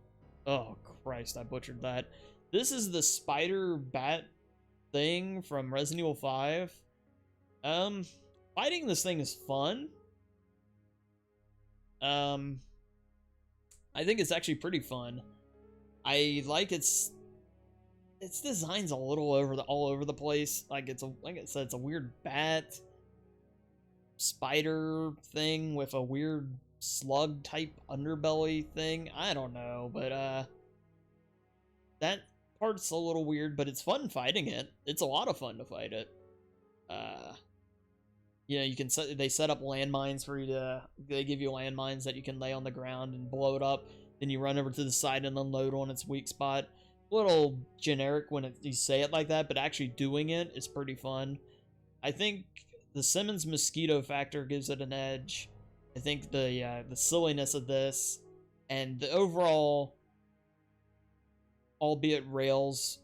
A: Oh, Christ, I butchered that. This is the spider bat thing from Resident Evil 5. Fighting this thing is fun. I think it's actually pretty fun. I like its design's a little all over the place. Like like I said, it's a weird bat spider thing with a weird slug type underbelly thing. I don't know, but that part's a little weird, but it's fun fighting it. It's a lot of fun to fight it. You know, they set up landmines for you to, they give you landmines that you can lay on the ground and blow it up. Then you run over to the side and unload on its weak spot. A little generic when you say it like that, but actually doing it is pretty fun. I think the Simmons mosquito factor gives it an edge. I think the silliness of this and the overall, albeit rails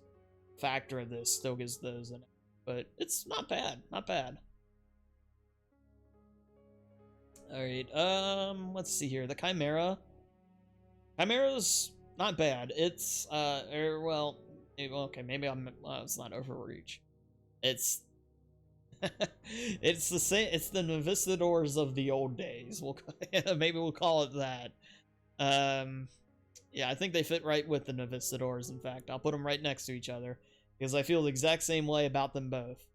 A: factor of this still gives those in it. But it's not bad, not bad. Alright, let's see here. The Chimera. Chimera's not bad. It's, well, okay, maybe it's not overreach. It's, it's the same, it's the Novistadors of the old days. Maybe we'll call it that. Yeah, I think they fit right with the Novistadors, in fact. I'll put them right next to each other, because I feel the exact same way about them both.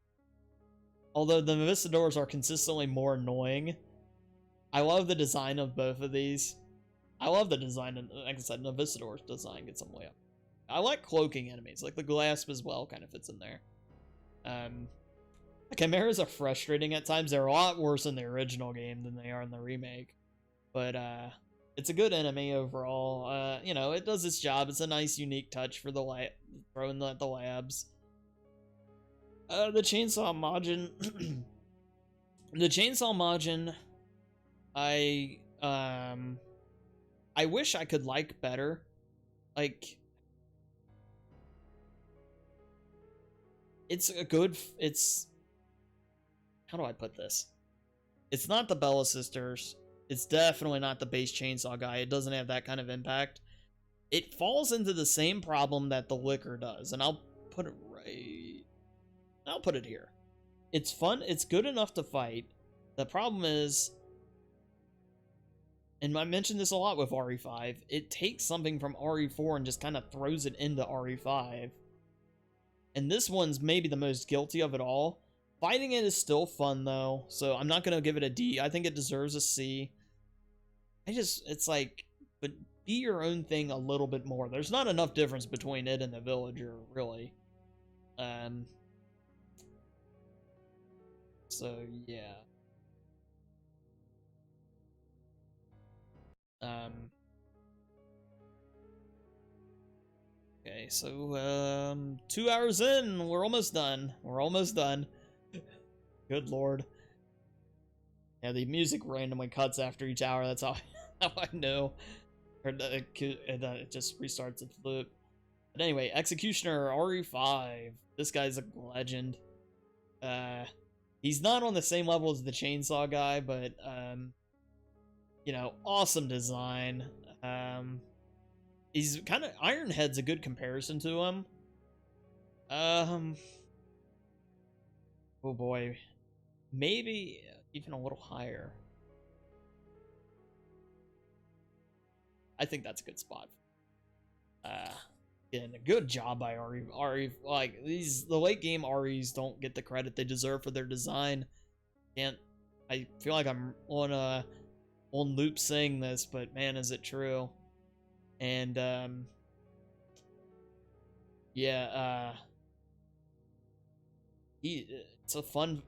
A: Although the Novistadors are consistently more annoying, I love the design of both of these. I love the design, and like I said, Novistador's design gets some way up. I like cloaking enemies, like the Wasp as well kind of fits in there. The Chimeras are frustrating at times. They're a lot worse in the original game than they are in the remake. But it's a good enemy overall. You know, it does its job. It's a nice, unique touch for the throwing at the labs. The Chainsaw Majin. The Chainsaw Majin, I wish I could like better. Like, it's how do I put this? It's not the Bella Sisters. It's definitely not the base Chainsaw guy. It doesn't have that kind of impact. It falls into the same problem that the Licker does, and I'll put it here. It's fun. It's good enough to fight. The problem is, and I mentioned this a lot with RE5, it takes something from RE4 and just kind of throws it into RE5. And this one's maybe the most guilty of it all. Fighting it is still fun, though, so I'm not going to give it a D. I think it deserves a C. it's like, but be your own thing a little bit more. There's not enough difference between it and the villager, really. So yeah. Okay, so 2 hours in, we're almost done. We're almost done. Good lord. Yeah, the music randomly cuts after each hour. That's how, how I know. Or it just restarts its loop. But anyway, Executioner RE5. This guy's a legend. He's not on the same level as the Chainsaw guy, but you know, awesome design. He's kind of Ironhead's a good comparison to him. Oh boy, maybe even a little higher. I think that's a good spot. Again, a good job by RE. Like the late game REs don't get the credit they deserve for their design. I feel like I'm on loop saying this, but man, is it true? And yeah, it's fun,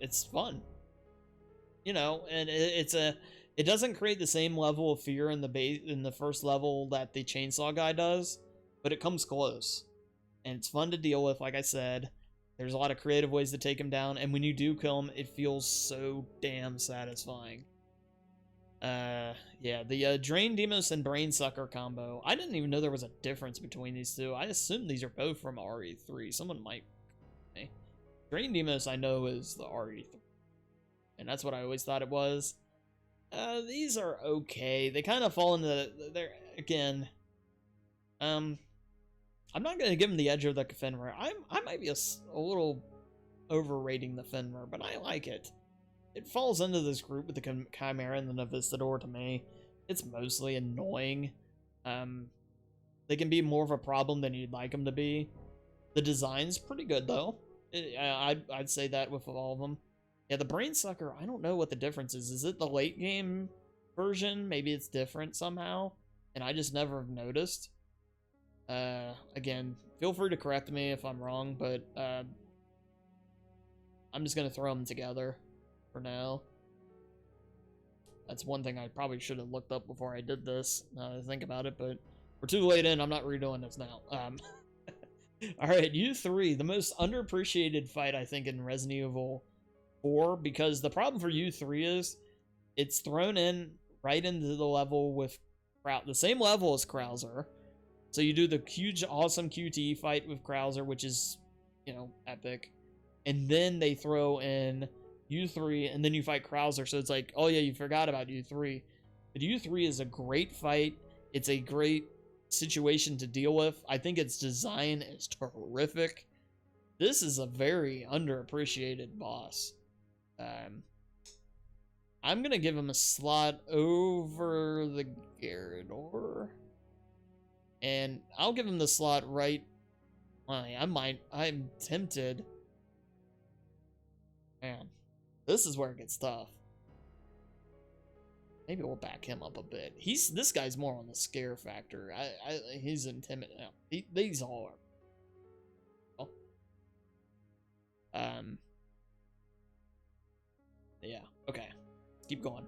A: you know, and it doesn't create the same level of fear in the first level that the Chainsaw guy does, but it comes close, and it's fun to deal with. Like I said, there's a lot of creative ways to take him down, and when you do kill him, it feels so damn satisfying. Yeah, the Drain Demos and Brain Sucker combo. I didn't even know there was a difference between these two. I assume these are both from RE3. Someone might. Okay. Drain Demos I know is the RE3, and that's what I always thought it was. These are okay. They kind of fall into they're again. I'm not gonna give them the edge of the Fenrir. I might be a little overrating the Fenrir, but I like it. It falls into this group with the Chimera and the Navistador to me. It's mostly annoying. They can be more of a problem than you'd like them to be. The design's pretty good, though. I'd say that with all of them. Yeah, the Brain Sucker, I don't know what the difference is. Is it the late game version? Maybe it's different somehow, and I just never noticed. Again, feel free to correct me if I'm wrong, but I'm just going to throw them together for now. That's one thing I probably should have looked up before I did this, now that I think about it, but we're too late in. I'm not redoing this now. Alright, U3, the most underappreciated fight, I think, in Resident Evil 4, because the problem for U3 is it's thrown in right into the level with the same level as Krauser. So you do the huge, awesome QTE fight with Krauser, which is, you know, epic. And then they throw in U3, and then you fight Krauser, so it's like, oh yeah, you forgot about U3. But U3 is a great fight. It's a great situation to deal with. I think its design is terrific. This is a very underappreciated boss. I'm gonna give him a slot over the Gyarados. And I'll give him the slot right. I'm tempted. Man. This is where it gets tough. Maybe we'll back him up a bit. This guy's more on the scare factor. He's intimidating. These all are. Yeah. Okay. Let's keep going.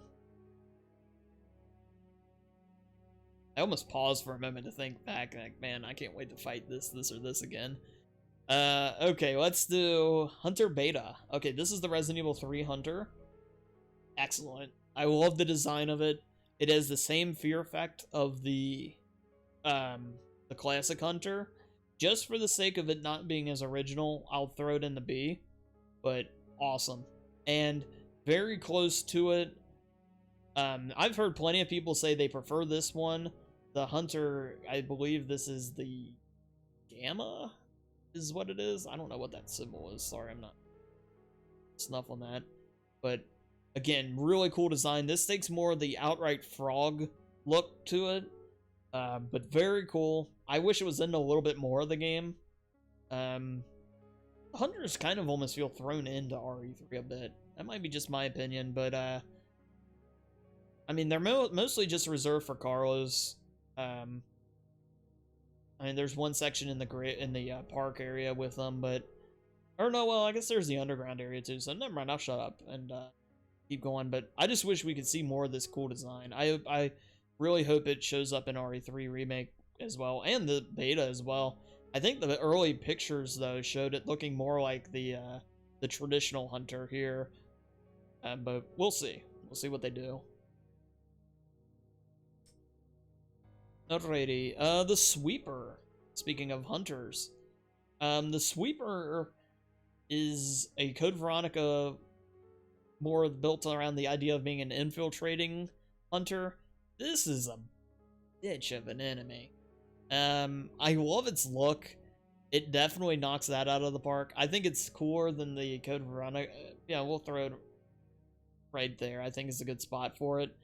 A: I almost paused for a moment to think back. Like, man, I can't wait to fight this, or this again. Okay, let's do Hunter Beta. Okay, this is the Resident Evil 3 Hunter. Excellent. I love the design of it. It has the same fear effect of the classic Hunter. Just for the sake of it not being as original, I'll throw it in the B. But awesome. And very close to it. I've heard plenty of people say they prefer this one. The Hunter, I believe this is the Gamma? Is what it is. I don't know what that symbol is. Sorry, I'm not snuff on that. But again, really cool design. This takes more of the outright frog look to it, but very cool. I wish it was in a little bit more of the game. Hunters kind of almost feel thrown into RE3 a bit. That might be just my opinion, but I mean, they're mostly just reserved for Carlos. I mean, there's one section in the park area with them, but or no, well, I guess there's the underground area too. So never mind, I'll shut up and keep going. But I just wish we could see more of this cool design. I really hope it shows up in RE3 remake as well, and the beta as well. I think the early pictures though showed it looking more like the traditional hunter here, but we'll see. We'll see what they do. Alrighty, the Sweeper. Speaking of hunters, the Sweeper is a Code Veronica more built around the idea of being an infiltrating hunter. This is a bitch of an enemy. I love its look. It definitely knocks that out of the park. I think it's cooler than the Code Veronica. Yeah, we'll throw it right there. I think it's a good spot for it.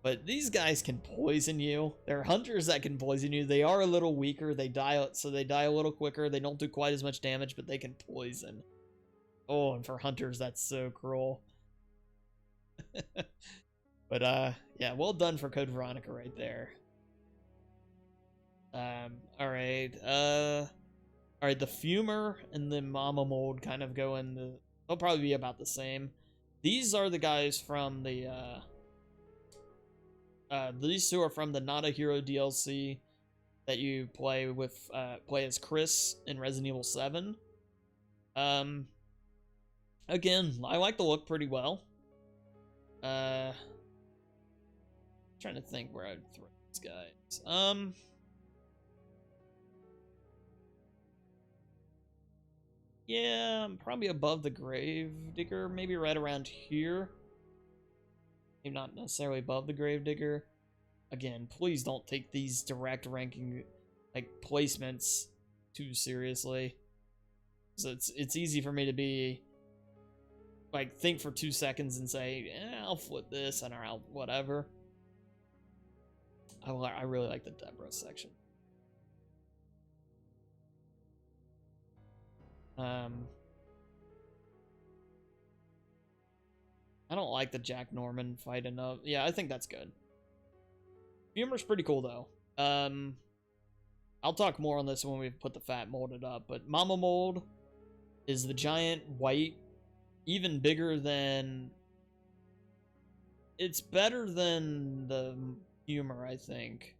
A: But these guys can poison you. They're hunters that can poison you. They are a little weaker. They die, so they die a little quicker. They don't do quite as much damage, but they can poison. Oh, and for hunters, that's so cruel. But yeah, well done for Code Veronica right there. Alright, alright, the Fumer and the Mama Mold kind of go in the... They'll probably be about the same. These are the guys from the, these two are from the Not a Hero DLC that you play with, play as Chris in Resident Evil 7. Again, I like the look pretty well. Trying to think where I'd throw these guys. Yeah, I'm probably above the Gravedigger, maybe right around here. Maybe not necessarily above the Gravedigger. Again, please don't take these direct ranking, like, placements too seriously. So it's easy for me to be, like, think for 2 seconds and say, I'll flip this and I'll whatever. I really like the Deborah section. I don't like the Jack Norman fight enough. Yeah, I think that's good. Fumer's pretty cool though. I'll talk more on this when we put the fat molded up, but Mama Mold is the giant white, even bigger than... It's better than the Fumer, I think.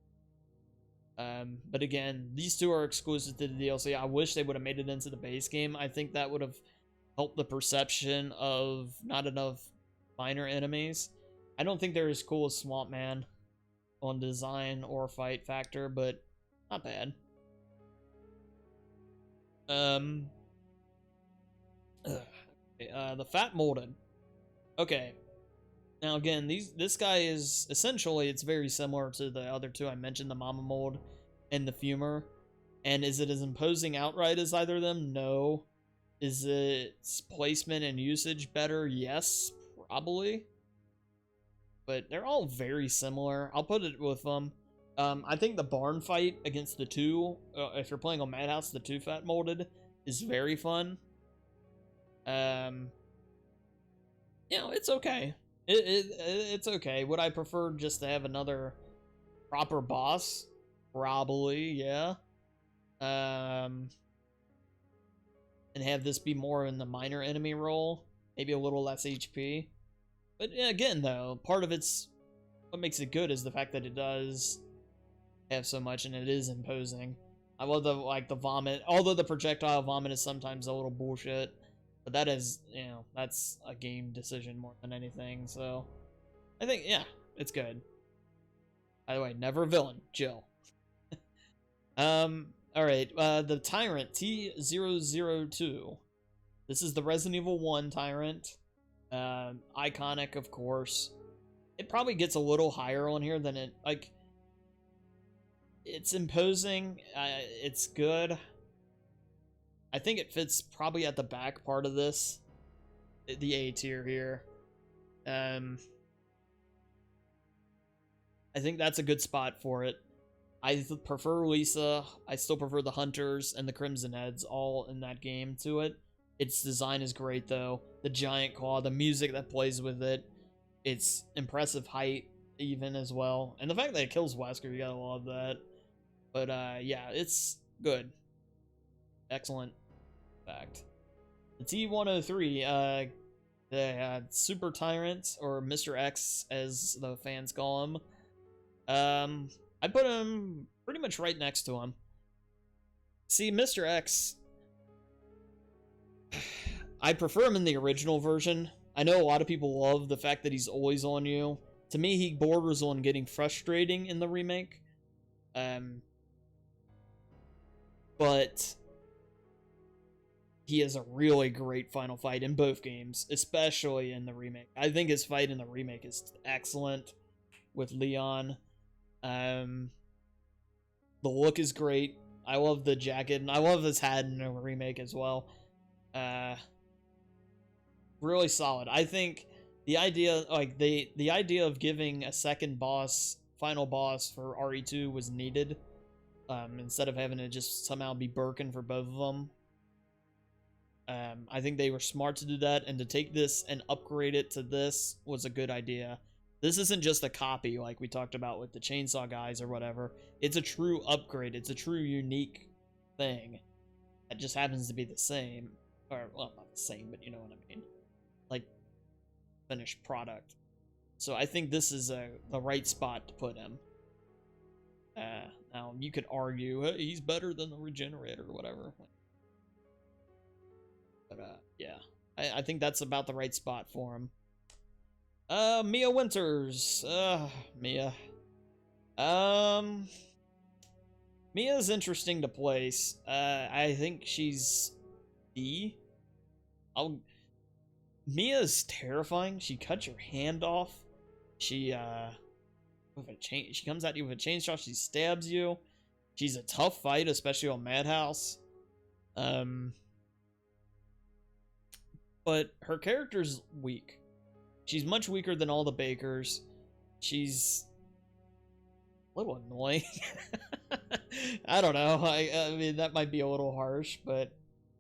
A: But again, these two are exclusive to the DLC. I wish they would have made it into the base game. I think that would have helped the perception of not enough minor enemies. I don't think they're as cool as Swamp Man on design or fight factor, but not bad. The Fat Molded. Okay. Now again, this guy is essentially, it's very similar to the other two I mentioned, the Mama Mold and the Fumer. And is it as imposing outright as either of them? No. Is its placement and usage better? Yes, probably. But they're all very similar. I'll put it with them. I think the barn fight against the two, if you're playing on Madhouse, the two Fat Molded, is very fun. You know, it's okay. It's okay. Would I prefer just to have another proper boss? Probably, yeah. And have this be more in the minor enemy role. Maybe a little less HP. But yeah, again, though, part of it's... What makes it good is the fact that it does have so much and it is imposing. I love the, like, the vomit. Although the projectile vomit is sometimes a little bullshit. But that is, you know, that's a game decision more than anything, so... I think, yeah, it's good. By the way, never a villain. Jill. Alright, the Tyrant, T002. This is the Resident Evil 1 Tyrant. Iconic, of course. It probably gets a little higher on here than it, like... It's imposing, it's good. I think it fits probably at the back part of this. The A tier here. I think that's a good spot for it. I prefer Lisa. I still prefer the Hunters and the Crimson Heads all in that game to it. Its design is great though. The giant claw, the music that plays with it. Its impressive height. even as well. And the fact that it kills Wesker, you gotta love that. But yeah, it's good. Excellent fact. The T-103, the Super Tyrant, or Mr. X as the fans call him. I put him pretty much right next to him. See, Mr. X, I prefer him in the original version. I know a lot of people love the fact that he's always on you. To me, he borders on getting frustrating in the remake. But he has a really great final fight in both games, especially in the remake. I think his fight in the remake is excellent with Leon. The look is great. I love the jacket, and I love his hat in the remake as well. Really solid. I think the idea, like the idea of giving a second boss, final boss for RE2 was needed. Instead of having to just somehow be Birkin for both of them. I think they were smart to do that, and to take this and upgrade it to this was a good idea. This isn't just a copy like we talked about with the Chainsaw guys or whatever. It's a true upgrade. It's a true unique thing. It just happens to be the same. Or, well, not the same, but you know what I mean. Like, finished product. So I think this is the right spot to put him. Now, you could argue, hey, he's better than the Regenerator or whatever. But, yeah. I think that's about the right spot for him. Mia Winters. Mia. Mia's interesting to place. I think she's B. Mia's terrifying. She cuts your hand off. She comes at you with a chainsaw. She stabs you. She's a tough fight, especially on Madhouse. But her character's weak. She's much weaker than all the Bakers. She's a little annoying. I don't know. I mean, that might be a little harsh, but,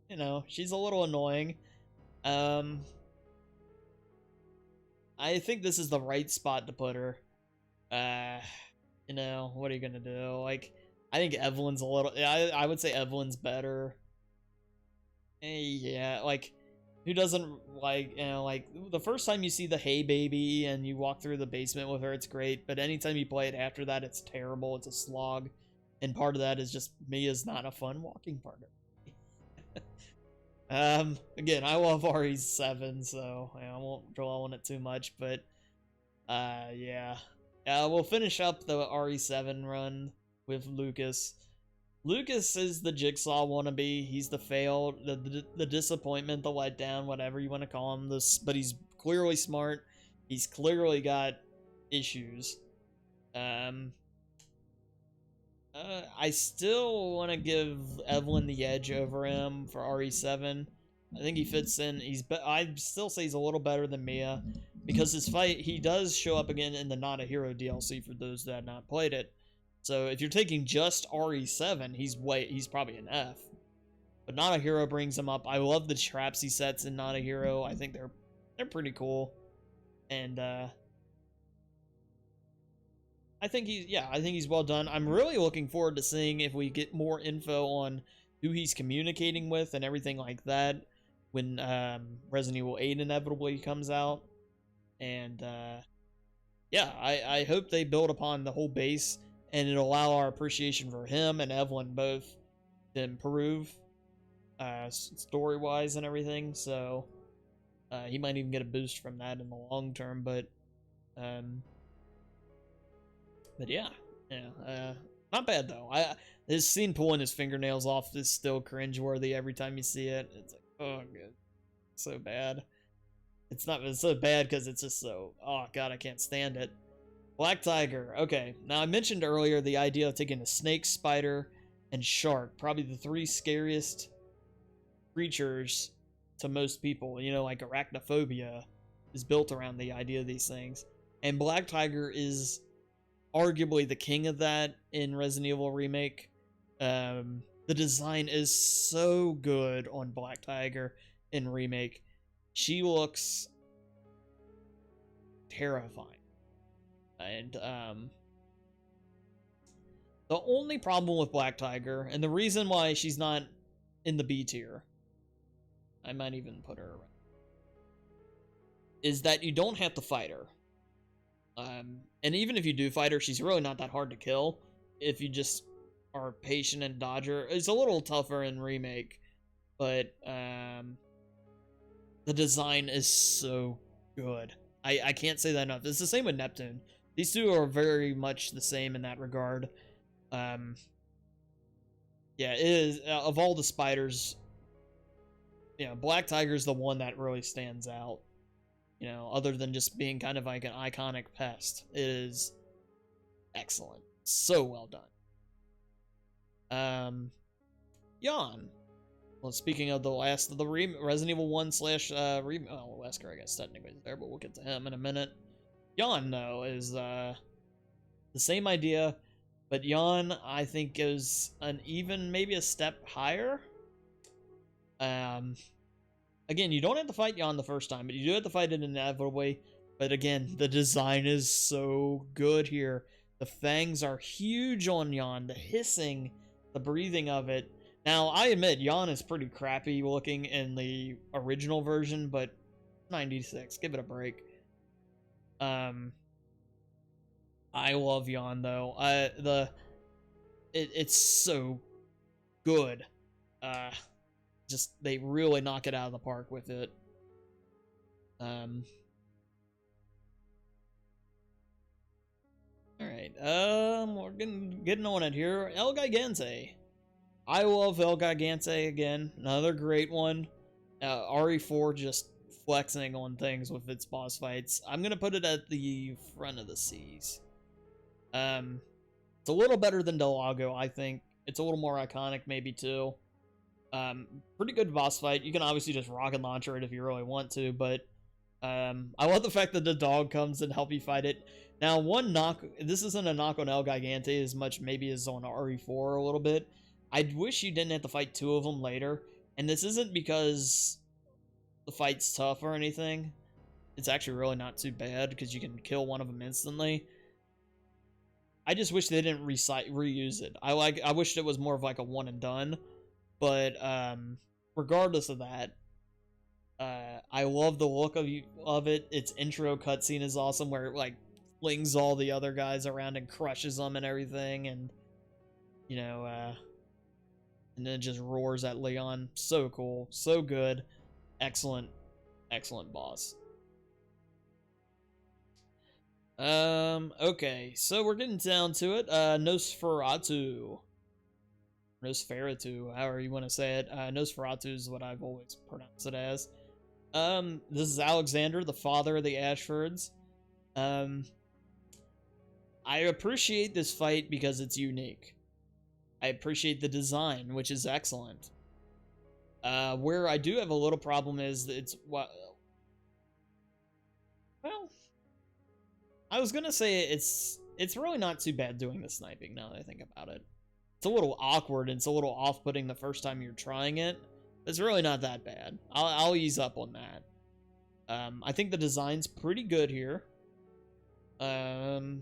A: you know, she's a little annoying. I think this is the right spot to put her. You know, what are you gonna do? Like, I think Evelyn's a little... I would say Evelyn's better. Yeah, like... Who doesn't, like, you know, like, the first time you see the Hey Baby and you walk through the basement with her, it's great, but anytime you play it after that, it's terrible, it's a slog, and part of that is just Mia's not a fun walking partner. Again, I love RE7, so I won't dwell on it too much, but, yeah. We'll finish up the RE7 run with Lucas. Lucas is the Jigsaw wannabe. He's the failed, the disappointment, the letdown, whatever you want to call him. But he's clearly smart. He's clearly got issues. I still want to give Evelyn the edge over him for RE7. I think he fits in. I still say he's a little better than Mia because his fight, he does show up again in the Not a Hero DLC for those that have not played it. So if you're taking just RE7, he's probably an F. But Not a Hero brings him up. I love the traps he sets in Not a Hero. I think they're pretty cool. And I think he's well done. I'm really looking forward to seeing if we get more info on who he's communicating with and everything like that when Resident Evil 8 inevitably comes out. And yeah, I hope they build upon the whole base. And it'll allow our appreciation for him and Evelyn both to improve story-wise and everything. So he might even get a boost from that in the long term. But yeah, not bad though. His scene pulling his fingernails off is still cringeworthy every time you see it. It's like, oh, good, so bad. It's so bad because it's just so, oh god, I can't stand it. Black Tiger. Okay, now I mentioned earlier the idea of taking a snake, spider, and shark. Probably the three scariest creatures to most people. You know, like arachnophobia is built around the idea of these things. And Black Tiger is arguably the king of that in Resident Evil Remake. The design is so good on Black Tiger in Remake. She looks terrifying. And the only problem with Black Tiger, and the reason why she's not in the B tier, I might even put her around, is that you don't have to fight her. And even if you do fight her, she's really not that hard to kill if you just are patient and dodge her. It's a little tougher in Remake, but the design is so good. I can't say that enough. It's the same with Neptune. These two are very much the same in that regard. Yeah, it is, of all the spiders, you know, Black Tiger's the one that really stands out. You know, other than just being kind of like an iconic pest. It is excellent. So well done. Yawn. Well, speaking of the last of the Resident Evil 1 slash Wesker, I guess technically is there, but we'll get to him in a minute. Yawn, though, is the same idea, but Yawn, I think, is an even maybe a step higher. Again, you don't have to fight Yawn the first time, but you do have to fight it inevitably. But again, the design is so good here. The fangs are huge on Yawn. The hissing, the breathing of it. Now, I admit, Yawn is pretty crappy looking in the original version, but 96, give it a break. I love Yawn, though. It's so good. Just, they really knock it out of the park with it. Alright, we're getting on it here. El Gigante. I love El Gigante again. Another great one. RE4 just flexing on things with its boss fights. I'm gonna put it at the front of the C's. It's a little better than Delago, I think. It's a little more iconic, maybe, too. Pretty good boss fight. You can obviously just rocket launcher it if you really want to, but I love the fact that the dog comes and help you fight it. Now, this isn't a knock on El Gigante as much maybe as on RE4 a little bit. I wish you didn't have to fight two of them later, and this isn't because the fight's tough or anything. It's actually really not too bad because you can kill one of them instantly. I just wish they didn't reuse it. I wished it was more of like a one and done. But regardless of that, I love the look of it. Its intro cutscene is awesome, where it like flings all the other guys around and crushes them and everything, and you know, and then it just roars at Leon. So cool, so good, excellent, excellent boss. Okay, so we're getting down to it. Nosferatu, however you want to say it. Nosferatu is what I've always pronounced it as. This is Alexander, the father of the Ashfords. I appreciate this fight because it's unique. I appreciate the design, which is excellent. Where I do have a little problem is that well, I was gonna say it's really not too bad doing the sniping now that I think about it. It's a little awkward and it's a little off-putting the first time you're trying it. It's really not that bad. I'll ease up on that. I think the design's pretty good here. I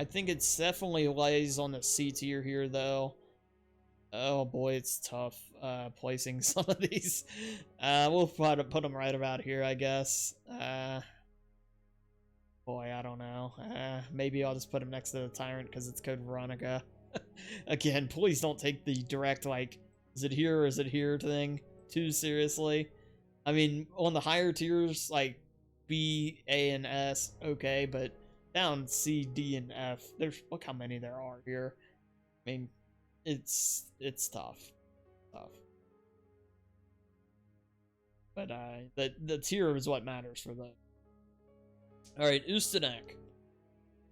A: think it's definitely lays on the C tier here, though. Oh boy, it's tough placing some of these. We'll try to put them right about here, I guess. Boy, I don't know. Maybe I'll just put him next to the Tyrant because it's code Veronica. Again, please don't take the direct, like, is it here or is it here thing too seriously. I mean, on the higher tiers, like B, A, and S, okay, but down C, D, and F, look how many there are here. I mean, it's tough. But the tier is what matters for them. Alright, Ustanak.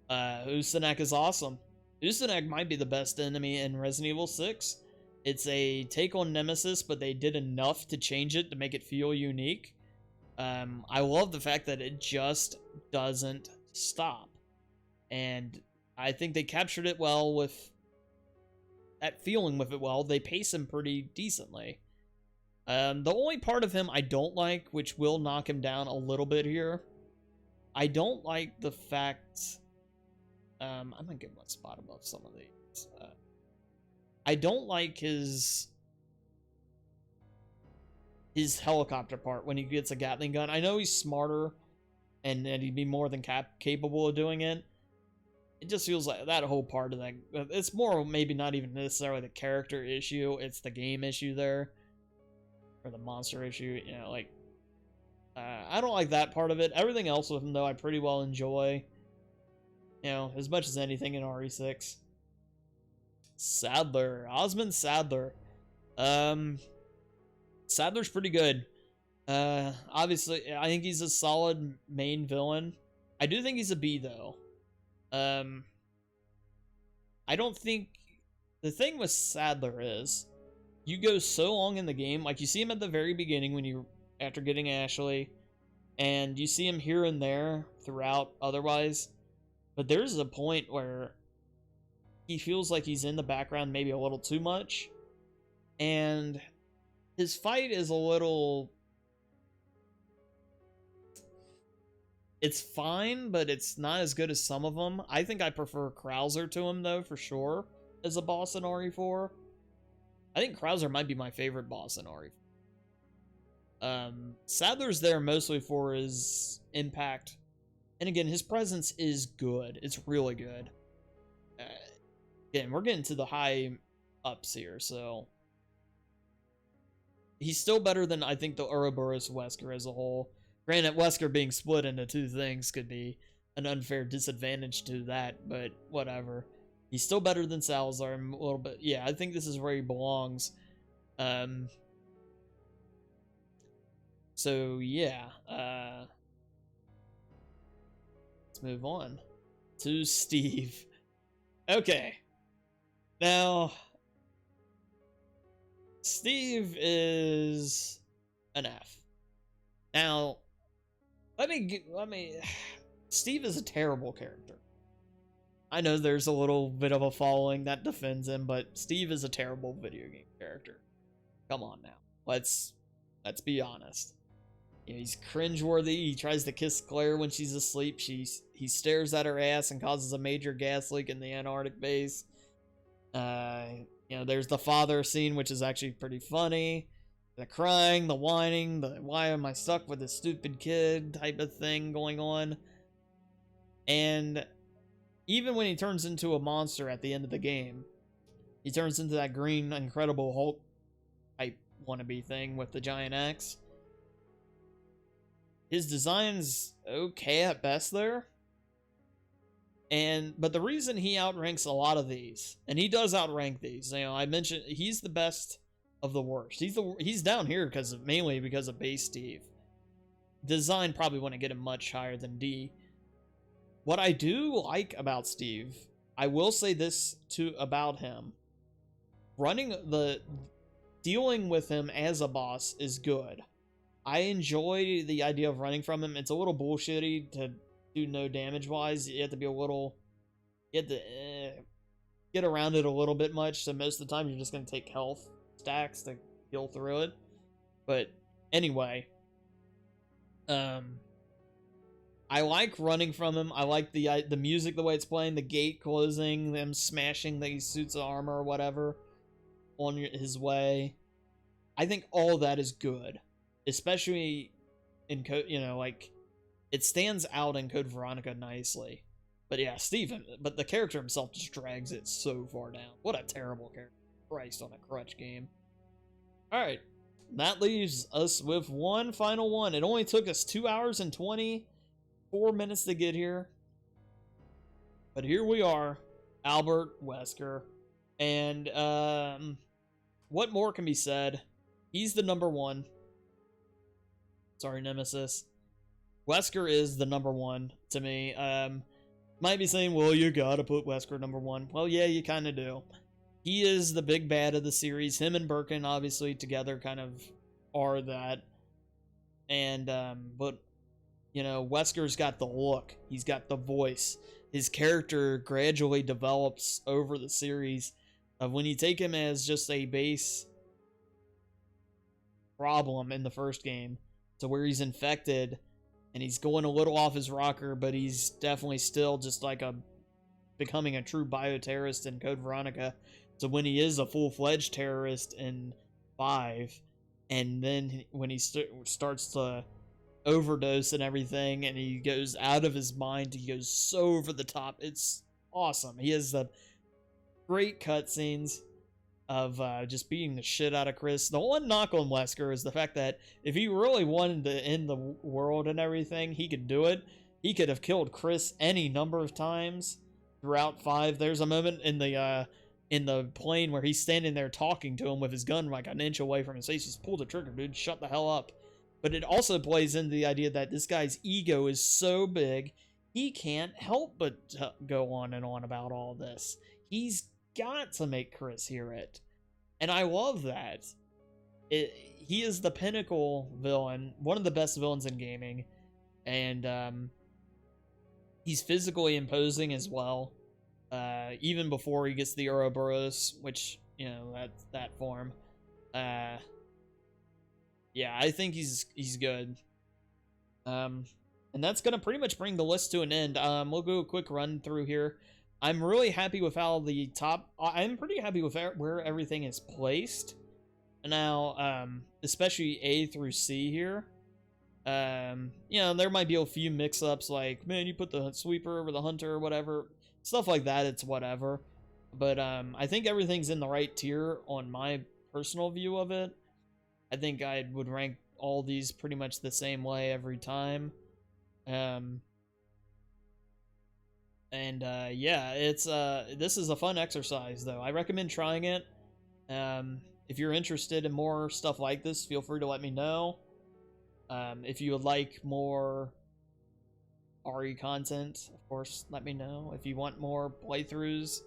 A: Ustanak is awesome. Ustanak might be the best enemy in Resident Evil 6. It's a take on Nemesis, but they did enough to change it to make it feel unique. I love the fact that it just doesn't stop. And I think they captured it well with that feeling with it well. They pace him pretty decently. The only part of him I don't like, which will knock him down a little bit here, I don't like the fact... I'm gonna get one spot above some of these. I don't like his helicopter part when he gets a Gatling gun. I know he's smarter and he'd be more than capable of doing it. It just feels like that whole part of that, it's more maybe not even necessarily the character issue, it's the game issue there. Or the monster issue, you know, like, I don't like that part of it. Everything else with him, though, I pretty well enjoy. You know, as much as anything in RE6. Sadler. Osmond Sadler. Sadler's pretty good. Obviously, I think he's a solid main villain. I do think he's a B, though. I don't think... The thing with Sadler is, you go so long in the game, like you see him at the very beginning when you... After getting Ashley, and you see him here and there throughout otherwise, but there's a point where he feels like he's in the background maybe a little too much, and his fight is a little... It's fine, but it's not as good as some of them. I think I prefer Krauser to him, though, for sure, as a boss in RE4. I think Krauser might be my favorite boss in RE4. Sadler's there mostly for his impact. And again, his presence is good. It's really good. Again, we're getting to the high ups here, so... He's still better than, I think, the Ouroboros Wesker as a whole. Granted, Wesker being split into two things could be an unfair disadvantage to that, but whatever. He's still better than Salazar a little bit. Yeah, I think this is where he belongs. So, yeah. Let's move on to Steve. Okay. Now, Steve is an F. Now, let me... Steve is a terrible character. I know there's a little bit of a following that defends him, but Steve is a terrible video game character. Come on now. Let's be honest. You know, he's cringeworthy. He tries to kiss Claire when she's asleep. He stares at her ass and causes a major gas leak in the Antarctic base. You know, there's the father scene, which is actually pretty funny. The crying, the whining, the why am I stuck with this stupid kid type of thing going on. And even when he turns into a monster at the end of the game, he turns into that green Incredible Hulk type wannabe thing with the giant axe. His design's okay at best there. But the reason he outranks a lot of these, and he does outrank these, you know, I mentioned he's the best of the worst. He's down here mainly because of base Steve. Design probably wouldn't get him much higher than D. What I do like about Steve, I will say this about him. Dealing with him as a boss is good. I enjoy the idea of running from him. It's a little bullshitty to do no damage wise. You have to get around it a little bit much, so most of the time you're just going to take health stacks to heal through it. But anyway, I like running from him. I like the music, the way it's playing, the gate closing, them smashing these suits of armor or whatever on his way. I think all that is good, especially in code. You know, like it stands out in Code Veronica nicely. But yeah, Steven, but the character himself just drags it so far down. What a terrible character. Christ on a crutch game. Alright, that leaves us with one final one. It only took us 2 hours and 24 minutes to get here. But here we are, Albert Wesker. And, what more can be said? He's the number one. Sorry, Nemesis. Wesker is the number one to me. Might be saying, well, you gotta put Wesker number one. Well, yeah, you kind of do. He is the big bad of the series. Him and Birkin, obviously, together kind of are that. And, but, you know, Wesker's got the look. He's got the voice. His character gradually develops over the series. When you take him as just a base problem in the first game, to where he's infected and he's going a little off his rocker, but he's definitely still just like becoming a true bioterrorist in Code Veronica. So when he is a full-fledged terrorist in 5, and then when he starts to overdose and everything, and he goes out of his mind, he goes so over the top. It's awesome. He has the great cutscenes of just beating the shit out of Chris. The one knock on Wesker is the fact that if he really wanted to end the world and everything, he could do it. He could have killed Chris any number of times throughout 5. There's a moment in the plane where he's standing there talking to him with his gun like an inch away from his face. Just pull the trigger, dude. Shut the hell up. But it also plays into the idea that this guy's ego is so big, he can't help but go on and on about all this. He's got to make Chris hear it. And I love that. He is the pinnacle villain, one of the best villains in gaming. And he's physically imposing as well. Even before he gets the Ouroboros, which, you know, that form. Yeah, I think he's good. And that's gonna pretty much bring the list to an end. We'll go a quick run through here. I'm really happy with how the top... I'm pretty happy with where everything is placed. Now, especially A through C here. You know, there might be a few mix-ups, like, man, you put the sweeper over the hunter or whatever. Stuff like that, it's whatever. But I think everything's in the right tier on my personal view of it. I think I would rank all these pretty much the same way every time. Yeah, it's this is a fun exercise though. I recommend trying it. If you're interested in more stuff like this, feel free to let me know. If you would like more RE content, of course, let me know. If you want more playthroughs,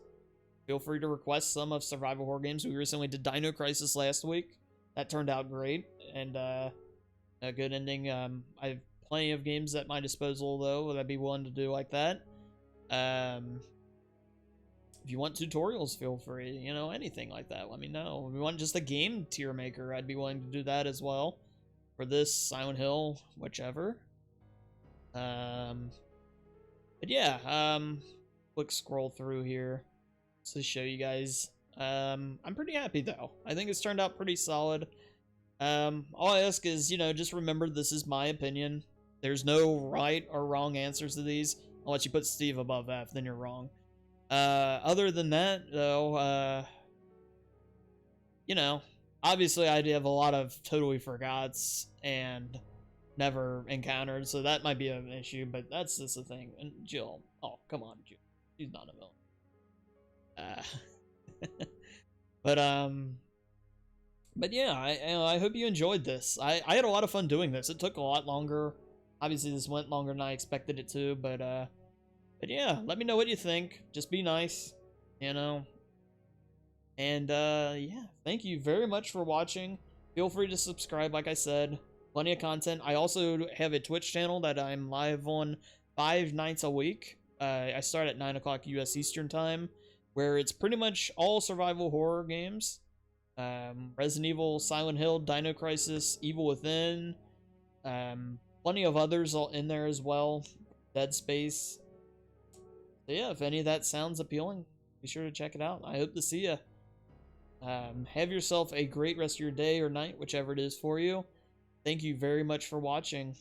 A: feel free to request some of survival horror games. We recently did Dino Crisis last week. That turned out great, and a good ending. I have plenty of games at my disposal, though, that I'd be willing to do like that. If you want tutorials, feel free. You know, anything like that, let me know. If you want just a game tier maker, I'd be willing to do that as well. For this, Silent Hill, whichever. But yeah, quick scroll through here to show you guys. I'm pretty happy though. I think it's turned out pretty solid. All I ask is, you know, just remember this is my opinion. There's no right or wrong answers to these. Unless you put Steve above F, then you're wrong. Other than that, though, you know, obviously I have a lot of totally forgots and never encountered, so that might be an issue, but that's just a thing. And Jill, oh, come on, Jill. She's not a villain. But yeah, I hope you enjoyed this. I had a lot of fun doing this. It took a lot longer. Obviously, this went longer than I expected it to, but yeah, let me know what you think. Just be nice, you know. And yeah, thank you very much for watching. Feel free to subscribe, like I said. Plenty of content. I also have a Twitch channel that I'm live on 5 nights a week. I start at 9 o'clock US Eastern Time, where it's pretty much all survival horror games. Resident Evil, Silent Hill, Dino Crisis, Evil Within, plenty of others all in there as well. Dead Space. So yeah, if any of that sounds appealing, be sure to check it out. I hope to see you. Have yourself a great rest of your day or night, whichever it is for you. Thank you very much for watching.